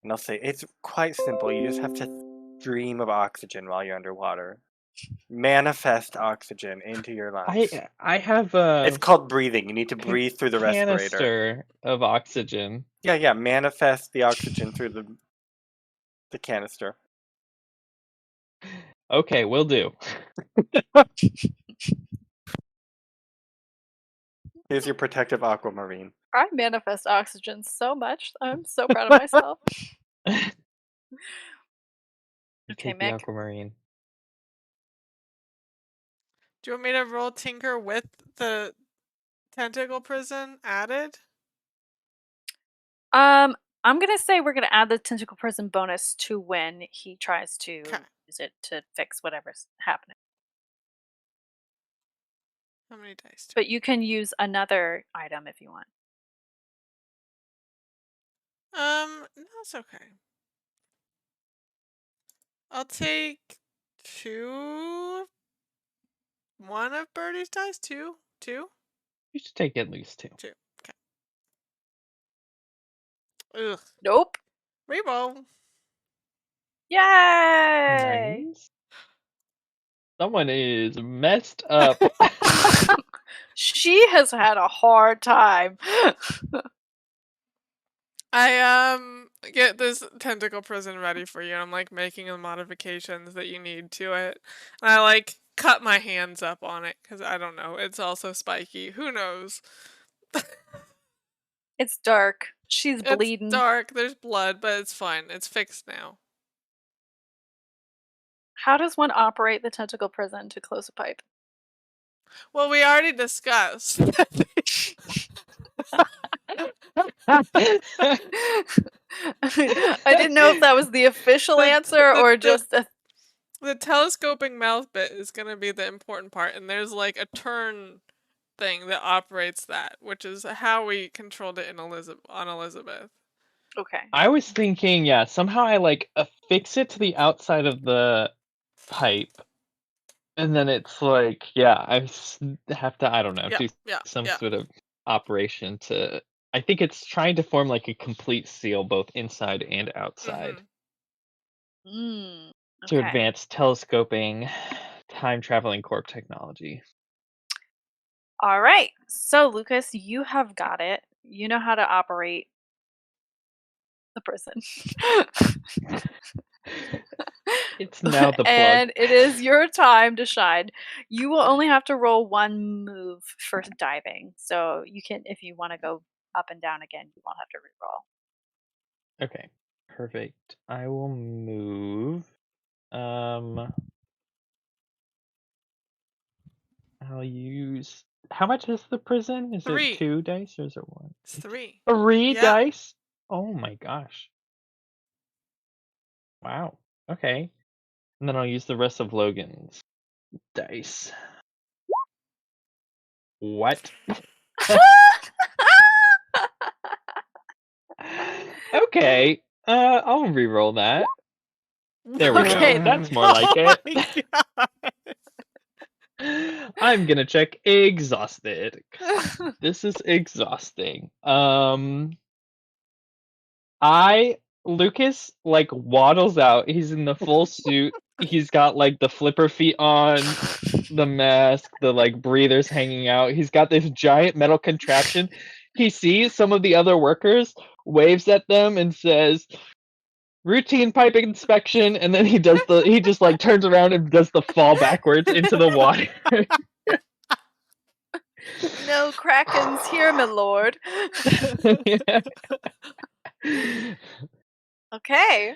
And I'll say it's quite simple. You just have to dream of oxygen while you're underwater. Manifest oxygen into your lungs. I have It's called breathing. You need to breathe through the respirator. canister of oxygen. Yeah. Manifest the oxygen through the canister. Okay, will do. Here's your protective aquamarine. I manifest oxygen so much. I'm so proud of myself. You Okay, take the Mick. aquamarine. Do you want me to roll tinker with the tentacle prison added? I'm gonna say we're gonna add the tentacle prison bonus to when he tries to use it to fix whatever's happening. How many dice? But you can use another item if you want. No, it's okay. I'll take 2. 1 of Birdie's dice? 2? 2? You should take at least 2. 2. Okay. Ugh. Nope. Reroll. Yay! Nice. Someone is messed up. She has had a hard time. I get this tentacle prison ready for you, and I'm like making the modifications that you need to it. And I like cut my hands up on it because I don't know. It's also spiky. Who knows? It's dark. She's bleeding. It's dark. There's blood, but it's fine. It's fixed now. How does one operate the tentacle prison to close a pipe? Well, we already discussed. I didn't know if that was the official answer or just a... The telescoping mouth bit is going to be the important part, and there's like a turn thing that operates that, which is how we controlled it on Elizabeth. Okay. I was thinking, yeah, somehow I like affix it to the outside of the pipe, and then it's like, yeah, I have to, I don't know, do some sort of operation to. I think it's trying to form like a complete seal, both inside and outside, Mm-hmm. to advance telescoping, time traveling corp technology. All right. So, Lucas, you have got it. You know how to operate the prison. It's now the plug. And it is your time to shine. You will only have to roll 1 move for diving. So you can, if you want to go up and down again, you won't have to reroll. Okay, perfect. I will move. I'll use. How much is the prison? Is 3. it 2 dice or is it 1? It's 3. 3 dice? Oh my gosh. Wow. Okay. And then I'll use the rest of Logan's dice. What? Okay. I'll re-roll that. There we Okay. go. That's more like it. I'm gonna check exhausted. This is exhausting. Lucas like waddles out. He's in the full suit. He's got like the flipper feet on, the mask, the like breathers hanging out. He's got this giant metal contraption. He sees some of the other workers, waves at them, and says, routine pipe inspection, and then he just like turns around and does the fall backwards into the water. No krakens here, my lord. Okay.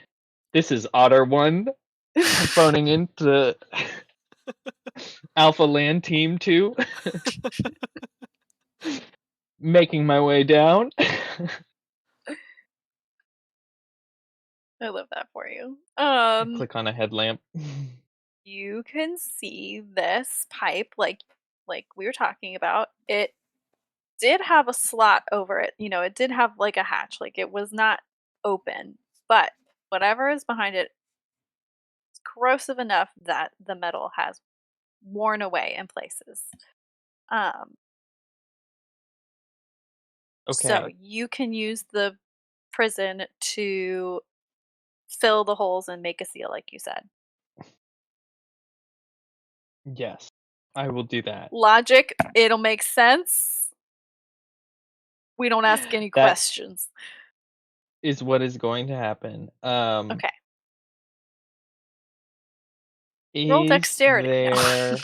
This is Otter 1 phoning into Alpha Land Team 2. Making my way down. I love that for you. Click on a headlamp. You can see this pipe, like we were talking about. It did have a slot over it. You know, it did have like a hatch. Like it was not open, but whatever is behind it is corrosive enough that the metal has worn away in places. So Okay. you can use the prison to fill the holes and make a seal, like you said. Yes. I will do that. Logic, it'll make sense. We don't ask any That questions. is what is going to happen. Okay. Roll Is dexterity. No. there?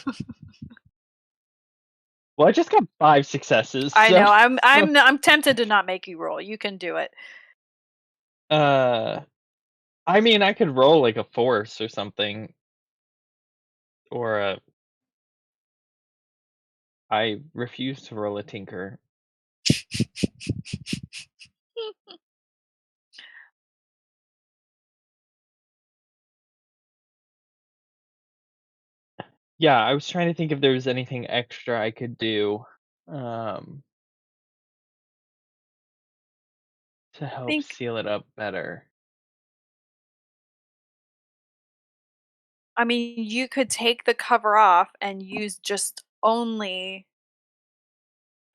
Well, I just got 5 successes. I so- know. I'm tempted to not make you roll. You can do it. I mean, I could roll like a force or something, or a. I refuse to roll a tinker. Yeah, I was trying to think if there was anything extra I could do, to help Think seal it up better. I mean, you could take the cover off and use just only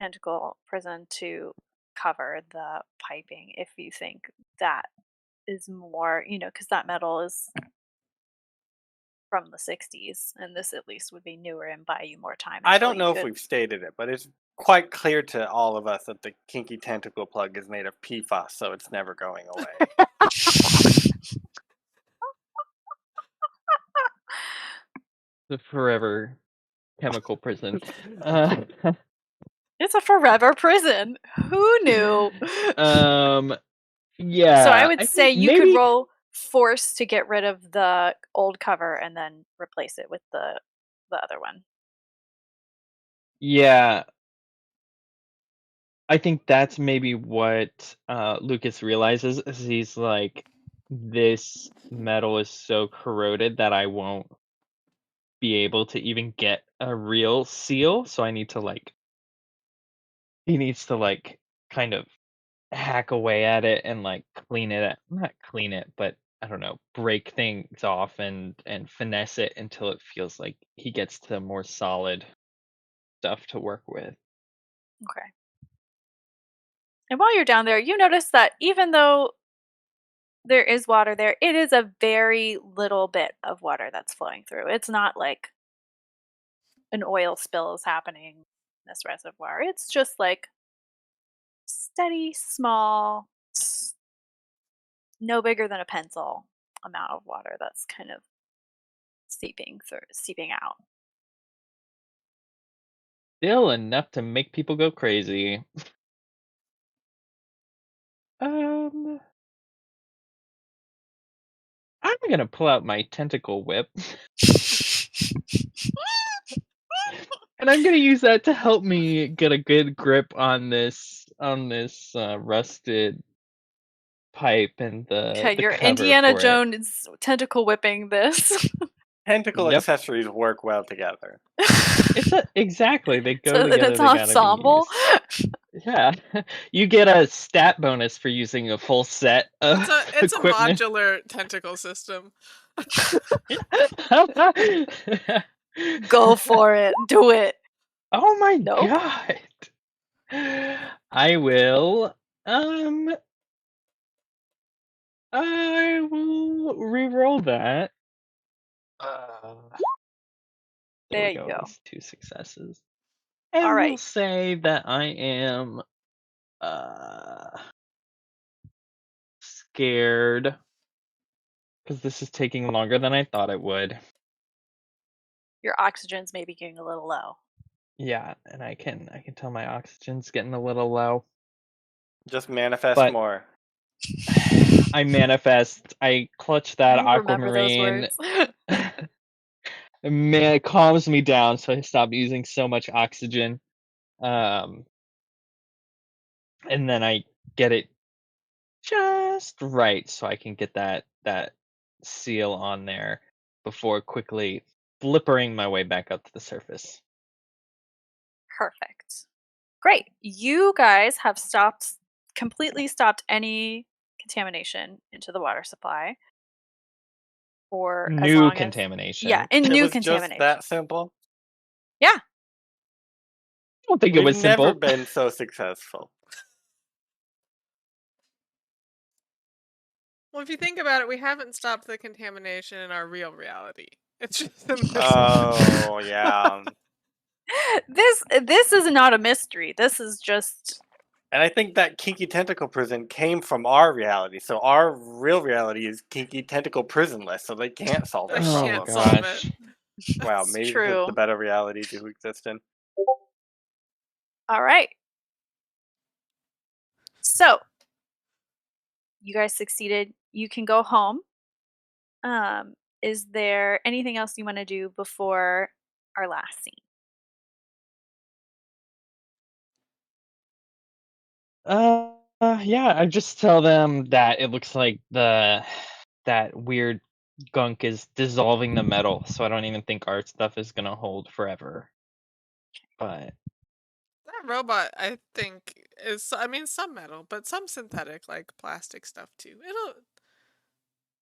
tentacle prison to cover the piping if you think that is more, because that metal is from the 60s, and this at least would be newer and buy you more time. I until don't you know if could- we've stated it, but it's quite clear to all of us that the kinky tentacle plug is made of PFAS, so it's never going away. The forever chemical prison. It's a forever prison. Who knew? Yeah. So I would say think you could maybe- roll force to get rid of the old cover and then replace it with the other one. Yeah. I think that's maybe what Lucas realizes is he's like, this metal is so corroded that I won't be able to even get a real seal, so I need to he needs to kind of hack away at it and clean it not clean it, but I don't know, break things off and finesse it until it feels like he gets to more solid stuff to work with. Okay. And while you're down there, you notice that even though there is water there, it is a very little bit of water that's flowing through. It's not like an oil spill is happening in this reservoir. It's just like steady, small, no bigger than a pencil amount of water that's kind of seeping out. Still enough to make people go crazy. I'm gonna pull out my tentacle whip. And I'm gonna use that to help me get a good grip on this rusted pipe and Okay, the you're cover Indiana for it. Jones tentacle whipping this. Tentacle Yep. accessories work well together. Exactly, they go So that together. it's They gotta be ensemble. used. Yeah, you get a stat bonus for using a full set of It's a equipment. modular tentacle system. Go for it. Do it. Oh my Nope. god! I will. I will re-roll that. There There we you go. go. That's 2 successes. And All we'll right. say that I am scared because this is taking longer than I thought it would. Your oxygen's maybe getting a little low. Yeah, and I can tell my oxygen's getting a little low. Just manifest But- more. I manifest. I clutch that You remember those aquamarine. words. Man, it calms me down, so I stop using so much oxygen. And then I get it just right, so I can get that seal on there before quickly flippering my way back up to the surface. Perfect. Great. You guys have completely stopped any contamination into the water supply. For as New long as contamination. yeah, in It new was just contamination. that simple. Yeah. I don't think it We've was never simple. been so successful. Well, if you think about it, we haven't stopped the contamination in our real reality. It's just in this one. Oh yeah. This is not a mystery. This is just And I think that kinky tentacle prison came from our reality. So our real reality is kinky tentacle prisonless, so they can't solve They the Oh can't problem. solve gosh. it. Wow, That's maybe true. the better reality to exist in. all right. So you guys succeeded. You can go home. Is there anything else you want to do before our last scene? Yeah, I just tell them that it looks like that weird gunk is dissolving the metal, so I don't even think our stuff is gonna hold forever. But That robot, I think, is, I mean, some metal, but some synthetic, like plastic stuff too.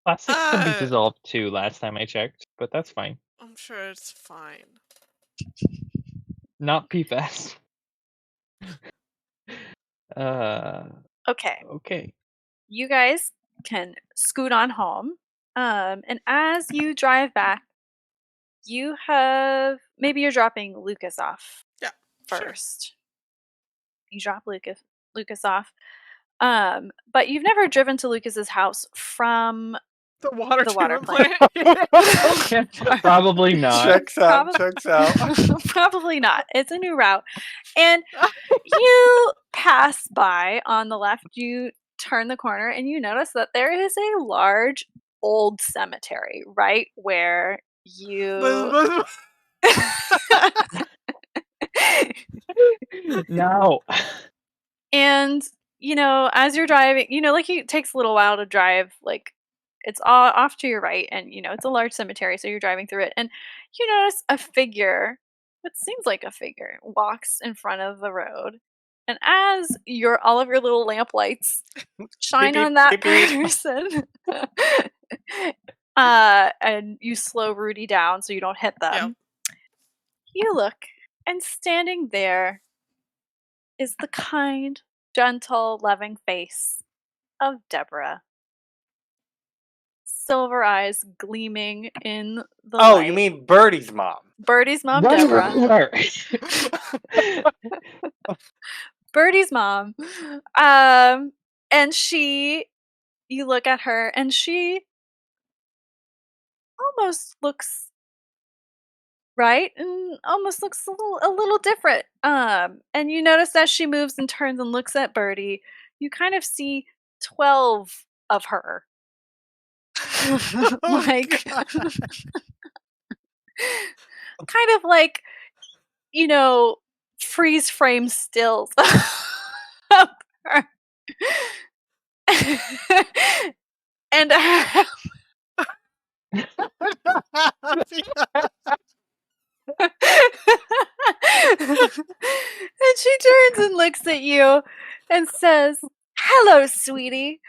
plastic can be Uh, dissolved too last time I checked, but that's fine. I'm sure it's fine. Not PFAS. Okay. Okay. You guys can scoot on home. And as you drive back, you have maybe you're dropping Lucas off Yeah, sure. first. You drop Lucas off. But you've never driven to Lucas's house from The water the water treatment plant. plant. Probably not. Checks out, Probably- checks out. Probably not. It's a new route. And you pass by on the left, you turn the corner, and you notice that there is a large old cemetery right where you. No. And, as you're driving, like it takes a little while to drive, like it's all off to your right, and it's a large cemetery, so you're driving through it, and you notice a figure, what seems like a figure, walks in front of the road. And as all of your little lamp lights shine Beep, on that beep, beep. person, and you slow Rudy down so you don't hit them, you look, and standing there is the kind, gentle, loving face of Deborah. Silver eyes gleaming in the Oh, light. you mean Birdie's mom? Birdie's mom, Run Deborah. over. Birdie's mom. And you look at her, and she almost looks right, and almost looks a little different. And you notice as she moves and turns and looks at Birdie, you kind of see 12 of her. Like, kind of like, freeze frame stills of her. And and she turns and looks at you and says, "Hello, sweetie."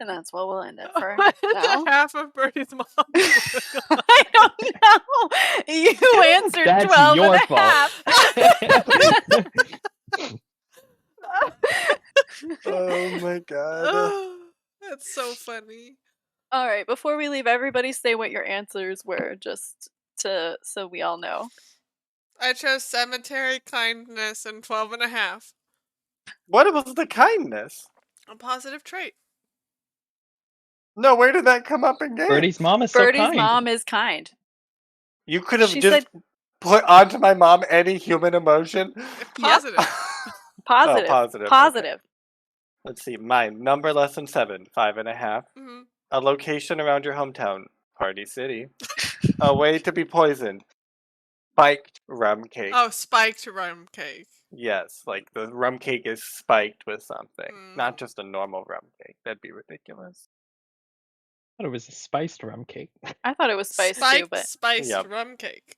And that's what we'll end it for What now. the half of Birdie's mom? I don't know. You answered That's 12 your and a fault. half. Oh my god. Oh, that's so funny. All right, before we leave, everybody say what your answers were, just so we all know. I chose cemetery, kindness, and 12 and a half. What was the kindness? A positive trait. No, where did that come up again? Birdie's mom is so Birdie's kind. mom is kind. You could have She just put onto my mom any human emotion. Positive. Positive. Oh, positive. Okay. Positive. Let's see. Mine. Number less than 7. 5.5. Mhm. A location around your hometown. Party City. A way to be poisoned. Spiked rum cake. Oh, spiked rum cake. Yes, like the rum cake is spiked with something. Not Mm. just a normal rum cake. That'd be ridiculous. I thought it was a spiced rum cake. I thought it was spiced too, Spiked but spiced Yep. rum cake.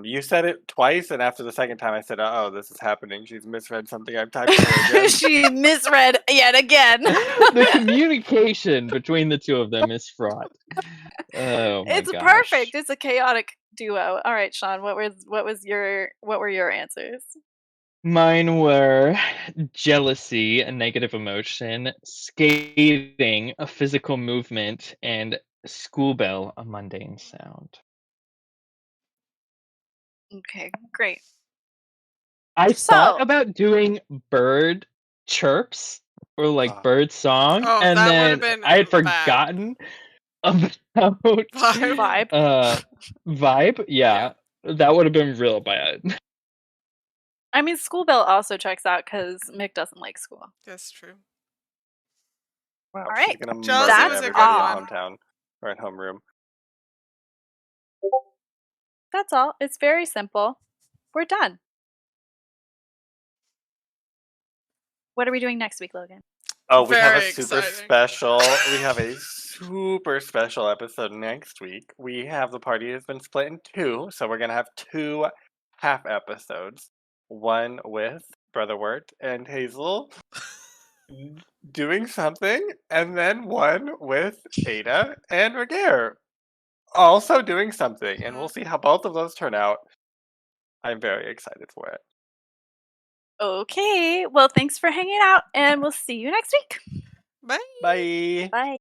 You said it twice, and after the second time, I said, "Oh, this is happening. She's misread something I've typed to her again." she misread yet again. The communication between the two of them is fraught. Oh my It's gosh. perfect. It's a chaotic duo. All right, Sean, what were your answers? Mine were jealousy, a negative emotion, skating, a physical movement, and school bell, a mundane sound. Okay, great. I So- thought about doing bird chirps or like bird song, Oh, and that then would've been I had bad. forgotten about Vibe. Vibe. Yeah, that would have been real bad. I mean, school bell also checks out because Mick doesn't like school. That's true. Wow, All she's right, gonna Jealousy murder that's was a good everybody all. in hometown or in homeroom. That's all. It's very simple. We're done. What are we doing next week, Logan? Oh, we have a Very super exciting. special. We have a super special episode next week. We have the party has been split in 2, so we're gonna have 2 half episodes. One with Brother Wirt and Hazel doing something, and then one with Ada and Regair also doing something, and we'll see how both of those turn out. I'm very excited for it. Okay. Well, thanks for hanging out, and we'll see you next week. Bye. Bye. Bye.